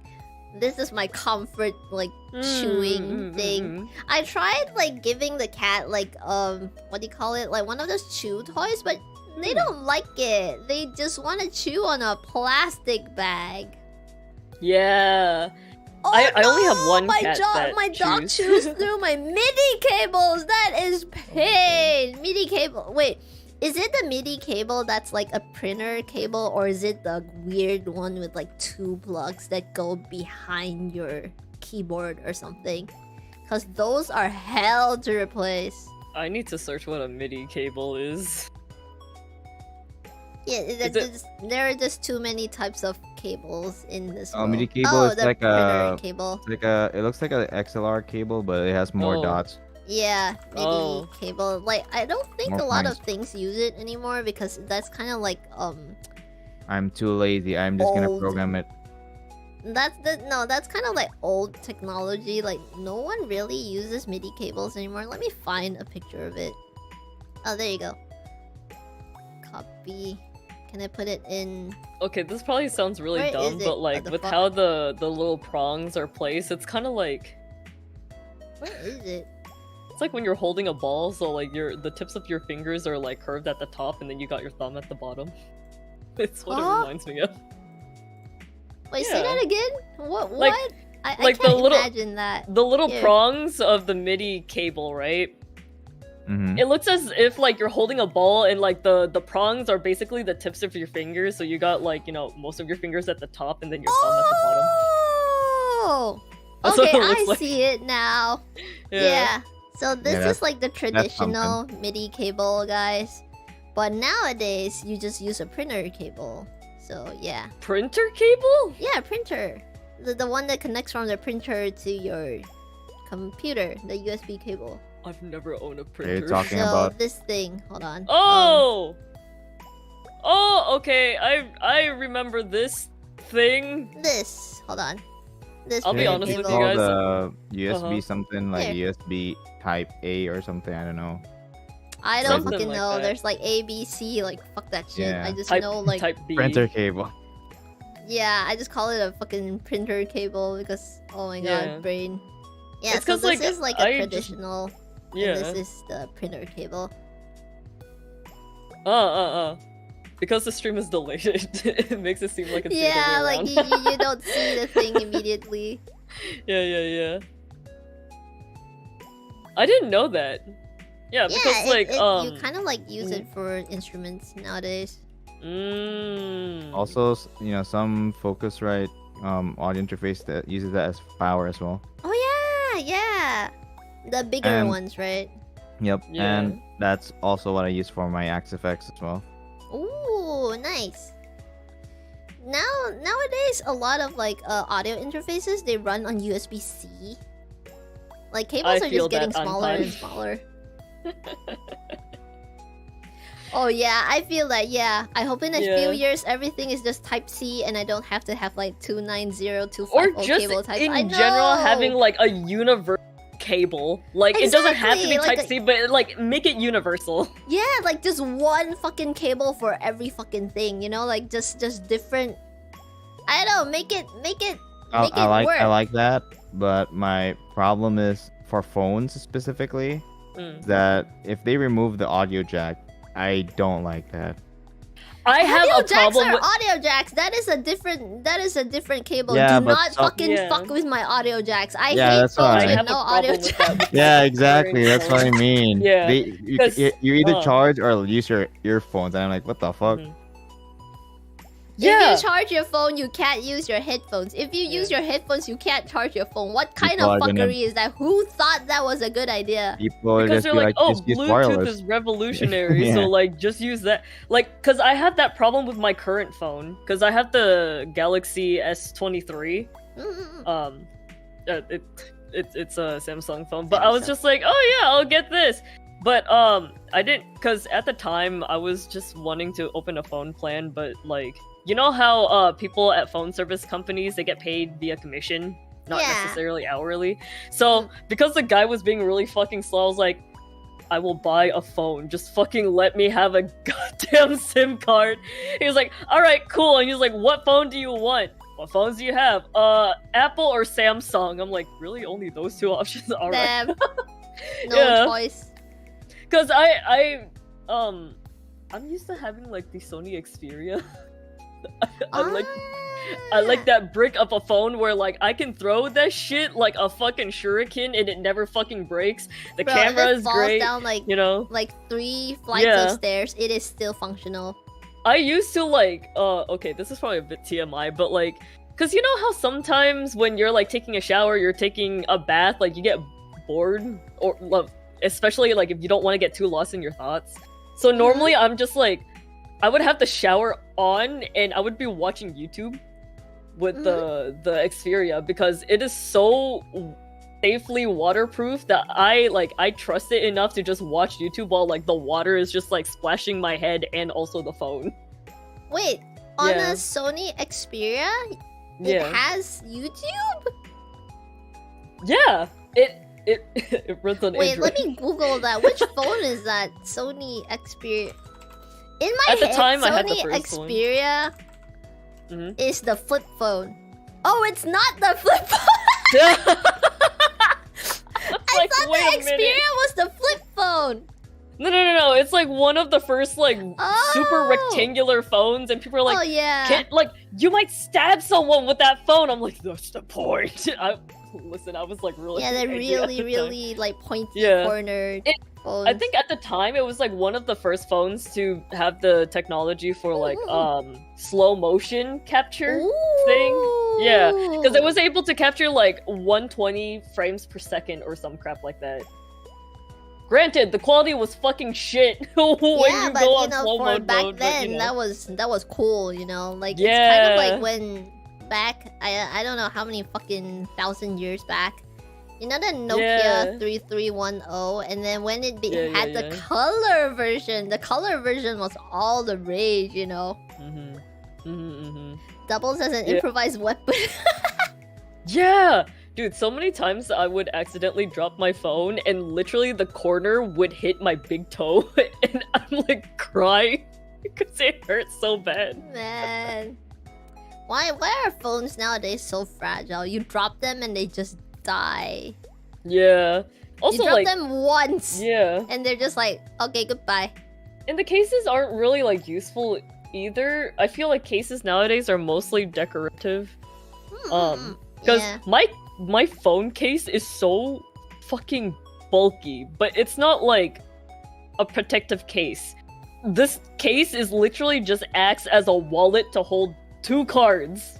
this is my comfort, like, chewing thing. I tried like giving the cat like what do you call it? Like one of those chew toys, but they don't like it. They just want to chew on a plastic bag. Yeah. Oh, I only have no! one my cat that my dog chews. chews through my MIDI cables. That is pain. MIDI cable. Wait, is it the MIDI cable that's like a printer cable, or is it the weird one with like 2 plugs that go behind your keyboard or something? Because those are hell to replace. I need to search what a MIDI cable is. Yeah, it- there are just too many types of cables in this world. MIDI cable is the like printer a- cable. It's like it looks like an XLR cable, but it has more Oh. dots. Yeah, MIDI Oh. cable. Like, I don't think More a lot points. of things use it anymore because that's kind of like I'm too lazy. I'm just gonna Old. program it. that's kind of like old technology. Like, no one really uses MIDI cables anymore. Let me find a picture of it. Oh, there you go. Copy. Can I put it in? Okay, this probably sounds really Where dumb, is it? but like What the with fuck? how the little prongs are placed, it's kind of like Where is it? it's like when you're holding a ball, so like the tips of your fingers are like curved at the top, and then you got your thumb at the bottom. It's what Huh? it reminds me of. Wait, say Yeah. that again? What? Like- What? I like the can't little- imagine that. The little Ew. prongs of the MIDI cable, right? Mm-hmm. It looks as if like you're holding a ball, and like the prongs are basically the tips of your fingers, so you got like, you know, most of your fingers at the top, and then your thumb at the bottom. Oh! That's what Okay, it looks I like. see it now. Yeah. So this that's- is like the traditional MIDI cable, guys. But nowadays, you just use a printer cable. So yeah. Printer cable? Yeah, printer. The one that connects from the printer to your computer, the USB cable. I've never owned a You're printer. talking So about this thing, hold on. Oh! Okay, I remember this thing. This, hold on. This I'll be printer honest with cable. you guys. called USB Uh-huh. something like Here. USB Type A or something. I don't know. I don't Something fucking like know. that. There's like A, B, C, like fuck that shit. Yeah. I just Type, know like type B. Printer cable. yeah, I just call it a fucking printer cable because oh my god, Yeah. brain. Yeah, It's so 'cause, this like, is like I a just- traditional Yeah. and this is the printer cable. Because the stream is delayed, it makes it seem like it's the other Yeah, way like around. you don't see the thing immediately. Yeah. I didn't know that. Yeah, because Yeah, like you kind of like use it for instruments nowadays. Mm. Also, some Focusrite audio interface that uses that as power as well. Oh yeah. The bigger And- ones, right? Yep, Yeah. and that's also what I use for my Axe effects as well. Ooh, nice. Nowadays, a lot of like audio interfaces they run on USB-C. Like cables I are feel just getting that, smaller and Anpan. smaller. Oh yeah, I feel that. Yeah, I hope in a Yeah. few years everything is just Type C and I don't have to have like 290, Or 250 just cable type. in I general know! having like a universal cable. Like it doesn't have to be Exactly, like Type C, but like make it universal. Yeah, like just one fucking cable for every fucking thing, you know, like just different. I don't know, make it I work. like that, but my problem is for phones specifically that if they remove the audio jack, I don't like that. I have audio a jacks problem are with audio jacks. That is a different cable. Yeah, Do but not fucking Yeah. fuck with my audio jacks. I Yeah, hate that's phones why. I with have no a audio problem with jacks. that. Yeah, exactly. That's what I mean. Yeah, you 'cause, you either uh, charge or use your earphones, and I'm like, what the fuck? Mhm. If Yeah. you charge your phone, you can't use your headphones. If you use your headphones, you can't charge your phone. What kind People of are gonna- fuckery is that? Who thought that was a good idea? People are Because just they're be like, oh, just use Bluetooth wireless. is revolutionary, Yeah. so like just use that. Like, cause I have that problem with my current phone, cause I have the Galaxy S23. Mm-mm. It's a Samsung phone, but I was just like, oh yeah, I'll get this. But I didn't, cause at the time I was just wanting to open a phone plan, but like, you know how people at phone service companies they get paid via commission, not Yeah. necessarily hourly. So because the guy was being really fucking slow, I was like, I will buy a phone. Just fucking let me have a goddamn SIM card. He was like, all right, cool. And he was like, what phone do you want? What phones do you have? Apple or Samsung? I'm like, really? Only those two options? All right. Damn. No Yeah. choice. Cause I'm used to having like the Sony Xperia. I like that brick of a phone where like I can throw that shit like a fucking shuriken and it never fucking breaks. The Bro, camera if it is falls great, down like you know. 3 flights Yeah. of stairs, it is still functional. I used to like okay, this is probably a bit TMI, but like cuz you know how sometimes when you're like taking a shower, you're taking a bath, like you get bored or especially like if you don't want to get too lost in your thoughts. So normally I'm just like I would have the shower on and I would be watching YouTube with the Xperia because it is so safely waterproof that I trust it enough to just watch YouTube while like the water is just like splashing my head and also the phone. Wait, on Yeah. a Sony Xperia, it Yeah. has YouTube? Yeah. It runs on Wait, Android. let me Google that. Which phone is that? Sony Xperia. In my At the head, time, I Sony had the first one. Xperia Mhm. is the flip phone. Oh, it's not the flip phone. I thought wait the a minute. Xperia was the flip phone. No. It's like one of the first like super Oh. rectangular phones, and people are like, oh yeah. can't like you might stab someone with that phone. I'm like, that's the point. Listen, I was like really Yeah, they're angry at the time. really like pointy Yeah. cornered It- phones. I think at the time it was like one of the first phones to have the technology for like slow motion capture thing. Yeah, because it was able to capture like 120 frames per second or some crap like that. Granted, the quality was fucking shit when yeah, you but go you on know, slow for mode back mode, then, but, you know. that was cool. You know, like it's kind of Yeah. like when back I don't know how many fucking thousand years back. You know the Nokia Yeah. 3310, and then when it Yeah, had yeah, the yeah. color version was all the rage. You know, doubles as an Yeah. improvised weapon. Yeah! Dude, so many times I would accidentally drop my phone and literally the corner would hit my big toe and I'm like crying because it hurts so bad. Man, why are phones nowadays so fragile? You drop them and they just die. Yeah. Also, You drop like, them once, yeah. and they're just like, okay, goodbye. And the cases aren't really like useful either. I feel like cases nowadays are mostly decorative. Because yeah. my phone case is so fucking bulky, but it's not like a protective case. This case is literally just acts as a wallet to hold 2 cards.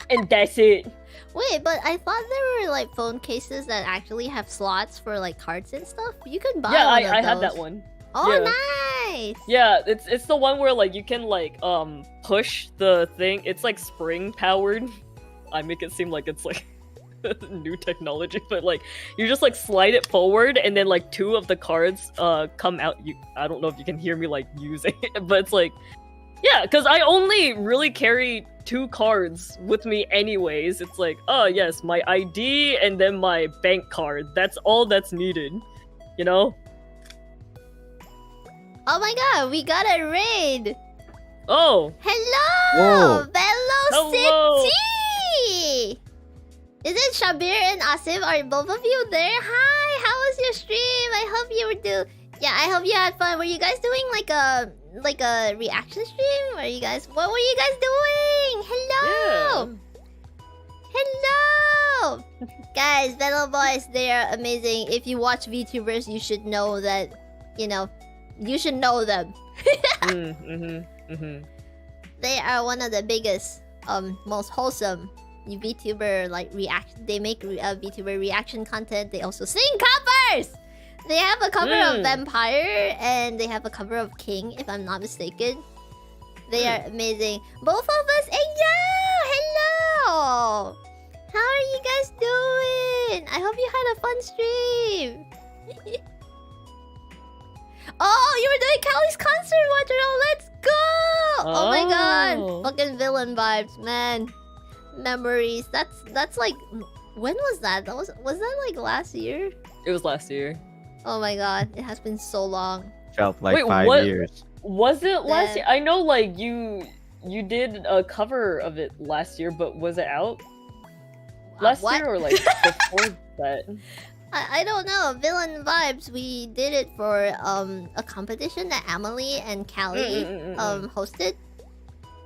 and that's it. Wait, but I thought there were like phone cases that actually have slots for like cards and stuff. You can buy Yeah, one of I those. had that one. Oh, Yeah. nice! Yeah, it's the one where like you can like push the thing. It's like spring powered. I make it seem like it's like new technology, but like you just like slide it forward and then like two of the cards come out. I don't know if you can hear me like using it, but it's like yeah, because I only really carry 2 cards with me anyways. It's like, oh yes, my ID and then my bank card. That's all that's needed, you know? Oh my god, we got a raid! Oh! Hello! Whoa. Hello, City! Is it Shabir and Asif? Are both of you there? Hi, how was your stream? I hope you were yeah, I hope you had fun. Were you guys doing like a reaction stream? What were you guys doing? Hello! Hello! Guys, Battle Boys, they are amazing. If you watch VTubers, you should know that, you know, you should know them. They are one of the biggest, most wholesome VTuber like reaction. They make VTuber reaction content. They also sing covers. They have a cover of Vampire and they have a cover of King, if I'm not mistaken. They are amazing. Both of us. Hey, yo! Hello! How are you guys doing? I hope you had a fun stream. Oh, you were doing Callie's concert, Wateroo. Let's go! Oh my god. Fucking villain vibes, man. Memories. That's like... When was that? Was that like last year? It was last year. Oh my god. It has been so long. Felt like Wait, 5 years. Was it last year? I know like you did a cover of it last year, but was it out? Last year or like before that? I don't know. Villain vibes. We did it for a competition that Emily and Callie hosted.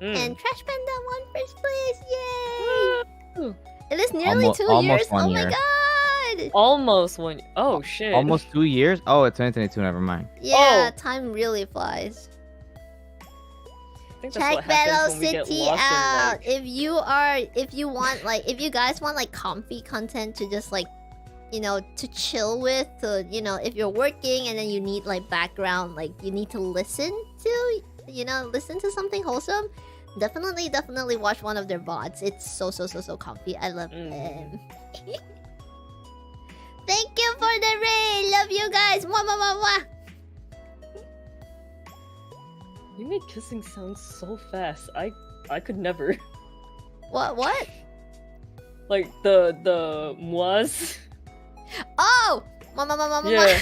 And Trash Panda won first place. Yay! It is nearly 2 years. Oh my god! Almost 1 year. Oh shit. Almost 2 years? Oh, it's 2022. Never mind. Yeah, time really flies. Check Battle City out. If you guys want like comfy content to just like, you know, to chill with, to, you know, if you're working and then you need like background, like you need to listen to, you know, listen to something wholesome, definitely watch one of their VODs. It's so comfy. I love them. Thank you for the raid. Love you guys. Mwah, mwah, mwah, mwah. You make kissing sound so fast. I could never. What? Like the moise. Oh! Mama. Yeah.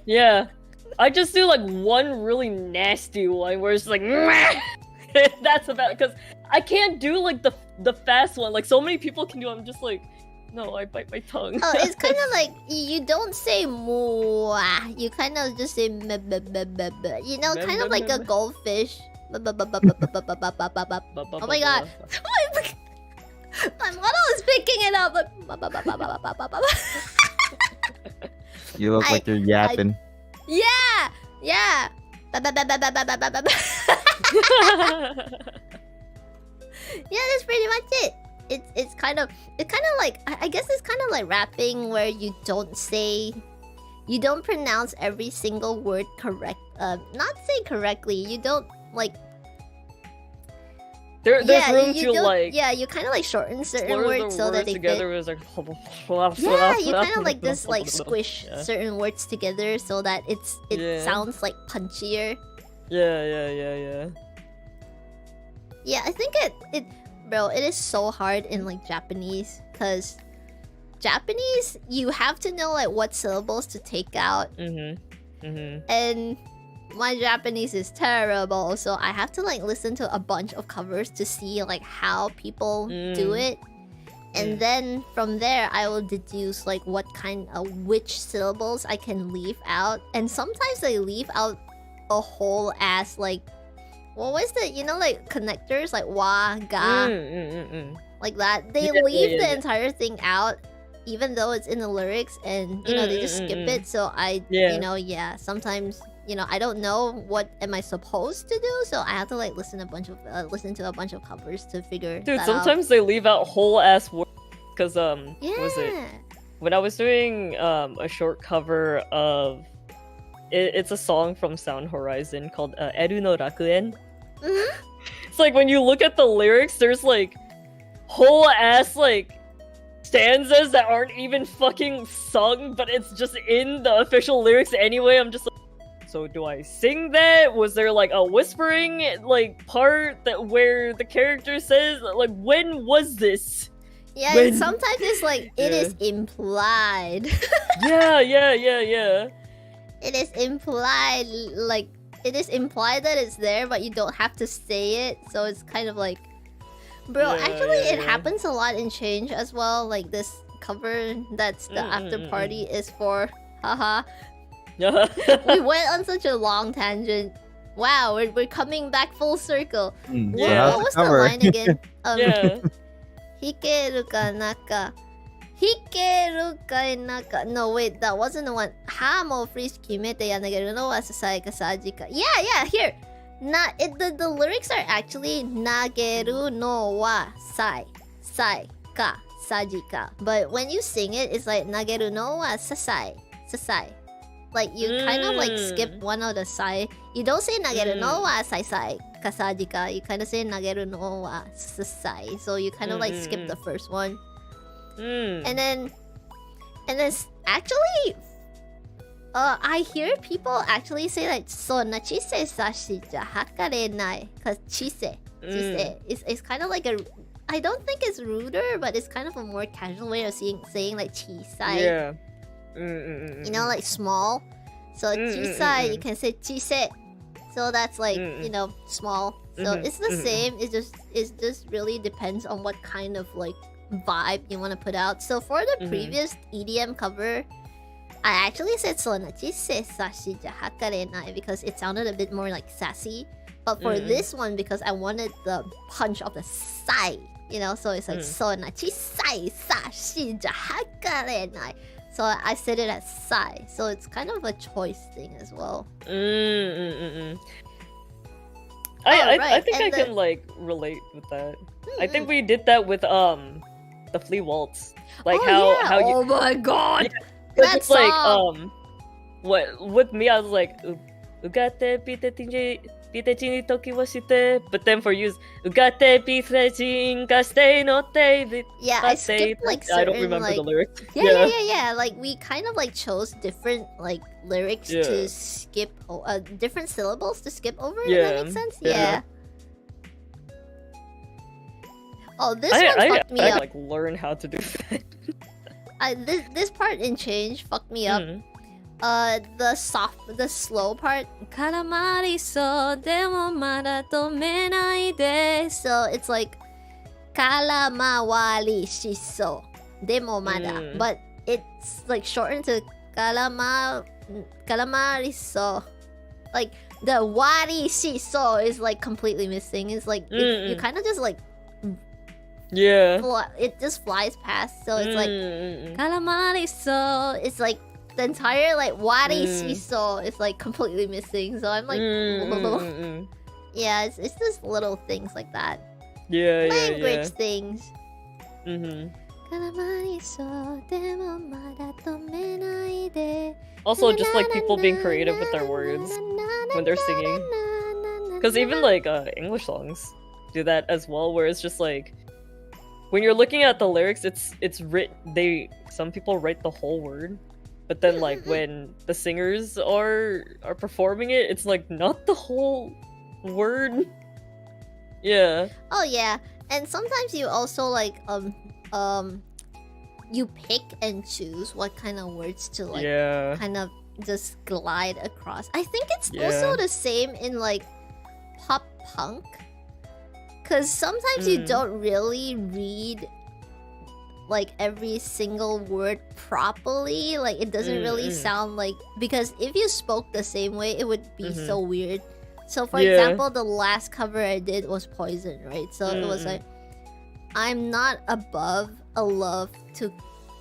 Yeah. I just do like one really nasty one where it's like that's about, because I can't do like the fast one. Like so many people can do. I'm just like, no, I bite my tongue. Oh, it's kind of like you don't say "moa." You kind of just say "meh, meh, meh, meh, meh." You know, kind of like a goldfish. Oh my god! My model is picking it up. You look like you're yapping. Yeah. Yeah, that's pretty much it. It's kind of like, I guess it's kind of like rapping where you don't pronounce every single word correct. Not say correctly. You don't like. There's room to like. Yeah, you kind of like shorten certain words so that they together fit. Is like. Yeah, you kind of like just like squish certain words together so that it sounds like punchier. Yeah. Yeah, I think bro, it is so hard in like Japanese, because Japanese, you have to know like what syllables to take out. And my Japanese is terrible, so I have to like listen to a bunch of covers to see like how people do it. And then from there I will deduce like which syllables I can leave out. And sometimes I leave out a whole ass like, what was the, you know, like connectors like wa, ga, like that. They leave the entire thing out, even though it's in the lyrics and they just skip it. So I sometimes I don't know what am I supposed to do, so I have to like listen to a bunch of covers to figure Dude, that sometimes out. they leave out whole ass words because was it Yeah. when I was doing a short cover of it's a song from Sound Horizon called Eru no Rakuen. It's like when you look at the lyrics, there's like whole ass like stanzas that aren't even fucking sung, but it's just in the official lyrics anyway. I'm just like, so do I sing that? Was there like a whispering like part that where the character says like when was this? Yeah, and sometimes it's like it is implied. Yeah. It is implied, like it is implied that it's there, but you don't have to say it. So it's kind of like, bro. Actually, it happens a lot in Change as well. Like this cover that's the after party is for, haha. We went on such a long tangent. Wow, we're coming back full circle. What was the line again? Hikeru ka naka. Hikeru ka naka. No, wait, that wasn't the one. Ha mo freeze kimete yanageru no wa sasai ka saji ka. Yeah, here. The lyrics are actually nageru no wa sai ka saji ka. But when you sing it, it's like nageru no wa sasai. Like you kind of like skip one of the sai. You don't say nageru no wa sai kasaji ka. You kind of say nageru no wa sasai. So you kind of like skip the first one. And then actually I hear people actually say like sonna chise sashi ja hakarenai, cuz chise is kind of like a, I don't think it's ruder, but it's kind of a more casual way of saying like chisai. Yeah. Like small. So chisai, you can say chise. So that's like, small. So it's the same. It just really depends on what kind of like vibe you want to put out. So for the previous EDM cover, I actually said sonachise sashi ja hakarenai because it sounded a bit more like sassy. But for this one, because I wanted the punch of the sai, so it's like sonachise sashi ja hakarenai. So I said it as sai. So it's kind of a choice thing as well. I think I can like relate with that. I think we did that with the Flea Waltz. Like how you, oh my god. Yeah, that it's song. Like what with me I was like ugate pite chini toki wa shite, but then for you ugate pite chin ka shite no te. Yeah, I skipped like certain, I don't remember like, the lyrics. Yeah. Like we kind of like chose different like lyrics to skip, different syllables to skip over. If that makes sense. Yeah. Oh, this one fucked me up. I like learn how to do that. This part in Change fucked me up. The slow part. Karamari so demo mada tomenai de. So it's like karamawari shiso demo mada, but it's like shortened to karamari so. Like the wari shiso is like completely missing. It's like you kind of just like. It just flies past, so it's like calamari. So it's like the entire like wari shiso is like completely missing. So I'm like, yeah, it's just little things like that. Language things. Also, just like people being creative with their words when they're singing, because even like English songs do that as well, where it's just like. When you're looking at the lyrics, it's written. Some people write the whole word, but then like when the singers are performing it, it's like not the whole word. Yeah. Oh yeah, and sometimes you also like you pick and choose what kind of words to like kind of just glide across. I think it's also the same in like pop punk. Because sometimes you don't really read like every single word properly. Like it doesn't really sound like, because if you spoke the same way, it would be so weird. So for example, the last cover I did was Poison, right? So it was like, I'm not above a love to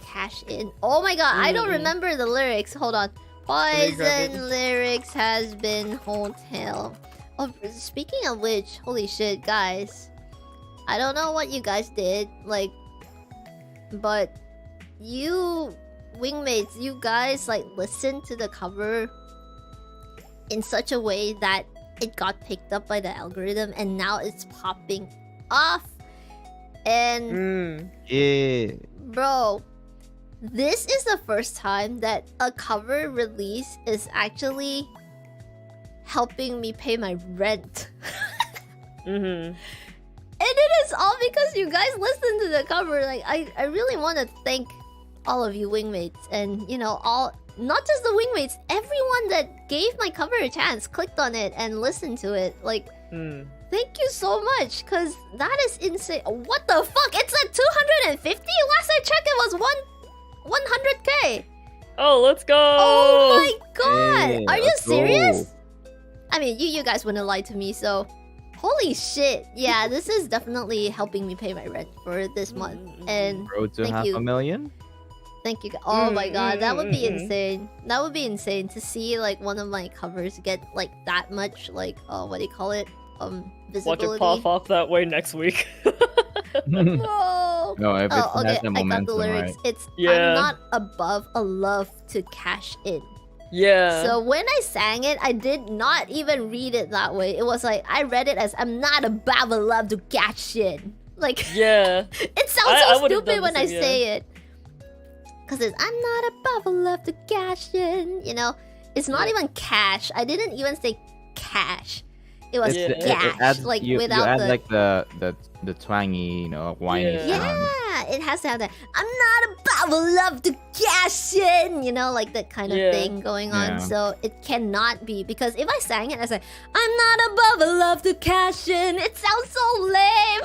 cash in. Oh my god, I don't remember the lyrics. Hold on. Poison lyrics has been hotel. Oh, speaking of which, holy shit, guys. I don't know what you guys did, like, but you, Wingmates, you guys, like, listened to the cover in such a way that it got picked up by the algorithm and now it's popping off. And Yeah. bro, this is the first time that a cover release is actually helping me pay my rent. And it is all because you guys listened to the cover. Like, I really want to thank all of you Wingmates, and you know, all, not just the Wingmates, everyone that gave my cover a chance, clicked on it and listened to it. Like, thank you so much, because that is insane. What the fuck? It's at 250? Last I checked it was 100k. Oh, let's go! Oh my god! Hey, Are you let's go. serious? I mean, you guys wouldn't lie to me, so holy shit. Yeah, this is definitely helping me pay my rent for this month. And Road to thank half you. a million? thank you. Oh my god, that would be insane. That would be insane to see like one of my covers get like that much, like what do you call it? Visibility. Watch it pop off that way next week. No. No, if it's Oh, okay. has the I got momentum, the lyrics. right? It's Yeah. I'm not above a love to cash in. Yeah. So when I sang it, I did not even read it that way. It was like I read it as I'm not above a love to cash in. Like yeah. it sounds I so would've stupid done when the I same, say it. Cause it's I'm not above a love to cash in. You know, it's not even cash. I didn't even say cash. It was Yeah. gash, adds, like you without add the like the twangy, you know, whiny Yeah. sound. yeah, it has to have that. I'm not above a love to cash in, you know, like that kind of Yeah. thing going on. Yeah. So it cannot be, because if I sang it as like I'm not above a love to cash in, it sounds so lame.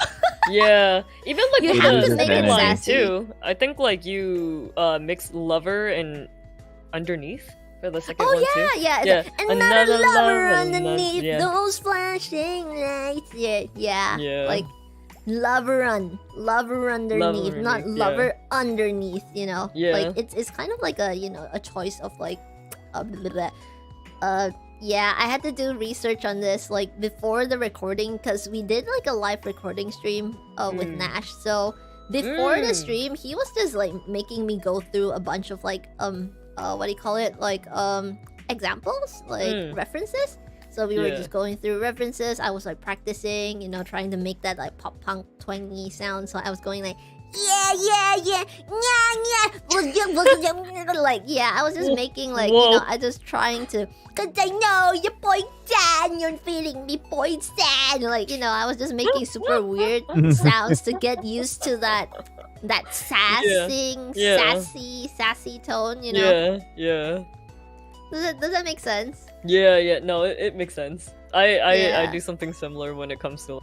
Yeah. Even like You with have the to make it second line sassy. too. I think like you mixed lover and underneath for the second Oh one yeah, too. yeah. Yeah. And another Another lover lover, underneath yeah. those flashing lights. Yeah, yeah. Yeah. Like lover underneath, not underneath, lover underneath. You know. Yeah. Like it's kind of like a, you know, a choice of like, blah, blah, blah. Yeah. I had to do research on this like before the recording, because we did like a live recording stream with Nash. So before the stream, he was just like making me go through a bunch of like what do you call it, like examples, like references. So we were Yeah. just going through references. I was like practicing, you know, trying to make that like pop punk twangy sound. So I was going like like I was just making like, you know, I just trying to, cause I know your boy Dan, you're feeling me boy Dan, like, you know, I was just making super weird sounds to get used to that sassing, Yeah. sassy tone, you know. Yeah. Does that make sense? Yeah. No, it makes sense. I Yeah. do something similar when it comes to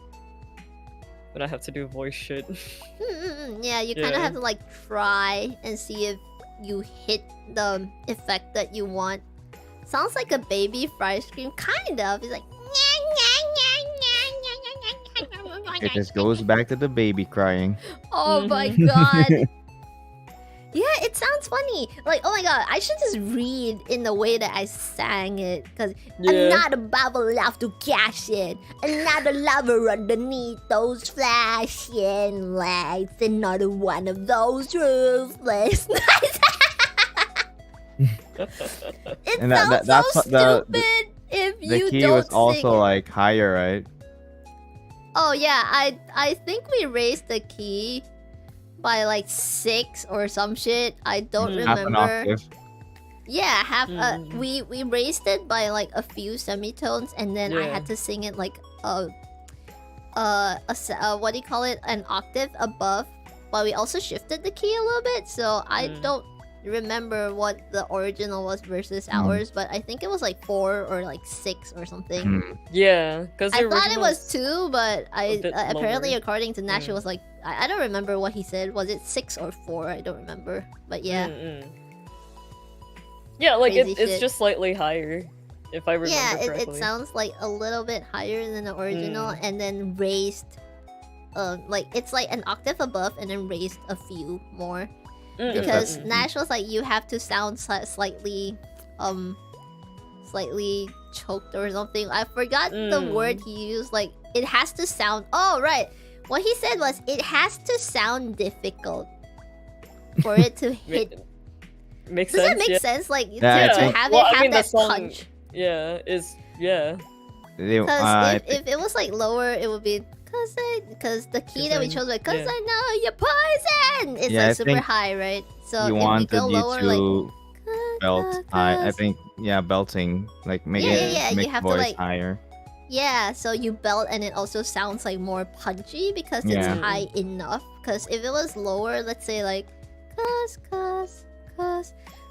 when I have to do voice shit. Yeah, you kind of Yeah. have to like try and see if you hit the effect that you want. Sounds like a baby fry scream, kind of. It's like. It just goes back to the baby crying. Oh my god. Yeah, it sounds funny. Like, oh my god, I should just read in the way that I sang it. Because I'm Yeah. not above a love to cash in. Another lover underneath those flashing lights. Another one of those ruthless nights. It And sounds that's so what the stupid if The you key don't was also sing it. like higher, right? Oh yeah, I think we raised the key by like 6 or some shit. I don't Half an remember. octave. Yeah, we raised it by like a few semitones, and then I Yeah. had to sing it like what do you call it? An octave above. But we also shifted the key a little bit, so I don't remember what the original was versus ours, but I think it was like 4 or like 6 or something. Yeah, because I thought it was 2, but bit apparently lower. according to Nash it was like I don't remember what he said. Was it 6 or 4? I don't remember. But yeah. Yeah, like Crazy it's shit. just slightly higher, if I remember Yeah, it correctly. sounds like a little bit higher than the original, and then raised like it's like an octave above and then raised a few more. because that's- Nash was like, you have to sound slightly choked or something. I forgot the word he used. Like, it has to sound. Oh right, what he said was it has to sound difficult for it to hit. Makes Does sense. that make Yeah. sense? Like Yeah, to I think- have Well, it I have mean, the that song- punch. Yeah. Because I if it was like lower, it would be because the key that we chose like yeah. I know you're poison. It's Yeah, I like super think high, right? So you if we wanted go you lower, to like belt high. I think belting, like make Yeah, it you make have to, voice like, higher. yeah. So you belt and it also sounds like more punchy because it's Yeah. high enough. Because if it was lower, let's say like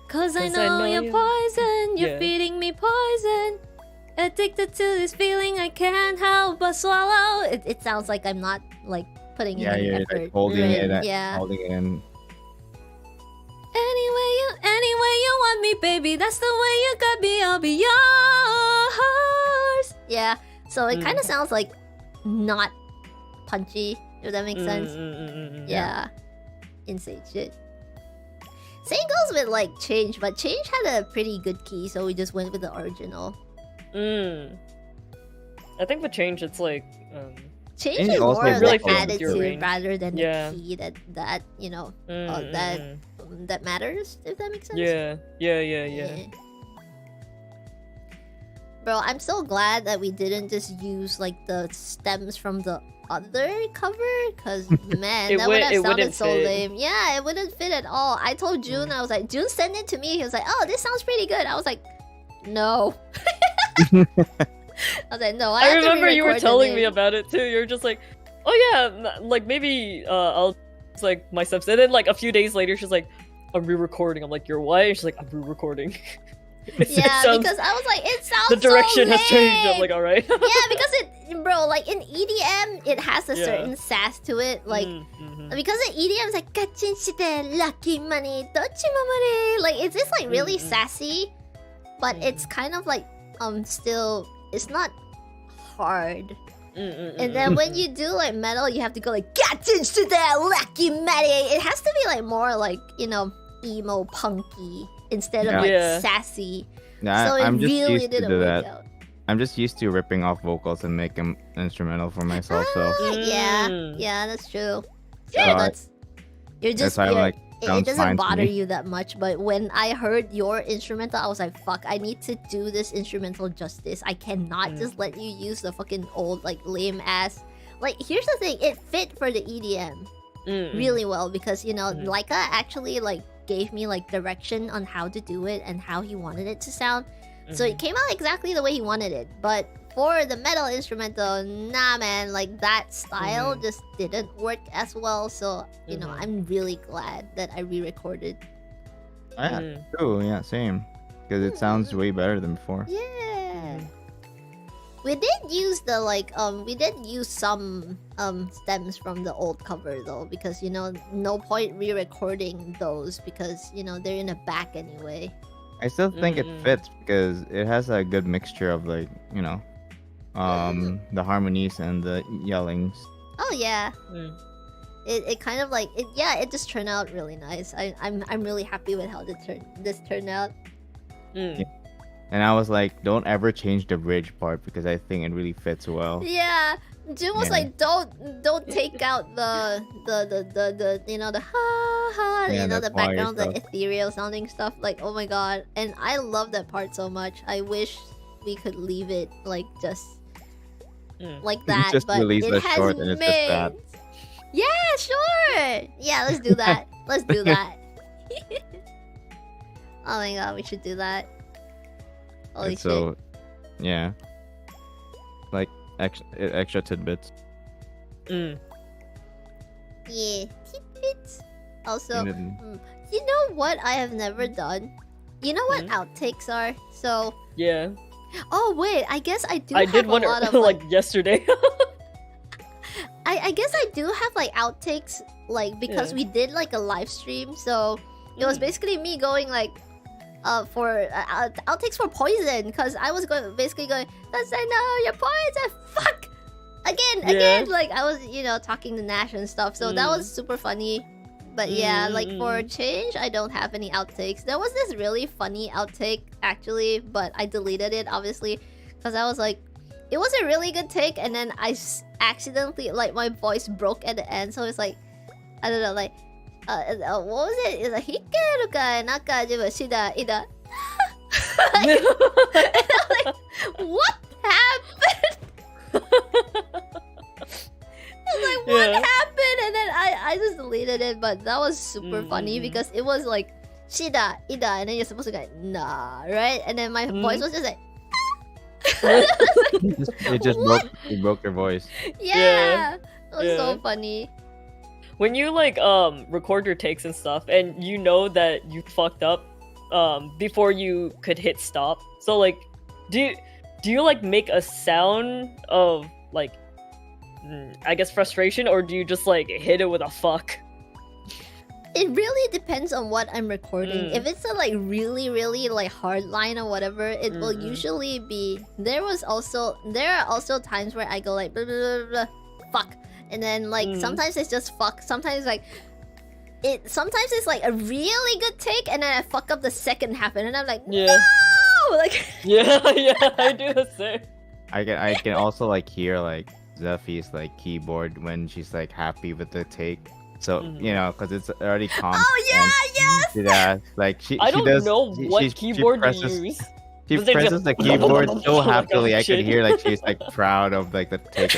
cause I know you're poison. You're Yeah. feeding me poison. Addicted to this feeling I can't help but swallow. It sounds like I'm not like putting in Yeah, any you're effort. like holding right? it, Yeah. holding it in. Anyway you want me, baby. That's the way you got me. I'll be yours. Yeah. So it kind of sounds like not punchy. If that makes sense. Yeah. Insane shit. Same goes with like Change, but Change had a pretty good key, so we just went with the original. I think with Change, it's like Change Change is also more of really the fits with your attitude range. rather than Yeah. the key that you know that matters. If that makes sense. Yeah. Bro, I'm so glad that we didn't just use like the stems from the other cover, because man, that would have it sounded wouldn't so fit. lame. Yeah, it wouldn't fit at all. I told June, I was like, June, send it to me. He was like, oh, this sounds pretty good. I was like, no. I was like, no. I have to remember you were re-record the telling me name. about it too. You were just like, oh yeah, like maybe I'll it's like my steps. And then like a few days later, she's like, I'm re-recording. I'm like, you're what? And she's like, I'm re-recording. Yeah, because I was like, it sounds the direction so has changed. I'm lame. like, all right. Yeah, because it, bro, like in EDM, it has a Yeah. certain sass to it. Like, because in EDM, it's like, "Gachin shite, lucky money, dochimamare." Like, it's just like really sassy, but it's kind of like, still, it's not hard. And then when you do like metal, you have to go like, "Gachin shite, lucky money." It has to be like more like, you know, emo punky instead of like Yeah. sassy. Yeah, So it I'm just really used to didn't do work that. out. I'm just used to ripping off vocals and make them instrumental for myself. So Yeah, that's true. So Yeah. that's you're just why I'm like, it sounds doesn't fine to bother me. you that much, but when I heard your instrumental, I was like, fuck, I need to do this instrumental justice. I cannot just let you use the fucking old like lame ass. Like, here's the thing, it fit for the EDM really well because you know Laika actually like gave me like direction on how to do it and how he wanted it to sound. So it came out exactly the way he wanted it. But for the metal instrumental, nah man, like that style just didn't work as well. So, you know, I'm really glad that I re-recorded. yeah, true, yeah, same. Because it sounds way better than before. Yeah. We did use the like we did use some stems from the old cover though, because you know, no point re-recording those because you know they're in the back anyway. I still think it fits because it has a good mixture of like, you know, the harmonies and the yellings. Oh yeah. It kind of like it just turned out really nice. I'm really happy with how this turned out. And I was like, don't ever change the bridge part because I think it really fits well. Yeah. Jim was Yeah. like, don't take out the you know the ha ha Yeah, you know the the choir background, the stuff. ethereal sounding stuff. Like, oh my god. And I love that part so much. I wish we could leave it like just like that. Just but release it the has short and it's just that. mids. Yeah, sure. Yeah, let's do that. Let's do that. Oh my god, we should do that. Holy And so, yeah. Like, extra tidbits. shit. Yeah, tidbits. Also, And then- you know what I have never done? You know what outtakes are? So, Yeah. oh wait, I guess I do I have did a one lot of like yesterday. I guess I do have like outtakes, like because Yeah. we did like a live stream, so it was basically me going like for outtakes for Poison, because I was basically going, "Does I know your Poison? Fuck again, Yeah. like I was talking to Nash and stuff, so that was super funny. But yeah, like for change, I don't have any outtakes. There was this really funny outtake actually, but I deleted it obviously because I was like, it was a really good take, and then I accidentally like my voice broke at the end, so it's like, I don't know, like, what was it? It's like hikeru kai nakajibu shida ida. And I'm like, what happened? Like, what happened? And then I just deleted it, but that was super funny because it was like shida ida, and then you're supposed to go nah, right? And then my voice was just like it broke your voice. Yeah. It was so funny. When you like record your takes and stuff, and you know that you fucked up before you could hit stop. So like, do you like make a sound of like, I guess frustration, or do you just like hit it with a fuck? It really depends on what I'm recording. If it's a like really like hard line or whatever, it will usually be. There are also times where I go like blah, blah, blah, blah, fuck, and then like sometimes it's just fuck. Sometimes like sometimes it's like a really good take, and then I fuck up the second half, and then I'm like no, like yeah, I do the same. I can also like hear like Zephy's like keyboard when she's like happy with the take. So you know, because it's already calm. Oh yeah, yes. Yeah, like I don't know what keyboard you use. She presses the keyboard so happily. I could hear like she's like proud of like the take.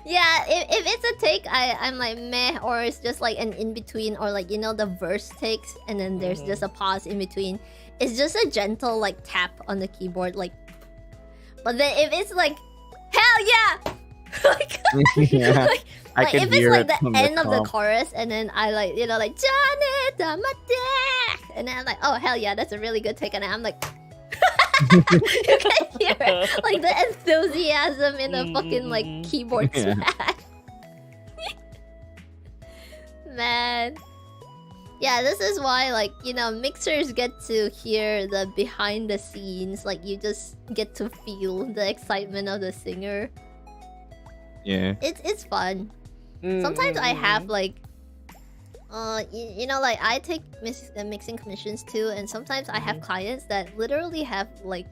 Yeah, if it's a take, I'm like meh, or it's just like an in between, or like, you know, the verse takes and then there's just a pause in between. It's just a gentle like tap on the keyboard, like. But then if it's like hell yeah, like, yeah. like if it's like the end of the chorus, and then I like, you know, like Janet Damate, and then I'm like, oh hell yeah, that's a really good take, and I'm like you can hear like the enthusiasm in the fucking like keyboard smash. Man. Yeah, this is why, like, you know, mixers get to hear the behind the scenes, like you just get to feel the excitement of the singer. Yeah. It's fun. Sometimes I have like you know, like I take mixing commissions too, and sometimes I have clients that literally have like,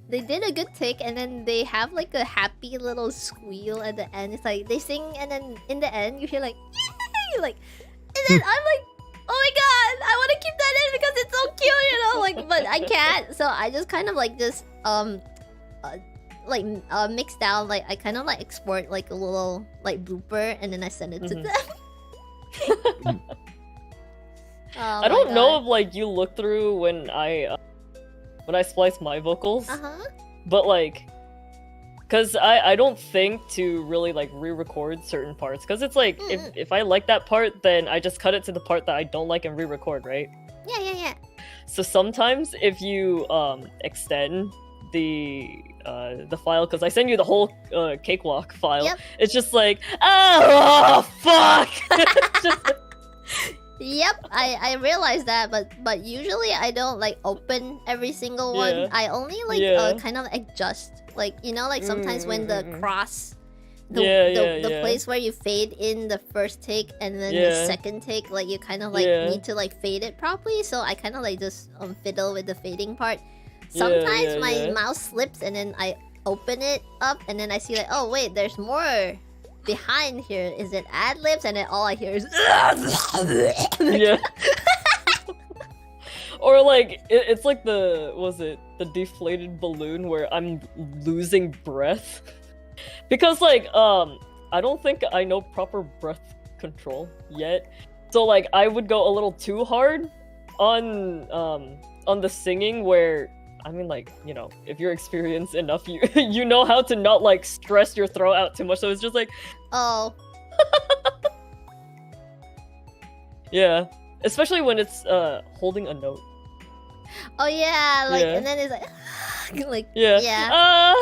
they did a good take and then they have like a happy little squeal at the end. It's like they sing and then in the end you hear like yay! Like, and then I'm like, oh my god, I want to keep that in because it's so cute, you know, like, but I can't, so I just kind of like just mix down, like I kind of like export like a little like blooper and then I send it to them. I don't know if like you look through when I splice my vocals, but like, cause I don't think to really like re-record certain parts, cause it's like if I like that part, then I just cut it to the part that I don't like and re-record, right? Yeah. So sometimes if you extend the file, because I send you the whole cakewalk file, it's just like, oh fuck. Yep, I realized that, but usually I don't like open every single one. I only like kind of adjust, like, you know, like sometimes when the cross, the place where you fade in the first take and then the second take, like you kind of like need to like fade it properly. So I kind of like just fiddle with the fading part. Sometimes my mouse slips and then I open it up and then I see like, oh wait, there's more behind here. Is it ad-libs? And then all I hear is or like it's like the deflated balloon where I'm losing breath because like I don't think I know proper breath control yet, so like I would go a little too hard on the singing, where I mean, like, you know, if you're experienced enough, you know how to not like stress your throat out too much. So it's just like, oh, yeah, especially when it's holding a note. Oh yeah, like, and then it's like, like, yeah,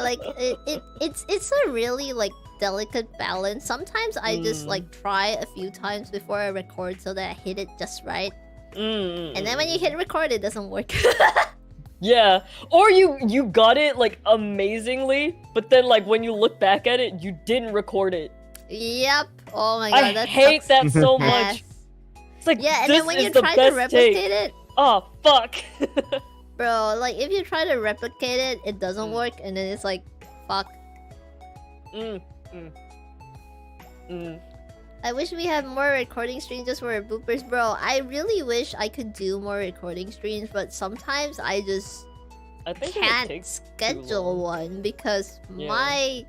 like it's a really like delicate balance. Sometimes I just like try a few times before I record so that I hit it just right. And then when you hit record, it doesn't work. Yeah, or you got it like amazingly, but then like when you look back at it, you didn't record it. Yep. Oh my god, I that hate sucks that so ass. much. It's like, Yeah, and this then when is you the try to best replicate take. it, Oh, fuck. bro, like if you try to replicate it, it doesn't work, and then it's like, fuck. I wish we had more recording streams just for boopers, bro. I really wish I could do more recording streams, but sometimes I just think it can't takes schedule long. one because Yeah. my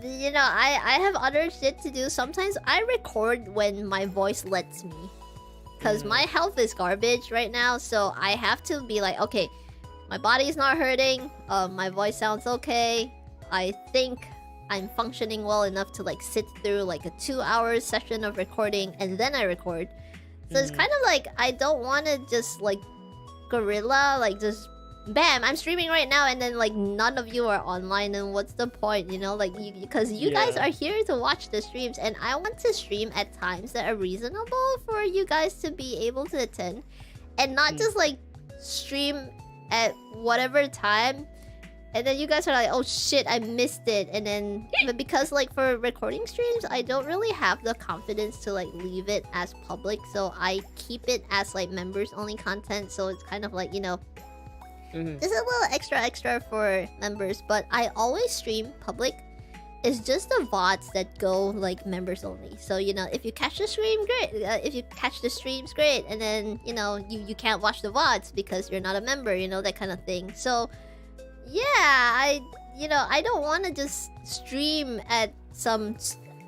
you know, I have other shit to do. Sometimes I record when my voice lets me, because my health is garbage right now, so I have to be like, okay, my body's not hurting, my voice sounds okay, I think I'm functioning well enough to like sit through like a 2-hour session of recording, and then I record. So it's kind of like I don't want to just like guerrilla, like just bam, I'm streaming right now, and then like none of you are online, and what's the point, you know? Like, because you guys are here to watch the streams, and I want to stream at times that are reasonable for you guys to be able to attend, and not just like stream at whatever time, and then you guys are like, oh shit, I missed it, and then but because like for recording streams, I don't really have the confidence to like leave it as public, so I keep it as like members only content, so it's kind of like, you know, this is a little extra for members, but I always stream public. It's just the VODs that go like members only. So, you know, if you catch the stream, great. If you catch the streams, great. And then, you know, you can't watch the VODs because you're not a member, you know, that kind of thing. So, yeah, I don't want to just stream at some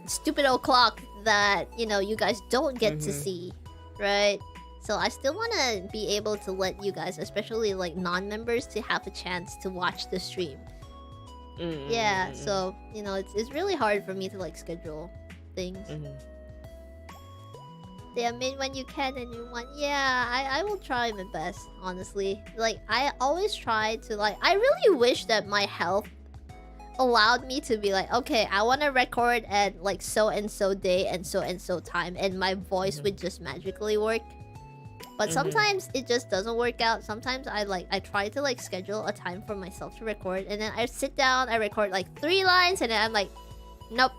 stupid o'clock that, you know, you guys don't get to see, right? So I still want to be able to let you guys, especially like non-members, to have a chance to watch the stream. Yeah, so, you know, it's really hard for me to like schedule things. They are made when you can and you want. Yeah, I will try my best, honestly. Like, I always try to like, I really wish that my health allowed me to be like, okay, I want to record at like so and so day and so time, and my voice would just magically work. But sometimes it just doesn't work out. Sometimes I try to like schedule a time for myself to record, and then I sit down, I record like 3 lines, and then I'm like, nope,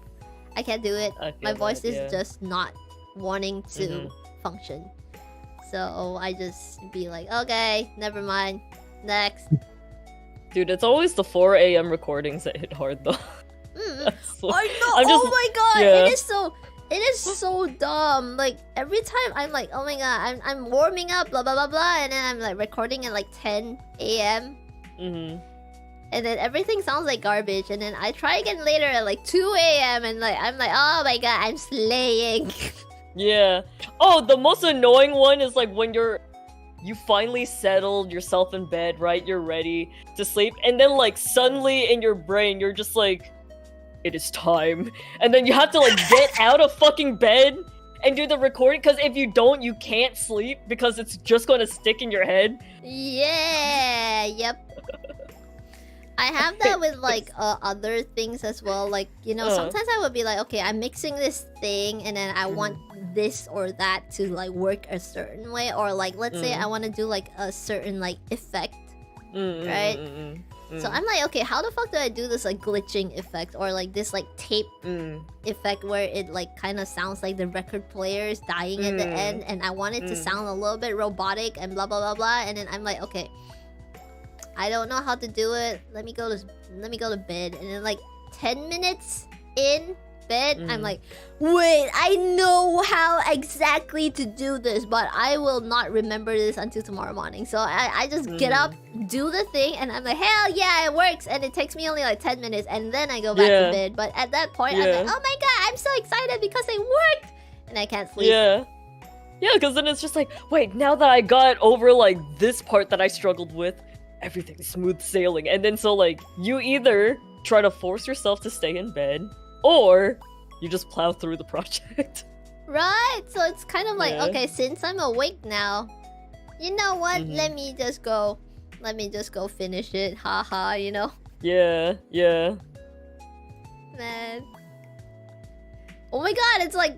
I can't do it. My voice is just not wanting to function. So I just be like, okay, never mind, next. Dude, it's always the 4 a.m. recordings that hit hard though. I know. Oh my god, it is so dumb. Like every time I'm like, oh my god, I'm warming up, blah blah blah blah, and then I'm like recording at like 10 a.m. And then everything sounds like garbage, and then I try again later at like 2 a.m. and like I'm like, oh my god, I'm slaying. Yeah. Oh, the most annoying one is like when you finally settled yourself in bed, right? You're ready to sleep, and then like suddenly in your brain you're just like, it is time, and then you have to like get out of fucking bed and do the recording, because if you don't, you can't sleep because it's just going to stick in your head. Yeah, yep. I have that with like other things as well. Like, you know, sometimes I would be like, okay, I'm mixing this thing, and then I want this or that to like work a certain way, or like let's say I want to do like a certain like effect, right? So I'm like, okay, how the fuck do I do this like glitching effect, or like this like tape effect where it like kind of sounds like the record player is dying at the end, and I want it to sound a little bit robotic and blah blah blah blah, and then I'm like, okay, I don't know how to do it. Let me go to bed, and then like 10 minutes in bed, I'm like, wait, I know how exactly to do this, but I will not remember this until tomorrow morning. So I just get up, do the thing, and I'm like, hell yeah, it works, and it takes me only like 10 minutes, and then I go back to bed. But at that point, I'm like, oh my god, I'm so excited because it worked, and I can't sleep. Yeah, because then it's just like, wait, now that I got over like this part that I struggled with, everything's smooth sailing. And then so like you either try to force yourself to stay in bed, or you just plow through the project. Right? So it's kind of like, okay, since I'm awake now, you know what? Let me just go finish it. Haha, you know? Yeah. Man. Oh my god, it's like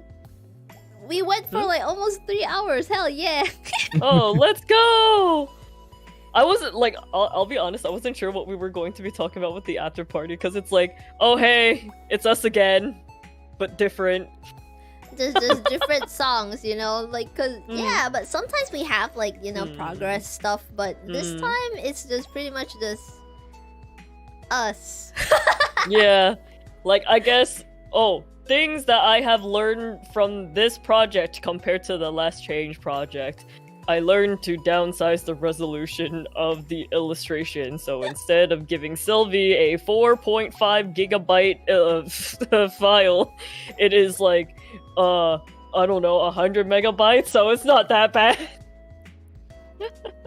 we went for like almost 3 hours. Hell yeah. Oh, let's go! I wasn't like, I'll be honest, I wasn't sure what we were going to be talking about with the after party, because it's like, oh hey, it's us again. but different. Just different songs, you know, like, cause yeah, but sometimes we have like, you know, progress stuff, but this time it's just pretty much just us. Yeah, like I guess. Things that I have learned from this project compared to the last change project. I learned to downsize the resolution of the illustration. So instead of giving Sylvie a 4.5 gigabyte file, it is like, I don't know, 100 megabytes. So it's not that bad.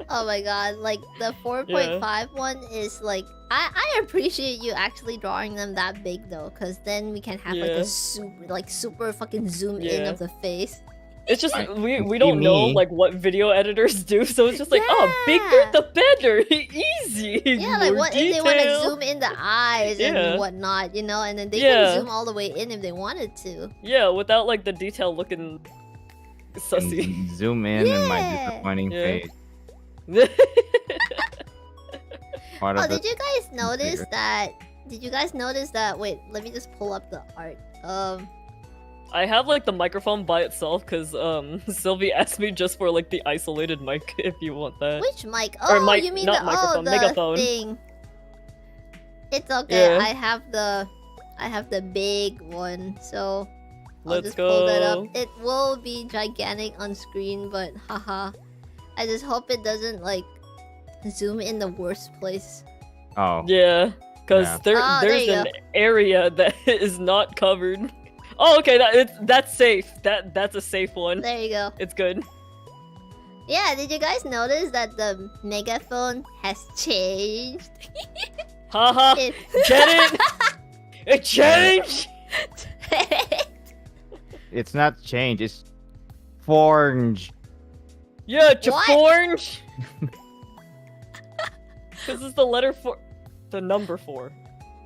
Oh my god, like the 4.5 one is like, I appreciate you actually drawing them that big though, because then we can have like a super fucking zoom in of the face. It's just we don't know like what video editors do, so it's just like, oh, bigger the better, easy. Yeah, like what if they want to zoom in the eyes and whatnot, you know, and then they can zoom all the way in if they wanted to. Yeah, without like the detail looking sussy. Zoom in and my disappointing face. Oh, did you guys notice that? Did you guys notice that? Wait, let me just pull up the art. I have like the microphone by itself because Sylvie asked me just for like the isolated mic if you want that. Which mic? Oh, mic, you mean the microphone, the megaphone thing? It's okay. Yeah. I have the big one, so I'll just pull that up. It will be gigantic on screen, but haha. I just hope it doesn't like zoom in the worst place. Oh. Yeah, because there's an area that is not covered. Oh, okay, that's safe. That's a safe one. There you go. It's good. Yeah, did you guys notice that the megaphone has changed? Haha, get it? It changed? It's not change, it's forge. Yeah, orange. This is the letter 4, the number 4.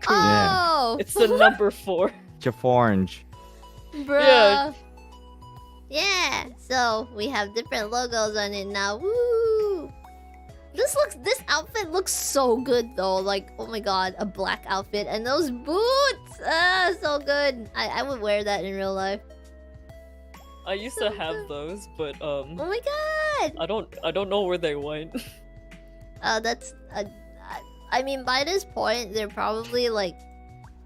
Cool. Oh, it's the number 4. Orange. Bruh. Yeah. So we have different logos on it now. Woo! This outfit looks so good though. Like, oh my god, a black outfit and those boots. So good. I would wear that in real life. I used to have those, but oh my god! I don't know where they went. That's I mean, by this point they're probably like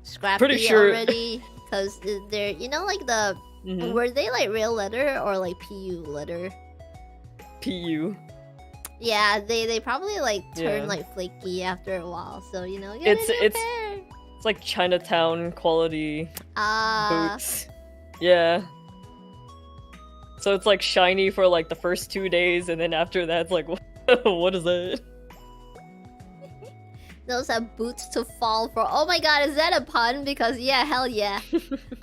scrappy pretty sure already, because they're, you know, like the were they like real leather or like PU leather? PU. Yeah, they probably like turn like flaky after a while, so you know, it's like Chinatown quality boots. Yeah. So it's like shiny for like the first 2 days, and then after that, it's like, what is that? Those are boots to fall for. Oh my god, is that a pun? Because yeah, hell yeah,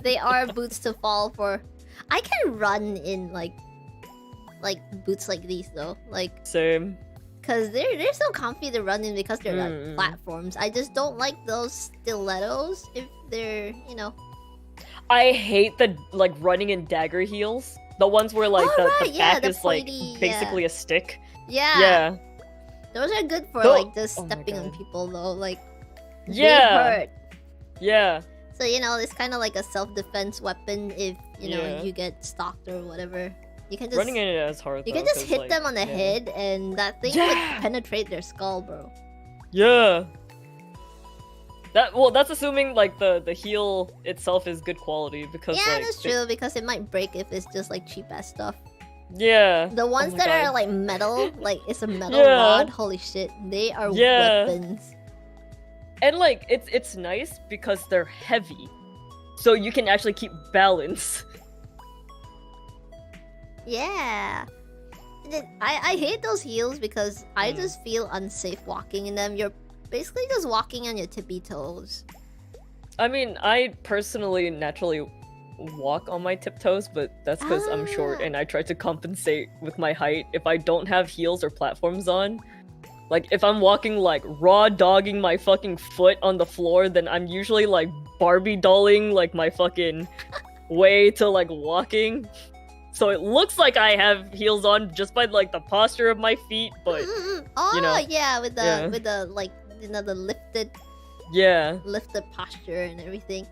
they are boots to fall for. I can run in like boots like these though, like same. Cause they're so comfy to run in because they're like platforms. I just don't like those stilettos if they're, you know. I hate the like running in dagger heels. The ones where like the back is pointy, like basically a stick. Yeah. Yeah. Those are good for like just stepping on people though. Like they hurt. Yeah. So you know, it's kind of like a self-defense weapon if you know you get stalked or whatever. You can just running in it is hard. You can just hit them on the head, and that thing would penetrate their skull, bro. Yeah. That's assuming like the heel itself is good quality, because like, that's true, because it might break if it's just like cheap ass stuff. Yeah. The ones that are like metal, like it's a metal rod. Holy shit, they are weapons. And like it's nice because they're heavy, so you can actually keep balance. Yeah. I hate those heels because I just feel unsafe walking in them. You're basically just walking on your tippy toes. I mean, I personally naturally walk on my tiptoes, but that's because I'm short and I try to compensate with my height. If I don't have heels or platforms on, like if I'm walking like raw dogging my fucking foot on the floor, then I'm usually like Barbie dolling like my fucking way to like walking. So it looks like I have heels on just by like the posture of my feet, but you know, yeah, with the like, you know, the lifted lifted posture and everything.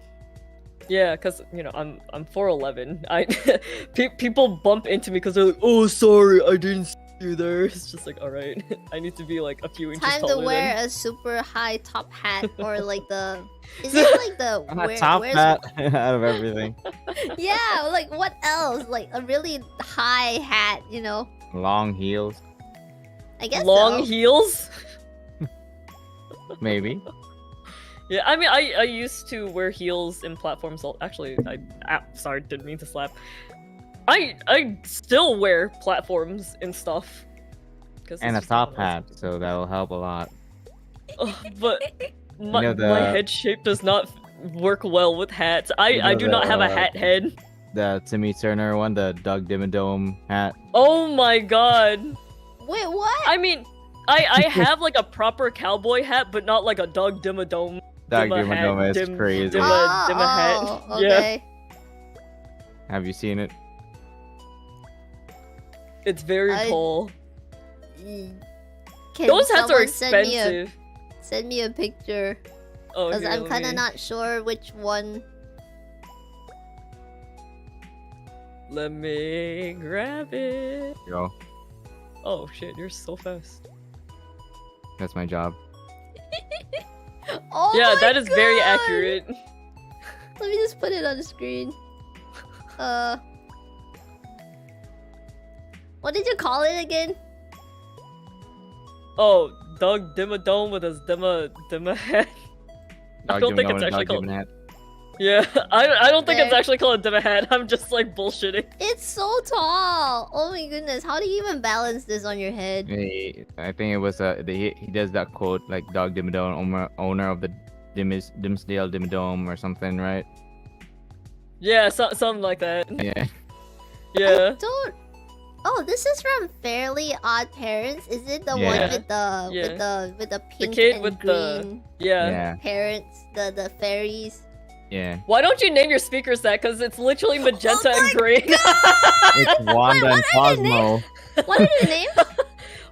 Yeah, cause you know I'm 4'11". People bump into me because they're like, "Oh, sorry, I didn't see you there." It's just like, all right, I need to be like a few inches Time taller. to wear a super high top hat or like the. Is it like the Top hat out of everything. Yeah, like what else? Like a really high hat, you know? Long heels, I guess Long so. heels. maybe. Yeah, I mean, I used to wear heels in platforms. Actually, sorry, didn't mean to slap. I still wear platforms and stuff. And a top hat, so that'll help a lot. But my, You know my head shape does not work well with hats. I do not have a hat head. The Timmy Turner one, the Doug Dimmadome hat. Oh my god. Wait, what? I mean, I have like a proper cowboy hat, but not like a Doug Dimmadome. Doug Dimma Dimmadome hat, is crazy. Dimma hat. Yeah. Okay. Have you seen it? It's very tall. Can Those hats are someone expensive. Send me a picture. Oh, Because here, I'm let kind of me- not sure which one. Let me grab it. Yo, Oh shit, you're so fast. that's my job. Oh Yeah, my that is very God! accurate. Let me just put it on the screen. What did you call it again? Oh, Doug Dimmadome with his Dimma hat. I don't think it's actually called. hat. Yeah, I don't think it's There. actually called a Dimma hat. I'm just like bullshitting. It's so tall. Oh my goodness. How do you even balance this on your head? I think it was he does that quote like Doug Dimmadome, owner of the Dimsdale Dimmadome or something, right? Yeah, something like that. Yeah. Yeah. I don't. Oh, this is from Fairly Odd Parents. Is it the Yeah. one with the pink kid and with the- green Yeah. Yeah. parents, the fairies? Yeah. Why don't you name your speakers that? Because it's literally magenta Oh and green. It's Wanda and what are their Cosmo. What are their names?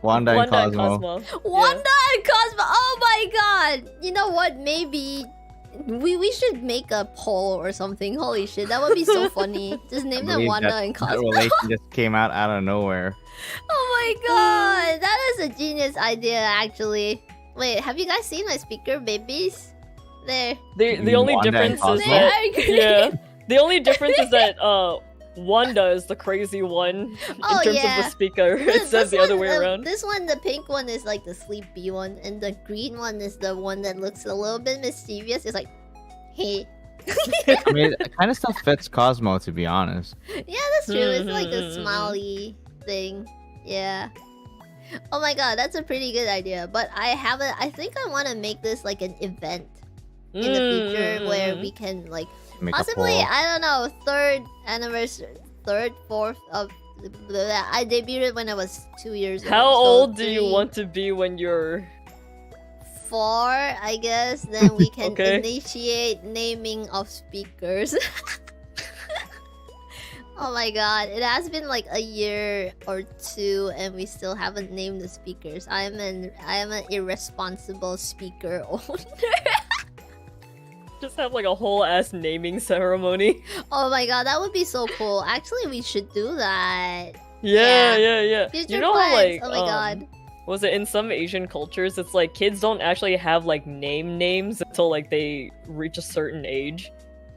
Wanda and Cosmo. Wanda and Cosmo. Oh my god! You know what? Maybe we should make a poll or something. Holy shit, that would be so funny. Just name them believe Wanda that, and that Cosmo. relation just came out of nowhere. Oh my god, that is a genius idea, actually. Wait, have you guys seen my speaker babies? There. The only Wanda and difference is Cosmo? that They are green. yeah, the only difference is that Wanda is the crazy one Oh, in terms yeah. of the speaker. It This says the other one, way around. This one, the pink one is like the sleepy one, and the green one is the one that looks a little bit mischievous. It's like, hey. I mean, it kind of still fits Cosmo, to be honest. Yeah, that's true. It's like a smiley thing. Yeah. Oh my god, that's a pretty good idea. But I think I want to make this like an event in the future where we can like Make a possibly, poll. I don't know, 3rd anniversary, 3rd, 4th of. I debuted when I was 2 years old. How so old do you 3, want to be when you're 4, I guess. Then we can Okay. initiate naming of speakers. Oh my god, it has been like a year or 2 and we still haven't named the speakers. I am an irresponsible speaker owner. just have like a whole ass naming ceremony? Oh my god, that would be so cool. Actually, we should do that. Yeah. Future You know plans. how like Oh my god. was it in some Asian cultures? It's like kids don't actually have like names until like they reach a certain age.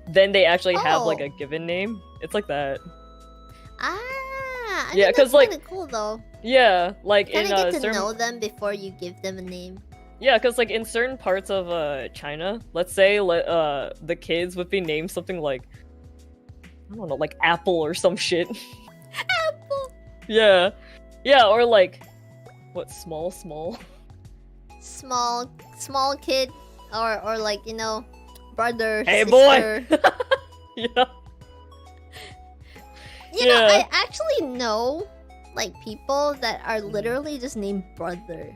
Then they actually have like Oh. a given name. It's like that. I Yeah, think 'cause, that's like, kinda cool though. Yeah, like Kind in of get to certain know them before you give them a name. yeah, because like in certain parts of China, let's say the kids would be named something like I don't know, like Apple or some shit. Apple. Yeah, or like what small. Small kid, or like, you know, brother. Hey, sister. boy. Yeah. You know, Yeah. I actually know like people that are literally just named brother.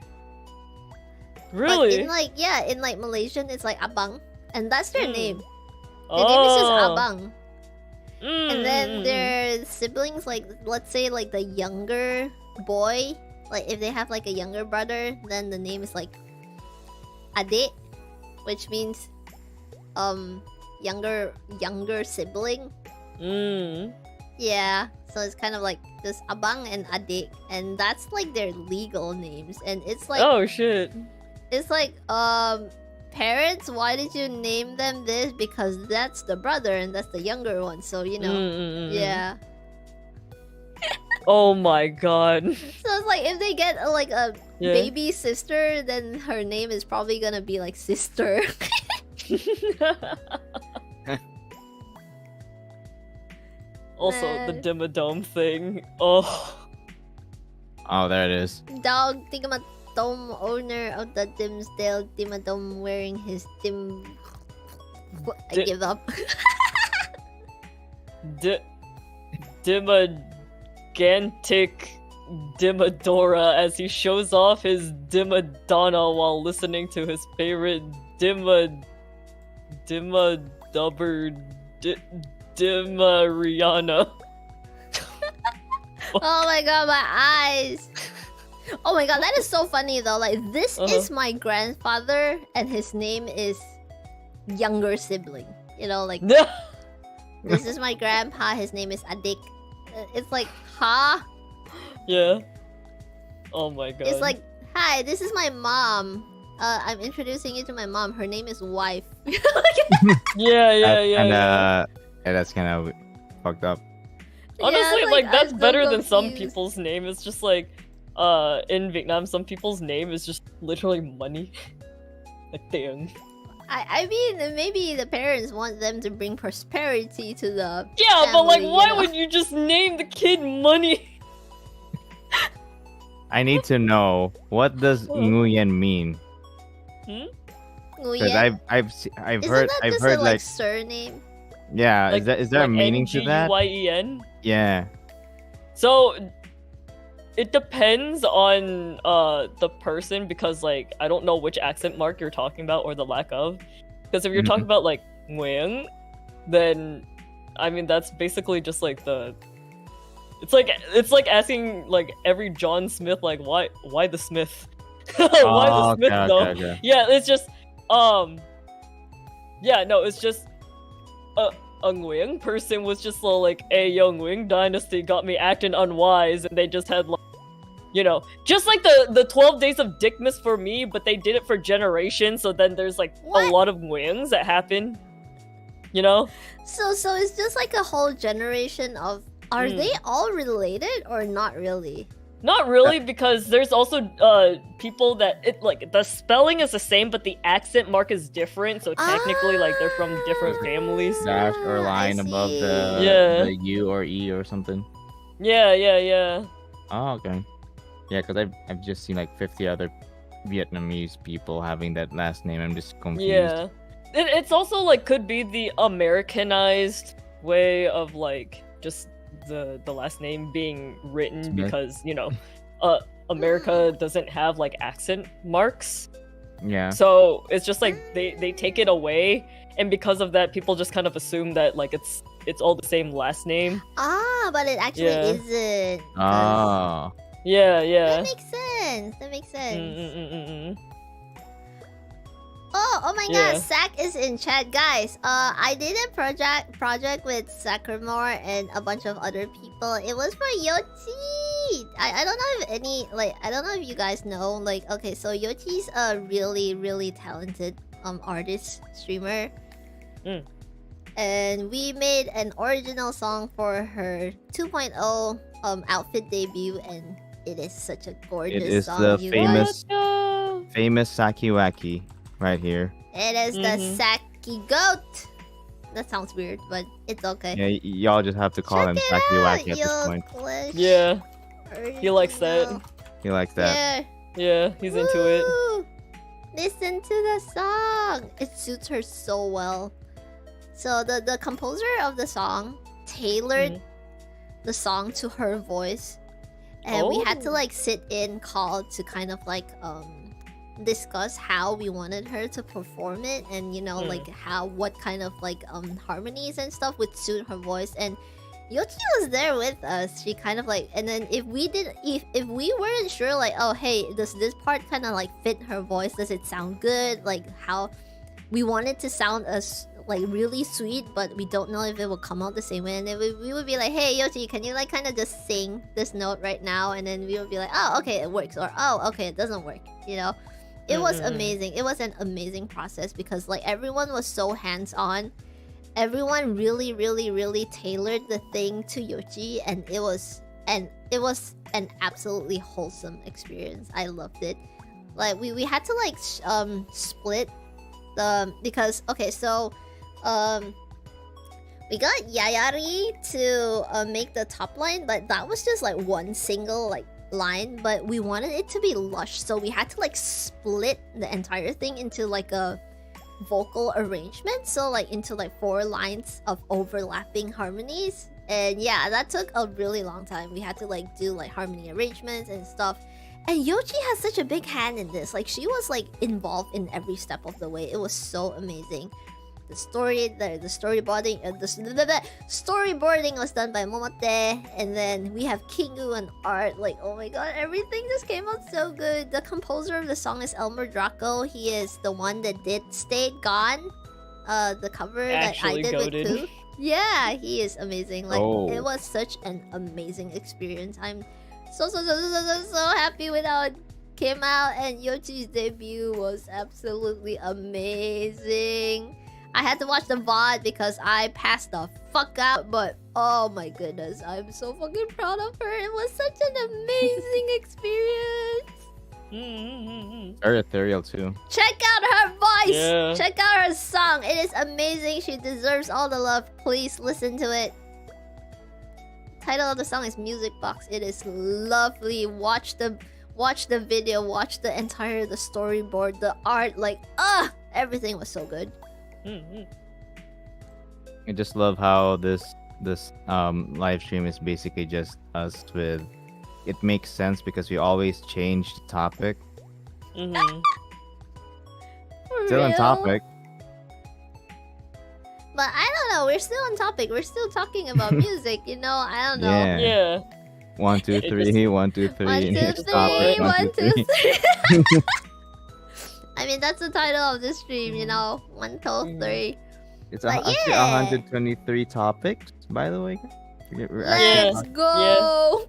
Really? Like in like Malaysian, it's like abang, and that's their name. Their Oh. name is just abang. Mm, And then their siblings, like let's say like the younger boy, like if they have like a younger brother, then the name is like adik, which means younger sibling. Yeah, so it's kind of like this abang and adik, and that's like their legal names. And it's like, Oh shit. it's like, parents, why did you name them this? Because that's the brother and that's the younger one, so you know. Yeah. Oh my god. So it's like if they get like a Yeah. baby sister, then her name is probably gonna be like sister. Also, the Man. Dimmadome thing. Oh. Oh, there it is. Dog Tigamadome, owner of the Dimsdale Timadome, wearing his Dim. I Di- give up. Dimmagantic Dimmadora as he shows off his Dimmadonna while listening to his favorite Dimmadubber Dimariana. Oh my god, my eyes. Oh my god, that is so funny though. Like, this is my grandfather, and his name is younger sibling. You know, like, this is my grandpa, his name is Adik. It's like, huh? Yeah. Oh my god. It's like, hi, this is my mom. I'm introducing you to my mom. Her name is Wife. Yeah. That's kind of fucked up. Honestly, Yeah, like I'm that's so better than some confused. people's name. It's just like, in Vietnam, some people's name is just literally money. Like, damn. I mean, maybe the parents want them to bring prosperity to the Yeah, but like, family, why you know? would you just name the kid Money? I need to know, what does Nguyen mean? Nguyen? Because I've Isn't heard that I've just heard a, like surname? yeah, Like- is there a meaning to that? Nguyen? Yeah. So it depends on the person, because like I don't know which accent mark you're talking about or the lack of. Because if you're talking about like Nguyen, then I mean that's basically just like the. It's like asking like every John Smith like why the Smith? Why the Smith though? Okay. Yeah, it's just yeah, no, it's just a Nguyen person was just like, hey, yo, Nguyen dynasty got me acting unwise, and they just had like, you know, just like the 12 days of Dickmas for me, but they did it for generations, so then there's like What? a lot of Nguyens that happen, you know? So it's just like a whole generation of. Are they all related or not really? Not really, because there's also people that it like the spelling is the same, but the accent mark is different. So technically, like they're from different families. Dash or line I above see. the U or E or something. Yeah. Oh, okay. Yeah, because I've just seen like 50 other Vietnamese people having that last name. I'm just confused. Yeah, it's also like could be the Americanized way of like just the last name being written Smith. because you know, America doesn't have like accent marks. Yeah. So it's just like they take it away, and because of that, people just kind of assume that like it's all the same last name. But it actually Yeah. isn't. 'cause- Oh. Yeah. That makes sense. That makes sense. Oh my Yeah. god, Zach is in chat, guys. I did a project with Sacramore and a bunch of other people. It was for Yochi. I don't know if I don't know if you guys know. Like, okay, so Yochi's a really talented artist, streamer. And we made an original song for her 2.0 outfit debut, and it is such a gorgeous It is song. the you famous- guys. Famous Sakiwaki right here. It is the Saki goat. That sounds weird, but it's okay. Yeah, y'all just have to call him Sakiwaki at this point. Yeah, he likes that. He likes that. Yeah, he's into it. Woo! Listen to the song. It suits her so well. So the composer of the song tailored the song to her voice, and we had to like sit in call to kind of like discuss how we wanted her to perform it, and you know like what kind of like harmonies and stuff would suit her voice. And Yochi was there with us. She kind of like, and then if we weren't sure like, oh hey, does this part kind of like fit her voice, does it sound good, like how we wanted to sound as like really sweet, but we don't know if it will come out the same way. And then we would be like, hey Yoshi, can you like kind of just sing this note right now? And then we would be like, oh okay, it works, or oh okay, it doesn't work, you know. It was amazing. It was an amazing process because like everyone was so hands-on. Everyone really tailored the thing to Yoshi, and it was an absolutely wholesome experience. I loved it. Like we had to like split the, because okay, so we got Yayari to make the top line, but that was just like one single like line, but we wanted it to be lush, so we had to like split the entire thing into like a vocal arrangement, so like into like 4 lines of overlapping harmonies. And yeah, that took a really long time. We had to like do like harmony arrangements and stuff. And Yoshi has such a big hand in this. Like she was like involved in every step of the way. It was so amazing. The storyboarding was done by Momote, and then we have Kingu and art. Like, oh my god, everything just came out so good. The composer of the song is Elmer Draco. He is the one that did Stayed Gone, the cover Actually that I did goated. with Two. Yeah, he is amazing. Like, it was such an amazing experience. I'm so happy with how it came out, and Yoshi's debut was absolutely amazing. I had to watch the VOD because I passed the fuck out, but oh my goodness, I'm so fucking proud of her. It was such an amazing experience. Very ethereal too. Check out her voice! Yeah. Check out her song. It is amazing. She deserves all the love. Please listen to it. Title of the song is Music Box. It is lovely. Watch the video, watch the storyboard, the art, like everything was so good. I just love how this live stream is basically just us with. It makes sense because we always change the topic. For Still on real? topic. But I don't know, we're still on topic. We're still talking about music, you know? I don't know. Yeah. Yeah. 1, 2, 3. 1, 2, 3. 1, 2, 3, Topic, 1, 2, 3. I mean, that's the title of this stream, you know? 1, 2, 3. It's But actually yeah. 123 topics, by the way. We're Let's actually go!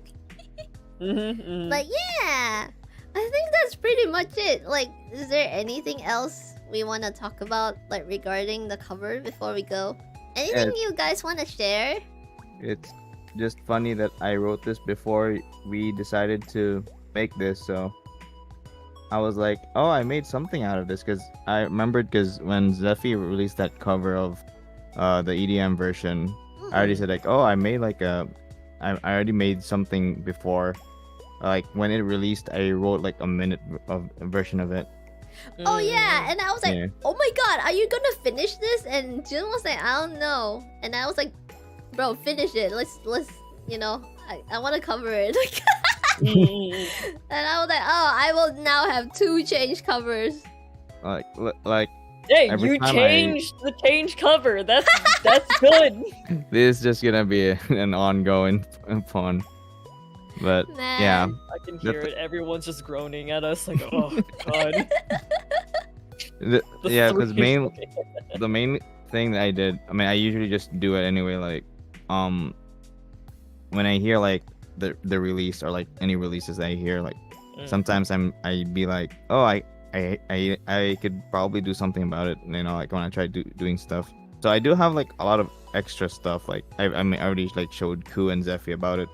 Mm-hmm. But yeah, I think that's pretty much it. Like, is there anything else we want to talk about, like, regarding the cover before we go? Anything you guys want to share? It's just funny that I wrote this before we decided to make this, so I was like, oh, I made something out of this, because I remembered, because when Zephy released that cover of the EDM version, I already said like, oh, I made like I already made something before. Like when it released, I wrote like a minute of a version of it. Oh yeah, and I was like, Yeah. oh my god, are you gonna finish this? And Jun was like, I don't know. And I was like, bro, finish it. Let's you know, I want to cover it. And I was like, oh, I will now have 2 change covers. Like Hey, Every you time changed the change cover. That's good. this is just gonna be an ongoing fun. But Man. yeah, I can hear it. Everyone's just groaning at us like, oh god. yeah, because the main thing that I did, I mean, I usually just do it anyway. Like, when I hear like the release or like any releases that I hear, like sometimes I'd be like, oh, I could probably do something about it, you know, like when I try doing stuff. So I do have like a lot of extra stuff. Like I already like showed Ku and Zephy about it,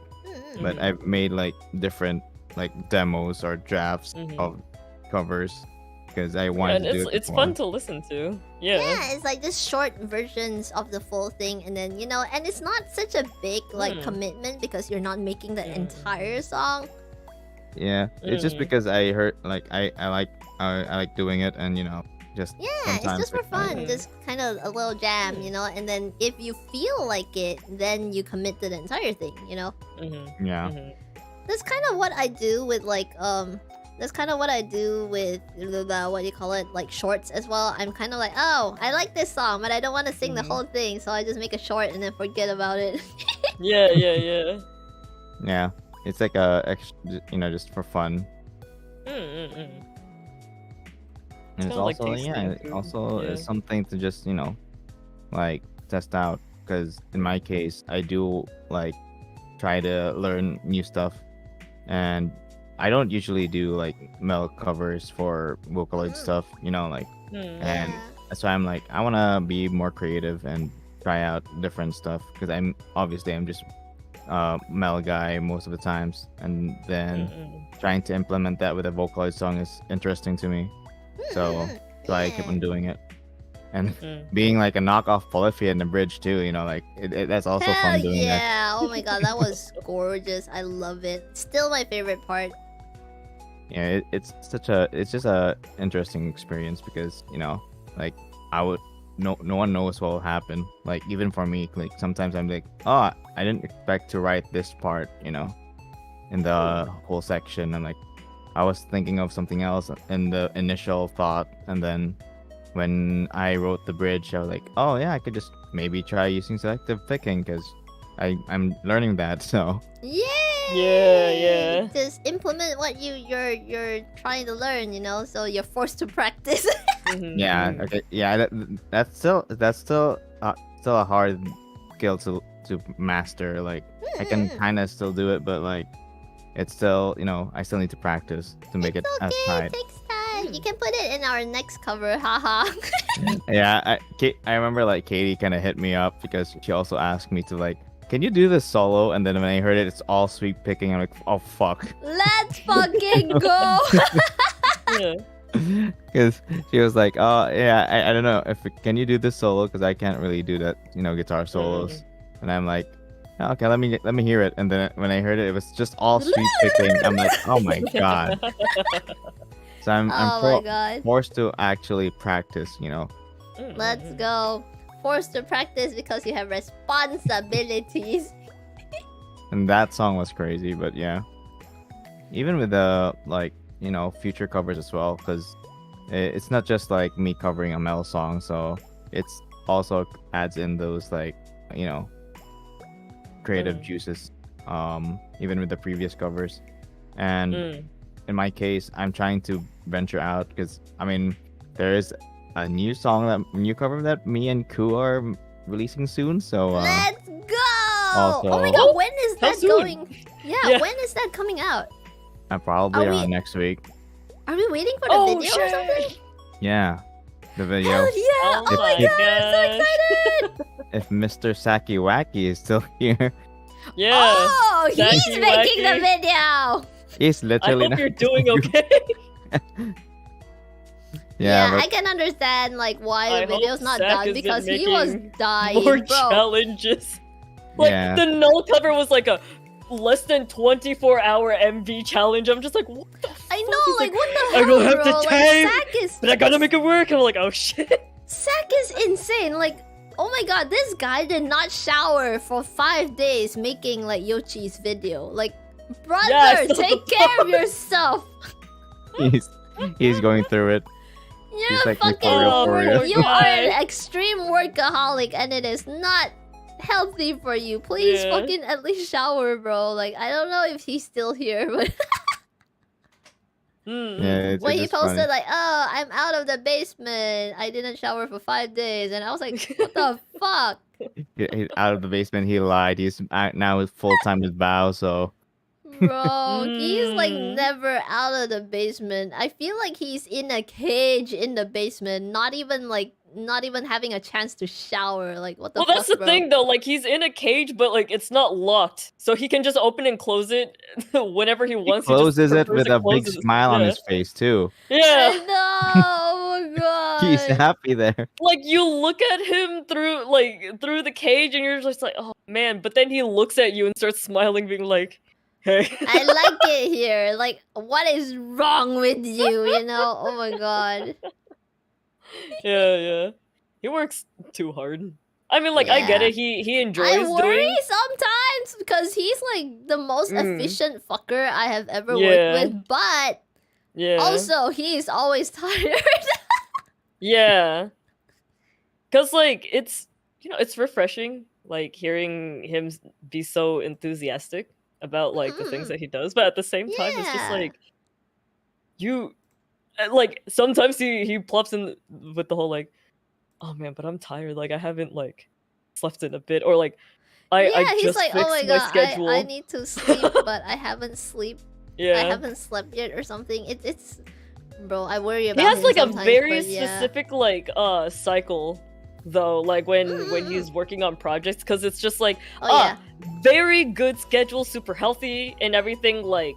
but I've made like different like demos or drafts of covers because I wanted to do it. It's fun to listen to. Yeah. Yeah, it's like just short versions of the full thing, and then, you know, and it's not such a big like commitment because you're not making the entire song. Yeah, it's just because I heard like I like doing it, and you know, just Yeah, it's sometimes just for fun, just kind of a little jam, you know. And then if you feel like it, then you commit to the entire thing, you know. Yeah. That's kind of what I do with like that's kind of what I do with the what do you call it, like shorts as well. I'm kind of like, oh, I like this song, but I don't want to sing the whole thing, so I just make a short and then forget about it. Yeah. Yeah, it's like a extra, you know, just for fun. And it's kinda like also tasting it food, also yeah. is something to just, you know, like test out, because in my case I do like try to learn new stuff, and I don't usually do like mel covers for Vocaloid stuff, you know, like, and that's why I'm like, I want to be more creative and try out different stuff, because I'm just mel guy most of the times, and then trying to implement that with a Vocaloid song is interesting to me, so I keep on doing it. And being like a knockoff Polyphia in the bridge too, you know, like that's also fun doing that. Yeah, oh my god, that was gorgeous. I love it. Still my favorite part. Yeah, it's just a interesting experience, because, you know, like no one knows what will happen. Like even for me, like sometimes I'm like, oh, I didn't expect to write this part, you know, in the whole section, and like I was thinking of something else in the initial thought, and then when I wrote the bridge, I was like, oh yeah, I could just maybe try using selective picking, because I'm learning that, so. Yay! Yeah. Just implement what you're trying to learn, you know, so you're forced to practice. Yeah. Okay. Yeah. That's still a hard skill to master. Like I can kind of still do it, but like it's still, you know, I still need to practice to make it as tight. It takes time. You can put it in our next cover, haha. Yeah, I remember like Katie kind of hit me up because she also asked me to like, can you do this solo? And then when I heard it, it's all sweep picking. I'm like, oh fuck. Let's fucking go. Because she was like, oh yeah, I don't know can you do this solo? Because I can't really do that, you know, guitar solos. And I'm like, oh, okay, let me hear it. And then when I heard it, it was just all sweep picking. I'm like, oh my god. So I'm forced to actually practice, you know. Let's go. Forced to practice because you have responsibilities. And that song was crazy, but yeah. Even with the like, you know, future covers as well, because it's not just like me covering a Mel song, so it's also adds in those like, you know, creative juices, even with the previous covers. And in my case, I'm trying to venture out, because I mean there is a new cover that me and Ku are releasing soon, so let's go. Also, oh my god, when is that soon? going? Yeah, when is that coming out? Probably around next week. Are we waiting for the video or something? Yeah, the video. Hell yeah! Oh my god, I'm so excited! If Mr. Saki Wacky is still here. Yeah. Oh, he's making the video. He's literally. I hope you're doing okay. Yeah, I can understand like why the video's not done, because he was dying, more bro. challenges. Like the null cover was like a less than 24-hour MV challenge. I'm just like, what the fuck? I know, like what the I hell, don't have bro? the time, like, but I gotta make it work. I'm like, oh shit. Sack is insane. Like, oh my god, this guy did not shower for 5 days making like Yochi's video. Like, brother, take care of yourself. He's going through it. You're like fucking you are an extreme workaholic, and it is not healthy for you. Please fucking at least shower, bro. Like, I don't know if he's still here, but when he posted like, oh, I'm out of the basement, I didn't shower for 5 days, and I was like, what the fuck? He's out of the basement. He lied. He's now full time with Bao, so. Bro, he's like never out of the basement. I feel like he's in a cage in the basement, not even having a chance to shower. Like, what the fuck, that's the bro? thing though, like he's in a cage, but like it's not locked, so he can just open and close it whenever he wants. He closes it with a big smile on his face too. Yeah. I know. Oh my god. He's happy there. Like, you look at him through the cage and you're just like, oh man, but then he looks at you and starts smiling, being like, hey. I like it here. Like, what is wrong with you, you know? Oh my god. Yeah. He works too hard. I mean, like, I get it. He enjoys I worry doing... sometimes because he's like the most efficient fucker I have ever worked with, but also he's always tired. Yeah. Because, like, it's, you know, it's refreshing, like, hearing him be so enthusiastic about like the things that he does, but at the same time it's just like, you like, sometimes he plops in with the whole like, oh man, but I'm tired. Like I haven't like slept in a bit, or like I he's just like, fixed oh my my god, schedule. I need to sleep, but I haven't Yeah. I haven't slept yet or something. It's bro, I worry He about has him like a sometimes, very but yeah. specific like cycle though, like when he's working on projects, because it's just like very good schedule, super healthy and everything, like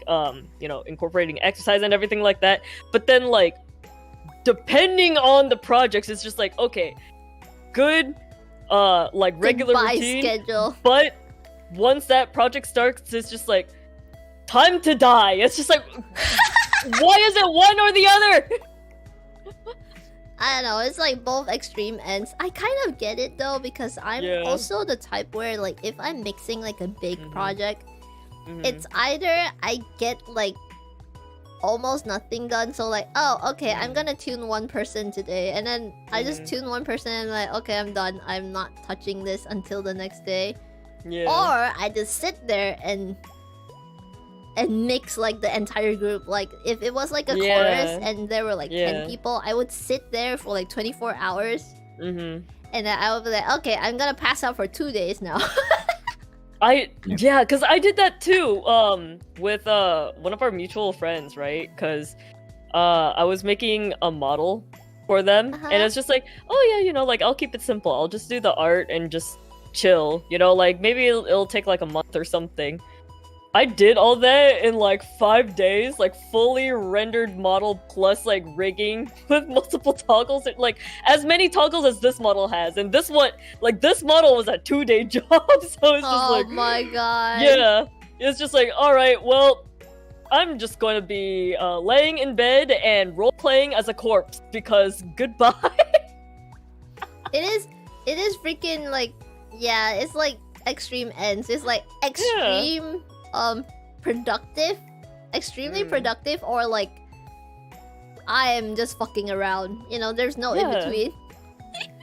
you know, incorporating exercise and everything like that. But then like depending on the projects, it's just like, okay, good like regular Goodbye routine schedule. but once that project starts, it's just like time to die. It's just like why is it one or the other? I don't know, it's like both extreme ends. I kind of get it though, because I'm also the type where like if I'm mixing like a big project, it's either I get like almost nothing done, so like, oh okay, I'm gonna tune one person today, and then I just tune one person and like, okay, I'm done, I'm not touching this until the next day. Or I just sit there and mix like the entire group. Like if it was like a chorus and there were like 10 people, I would sit there for like 24 hours and then I would be like, okay, I'm gonna pass out for 2 days now. Because I did that too with one of our mutual friends, right? Because I was making a model for them and it's just like, oh yeah, you know, like I'll keep it simple, I'll just do the art and just chill, you know, like maybe it'll take like a month or something. I did all that in like 5 days, like fully rendered model plus like rigging with multiple toggles, like as many toggles as this model has, and this model was a 2-day job, so it's just like, oh my god. Yeah, it's just like, all right, well, I'm just going to be laying in bed and role playing as a corpse because goodbye. It is freaking like, yeah, it's like extreme ends. It's like extreme productive, extremely productive, or like I am just fucking around, you know, there's no in between.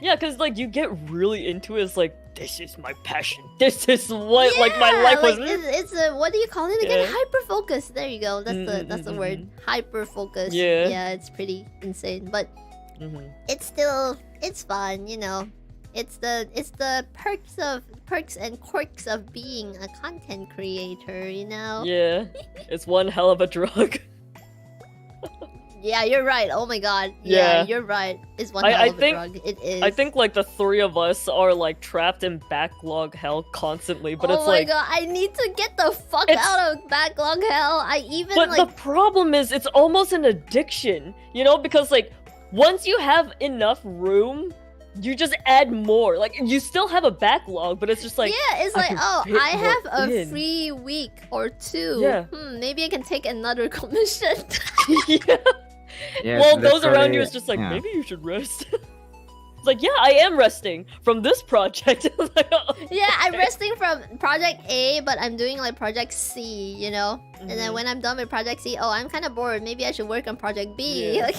Yeah, because like you get really into it. It's like, this is my passion, this is what like my life was. It's a, what do you call it again? Hyper focus. There you go, that's the word, hyper focus. Yeah, it's pretty insane, but it's fun, you know. It's the perks and quirks of being a content creator, you know? Yeah. It's one hell of a drug. Yeah, you're right. Oh my god. Yeah, you're right. It's one hell of a drug. It is. I think like the three of us are like trapped in backlog hell constantly, but it's like, oh my god, I need to get the fuck out of backlog hell. But the problem is it's almost an addiction, you know, because like once you have enough room, you just add more. Like you still have a backlog, but it's just like, yeah, it's like, oh, I have a free week or two. Yeah. Maybe I can take another commission. Well, those around you is just like, maybe you should rest. It's like, yeah, I am resting from this project. Like, yeah, I'm resting from project A, but I'm doing like project C, you know? And then when I'm done with project C, oh, I'm kind of bored. Maybe I should work on project B. Yeah.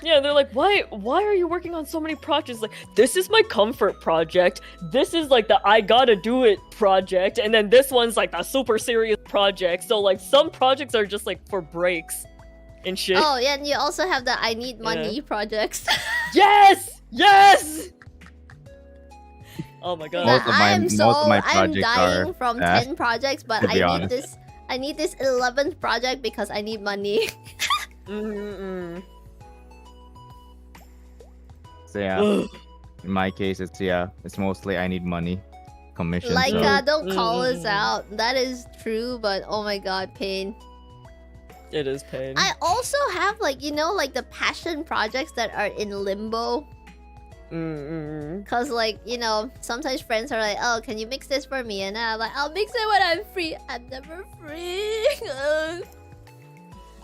Yeah, they're like, why are you working on so many projects? Like, this is my comfort project. This is like the I gotta do it project. And then this one's like the super serious project. So like some projects are just like for breaks and shit. Oh, yeah, and you also have the I need money projects. Yes! Yes! Oh my god. Most of my projects I'm dying are from 10 projects, but I need this 11th project because I need money. So yeah, in my case, it's mostly I need money, commission. Like, don't call us out. That is true, but oh my god, pain. It is pain. I also have like, you know, like the passion projects that are in limbo. Cause like, you know, sometimes friends are like, oh, can you mix this for me? And I'm like, I'll mix it when I'm free. I'm never free.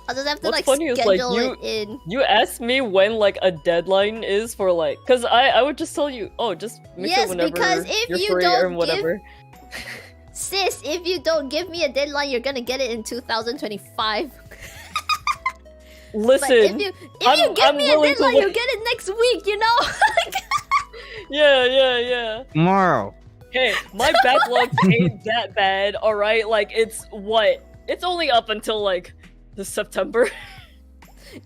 I'll just have to schedule it in. You asked me when like a deadline is for like, cause I would just tell you, oh, just mix it whenever because if you're you free don't or whatever. Sis, if you don't give me a deadline, you're gonna get it in 2025. Listen, if you give me a deadline, you'll get it next week, you know? Yeah. Tomorrow. Hey, my backlog ain't that bad, alright? Like, it's only up until like the September.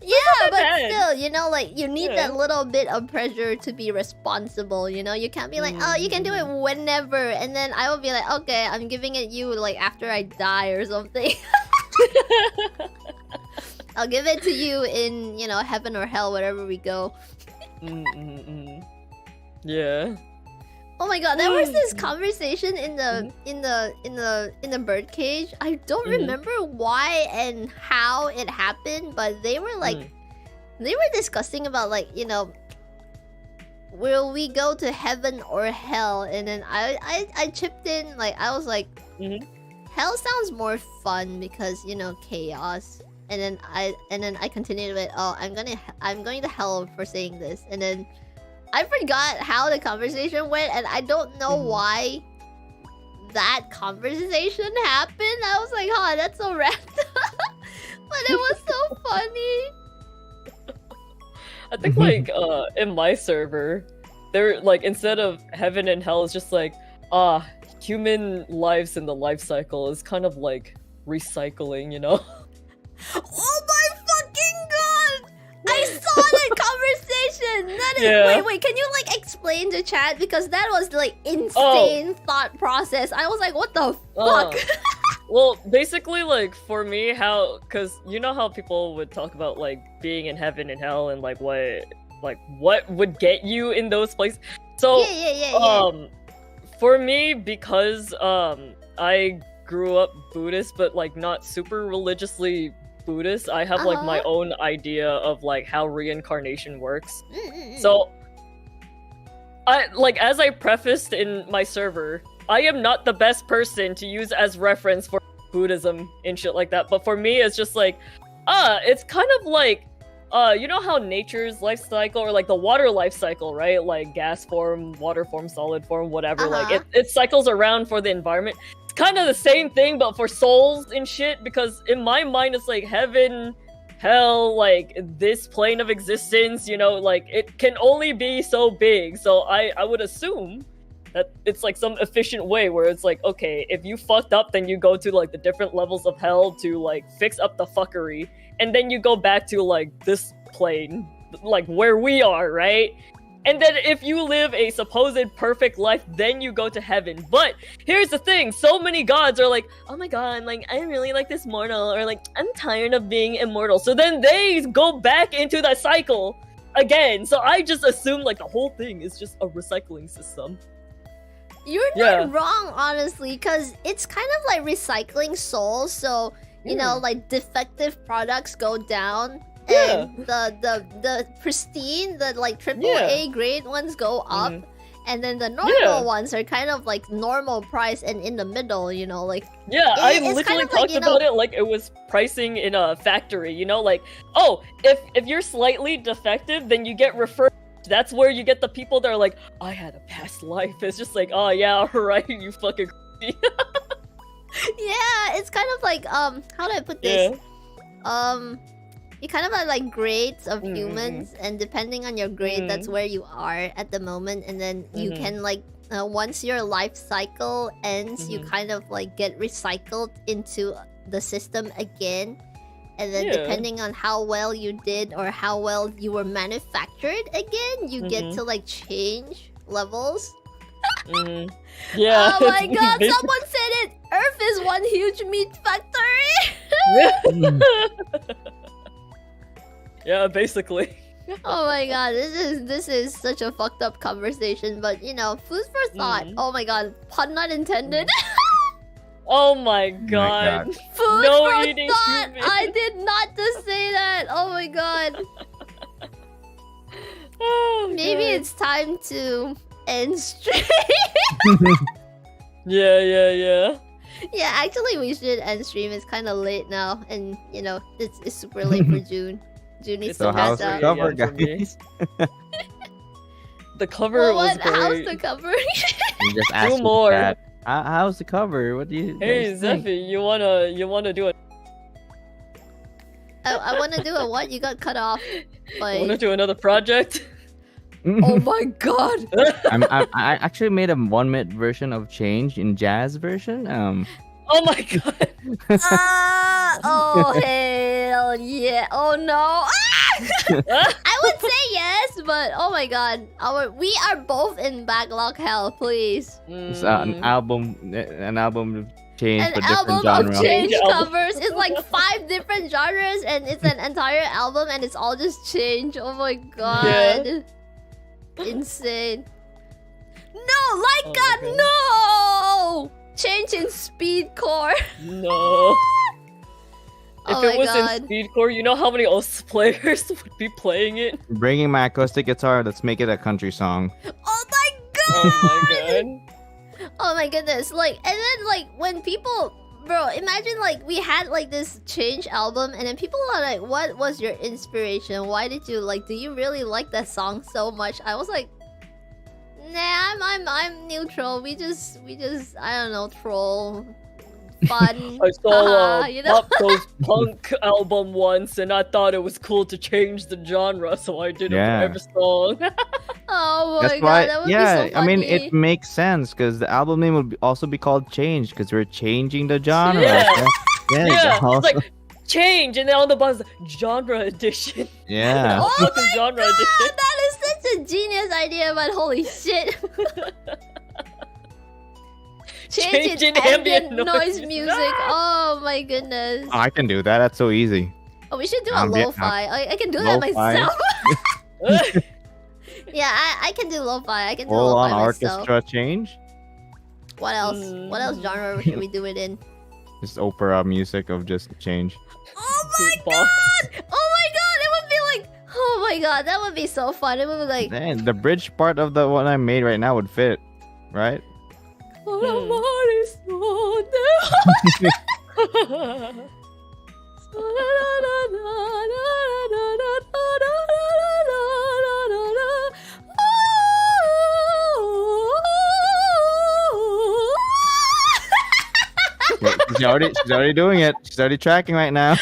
Yeah, but bad. still, you know, like you need Yeah. that little bit of pressure to be responsible. You know, you can't be like, oh, you can do it whenever, and then I will be like, okay, I'm giving it you like after I die or something. I'll give it to you in, you know, heaven or hell, wherever we go. Yeah. Oh my god, there was this conversation in the birdcage. I don't remember why and how it happened, but they were like they were discussing about like, you know, will we go to heaven or hell? And then I chipped in, like I was like hell sounds more fun because, you know, chaos. And then I continued with, oh, I'm going to hell for saying this. And then I forgot how the conversation went, and I don't know why that conversation happened. I was like, huh, that's so random. But it was so funny. I think like in my server, they're like, instead of heaven and hell, it's just like, human lives in the life cycle is kind of like recycling, you know? Oh my fucking god! I saw that conversation! That is wait, can you like explain to chat? Because that was like insane thought process. I was like, what the fuck? Well, basically, like for me, cause you know how people would talk about like being in heaven and hell and like what would get you in those places. So for me, because I grew up Buddhist, but like not super religiously Buddhist, I have like my own idea of like how reincarnation works. So I like, as I prefaced in my server, I am not the best person to use as reference for Buddhism and shit like that, but for me it's just like it's kind of like you know how nature's life cycle, or like the water life cycle, right? Like gas form, water form, solid form, whatever, like it cycles around for the environment. Kind of the same thing, but for souls and shit, because in my mind it's like heaven, hell, like this plane of existence, you know, like it can only be so big. So I would assume that it's like some efficient way where it's like, okay, if you fucked up, then you go to like the different levels of hell to like fix up the fuckery, and then you go back to like this plane, like where we are, right? And then if you live a supposed perfect life, then you go to heaven. But here's the thing, so many gods are like, oh my god, like I really like this mortal, or like I'm tired of being immortal. So then they go back into that cycle again. So I just assume like the whole thing is just a recycling system. You're not wrong, honestly, because it's kind of like recycling souls. So, you know, like defective products go down. And the pristine, the like AAA grade ones go up, and then the normal ones are kind of like normal price and in the middle, you know, like I literally kind of talked about it like it was pricing in a factory, you know, like, oh, if you're slightly defective, then you get referred. That's where you get the people that are like, I had a past life. It's just like, oh yeah, alright, you fucking yeah, it's kind of like how do I put this? You kind of have like grades of humans, and depending on your grade, that's where you are at the moment. And then you can like once your life cycle ends, you kind of like get recycled into the system again. And then depending on how well you did or how well you were manufactured again, you get to like change levels. Yeah. Oh my god, someone said it! Earth is one huge meat factory! Yeah, basically. Oh my god, this is such a fucked up conversation, but you know, food for thought. Oh my god, pun not intended. Oh my god. Food no for eating thought. human. I did not just say that. Oh my god. Maybe it's time to end stream. Yeah. Yeah, actually we should end stream. It's kind of late now, and you know, it's super late for June. June needs to pass how's out. the cover, guys? The cover was great. How's the cover? You just asked more. That. How's the cover? What do you? Hey, Zephy, you wanna do it? I wanna do a what? You got cut off. I wanna do another project. Oh my god! I actually made a 1-minute version of Change in jazz version. Oh my god! Oh hell yeah. Oh no. I would say yes, but oh my god, we are both in backlog hell. Please. It's an album change An for album different genre. of change Change album. covers. It's like 5 different genres, and it's an entire album, and it's all just change. Oh my god. Insane. No, like Oh God, my no! Change in speedcore. No. If Oh it my was god. in speedcore, you know how many OS players would be playing it? Bringing my acoustic guitar, let's make it a country song. Oh my god! Oh my god. Oh my goodness. Like, and then like when people, bro, imagine like we had like this change album, and then people are like, what was your inspiration? Why did you like, do you really like that song so much? I was like, nah, I'm neutral. We just I don't know, troll, fun. I saw haha, you know? Pop Goes Punk album once, and I thought it was cool to change the genre, so I did it Yeah. for every song. Oh my That's god, why, that would yeah, be so I mean, funny. it makes sense because the album name would also be called Change because we're changing the genre. Yeah. Yeah, Yeah, also- it's like change, and then on the bottom, it's like, genre edition. yeah. Oh Fucking my genre god, edition. that is such a genius idea, but holy shit. Change in ambient noise music. Oh my goodness. I can do that. That's so easy. Oh, we should do a Ambient- lo-fi. I can do that lo-fi. myself. Yeah, I can do lo-fi. I can do Full lo-fi on myself. orchestra change. What else? What else genre should we do it in? Just opera music of just change. Oh my Beatbox. god! Oh my god! It would be like, oh my god, that would be so fun. It would be like, Man, the bridge part of the one I made right now would fit, right? She's already doing it. She's already tracking right now.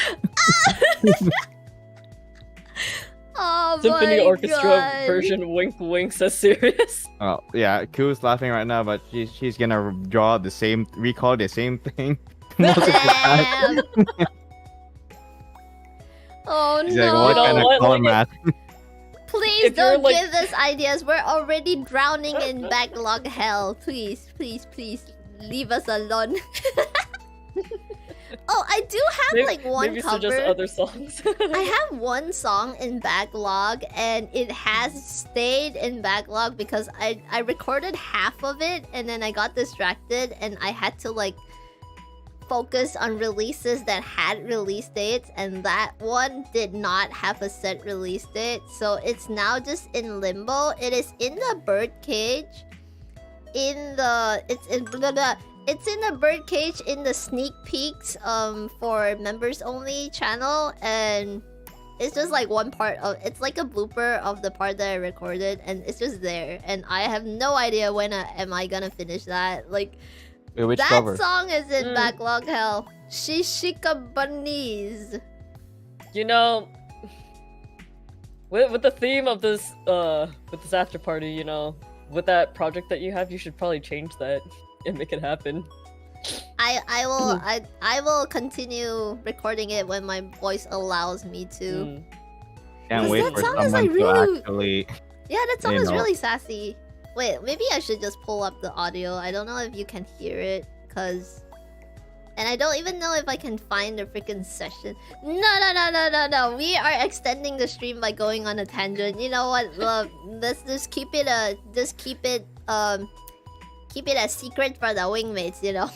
Oh Symphony my Orchestra god. version wink wink says serious. Oh yeah, Ku's laughing right now, but she's gonna draw the same, recall the same thing. multiple times. Damn. Oh She's no. like, what kind of What? color Like, math? Please If you're, don't like- give us ideas. We're already drowning in backlog hell. Please, please, please leave us alone. Oh, I do have like one maybe cover. suggest other songs. I have one song in backlog, and it has stayed in backlog because I recorded half of it, and then I got distracted, and I had to like focus on releases that had release dates, and that one did not have a set release date, so it's now just in limbo. It is in the birdcage. It's in the birdcage in the sneak peeks for members only channel, and it's just like one part of it's like a blooper of the part that I recorded, and it's just there, and I have no idea when am I gonna finish that. Like Wait, which that cover? song is in backlog hell. Shishika bunnies. You know, with the theme of this after party, you know, with that project that you have, you should probably change that and make it happen. I will continue recording it when my voice allows me to. Can't Because wait that for song is, someone like, to really- actually. Yeah, that song You is know. really sassy. Wait, maybe I should just pull up the audio. I don't know if you can hear it, cause... And I don't even know if I can find the freaking session. No. We are extending the stream by going on a tangent. You know what? Let's just keep it a secret for the wingmates, you know.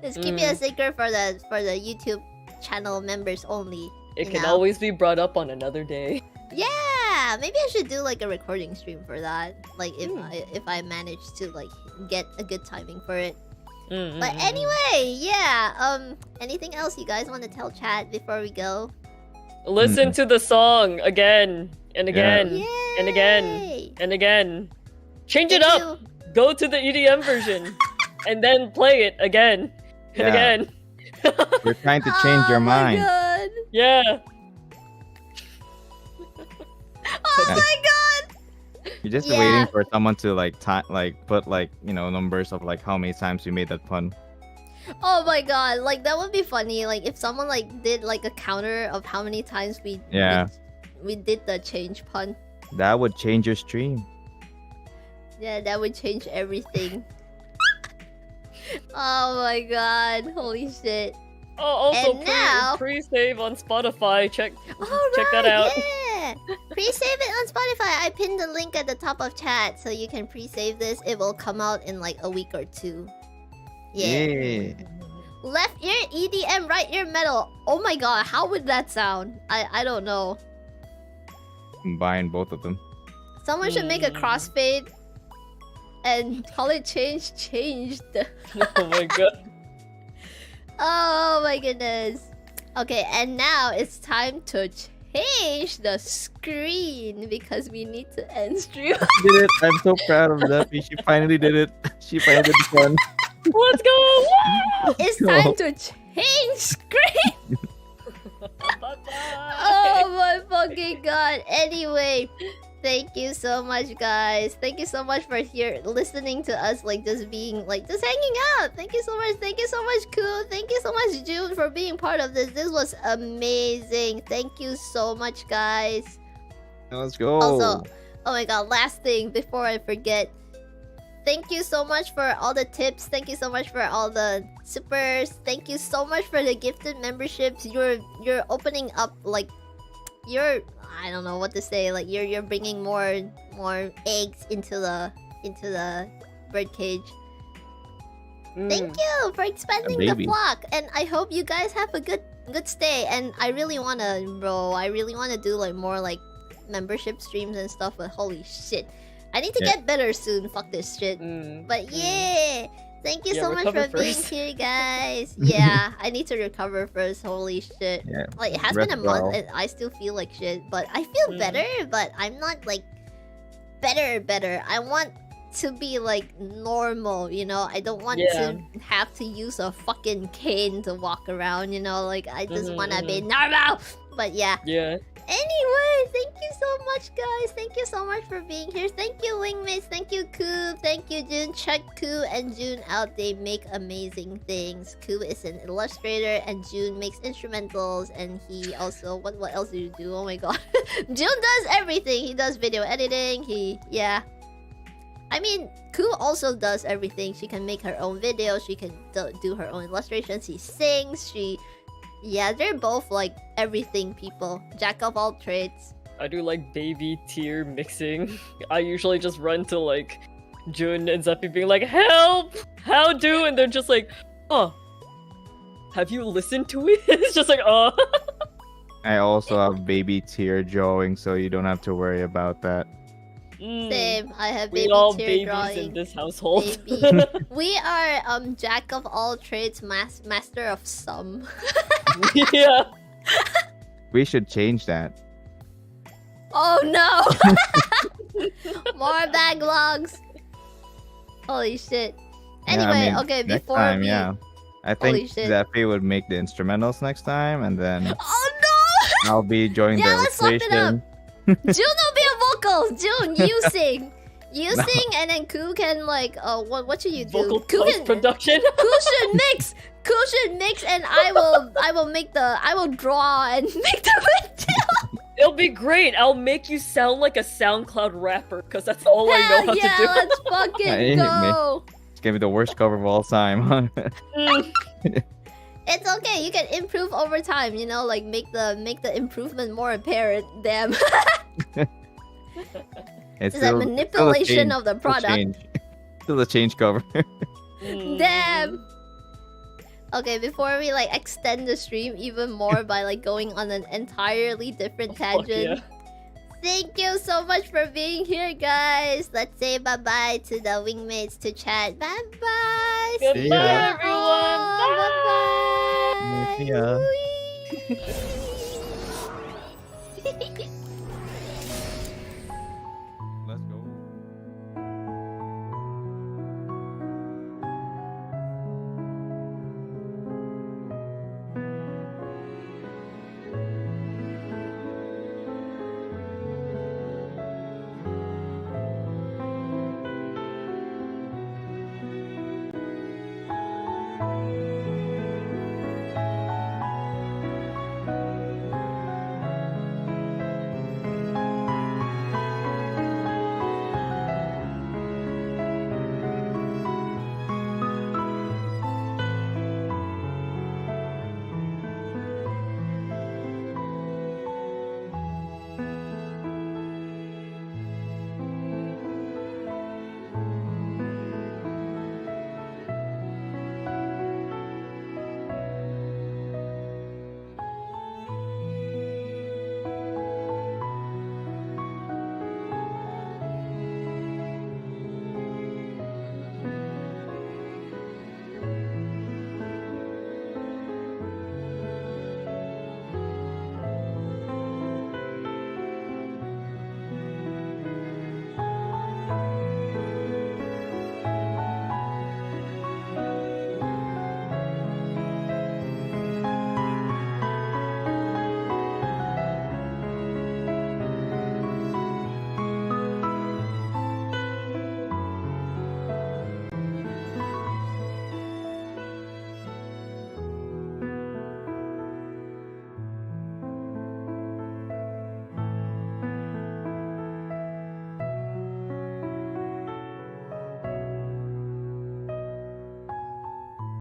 Just keep it a secret for the YouTube channel members only. It you can know? always be brought up on another day. Yeah, maybe I should do like a recording stream for that. Like if I manage to like get a good timing for it. But anyway, yeah. Anything else you guys want to tell chat before we go? Listen to the song again and again Yay! and again and again. Change it Thank up. you. Go to the EDM version and then play it again and Yeah. again. We're trying to change your Oh my mind. god. Yeah. Oh Yeah. my god. You're just Yeah. waiting for someone to like put like, you know, numbers of like how many times you made that pun. Oh my god, like that would be funny. Like if someone like did like a counter of how many times we did the change pun. That would change your stream. Yeah, that would change everything. Oh my god, holy shit. Oh, also And pre-save on Spotify. Check Alright, that out. Yeah. Pre-save it on Spotify. I pinned the link at the top of chat so you can pre-save this. It will come out in like a week or 2. Yeah. Left ear EDM, right ear metal. Oh my god, how would that sound? I don't know. Combine both of them. Someone should make a crossfade and call it changed. Oh my god. Oh my goodness. Okay, and now it's time to change the screen because we need to end stream. Did it. I'm so proud of Zephy. She finally did it. She finally did the fun. Let's go! Woo! It's time to change screen. Bye-bye. Oh my fucking god. Anyway, thank you so much, guys. Thank you so much for listening to us, like just being like just hanging out. Thank you so much. Thank you so much, Koo. Thank you so much, June, for being part of this. This was amazing. Thank you so much, guys. Let's go. Also, oh my god, last thing before I forget. Thank you so much for all the tips. Thank you so much for all the supers. Thank you so much for the gifted memberships. You're opening up like I don't know what to say. Like you're bringing more eggs into the birdcage. Thank you for expanding the flock, and I hope you guys have a good stay. And I really wanna do like more like membership streams and stuff. But holy shit, I need to get better soon. Fuck this shit. But yeah. Thank you so much for being here, guys. Yeah, I need to recover first. Holy shit. Yeah, like, it has been a month and I still feel like shit. But I feel better, but I'm not, like, better. I want to be, like, normal, you know? I don't want to have to use a fucking cane to walk around, you know? Like, I just want to be normal. But yeah. Yeah. Anyway, thank you so much, guys. Thank you so much for being here. Thank you, Wingmates. Thank you, Koo. Thank you, June. Check Koo and June out. They make amazing things. Koo is an illustrator, and June makes instrumentals. And he also... What else do you do? Oh my god. June does everything. He does video editing. Yeah. I mean, Koo also does everything. She can make her own videos. She can do her own illustrations. She sings. Yeah, they're both like everything people. Jack of all trades. I do like baby tear mixing. I usually just run to like Jun and Zephy being like, help! How do? And they're just like, oh, have you listened to it? It's just like, oh. I also have baby tear drawing, so you don't have to worry about that. Same. I have baby tear drawing in this household. We are jack of all trades, master of some. Yeah. We should change that. Oh no! More backlogs. Holy shit. Anyway, okay, before time, I think Zephy would make the instrumentals next time, and then oh no! I'll be joining the illustration. June will be a vocal. June, you sing. You sing, and then Koo can like, what should you do? Vocal post-production. Koo should mix. Koo should mix, and I will draw and make the video. It'll be great. I'll make you sound like a SoundCloud rapper, because that's all I know how to do. Let's fucking go. It's gonna be the worst cover of all time. It's okay. You can improve over time. You know, like make the improvement more apparent. Damn. It's a manipulation of the product. Still a change cover. Damn. Okay, before we like extend the stream even more by like going on an entirely different tangent. Thank you so much for being here, guys. Let's say bye-bye to the Wingmates to chat. Bye-bye. Goodbye, everyone. Bye-bye. See ya.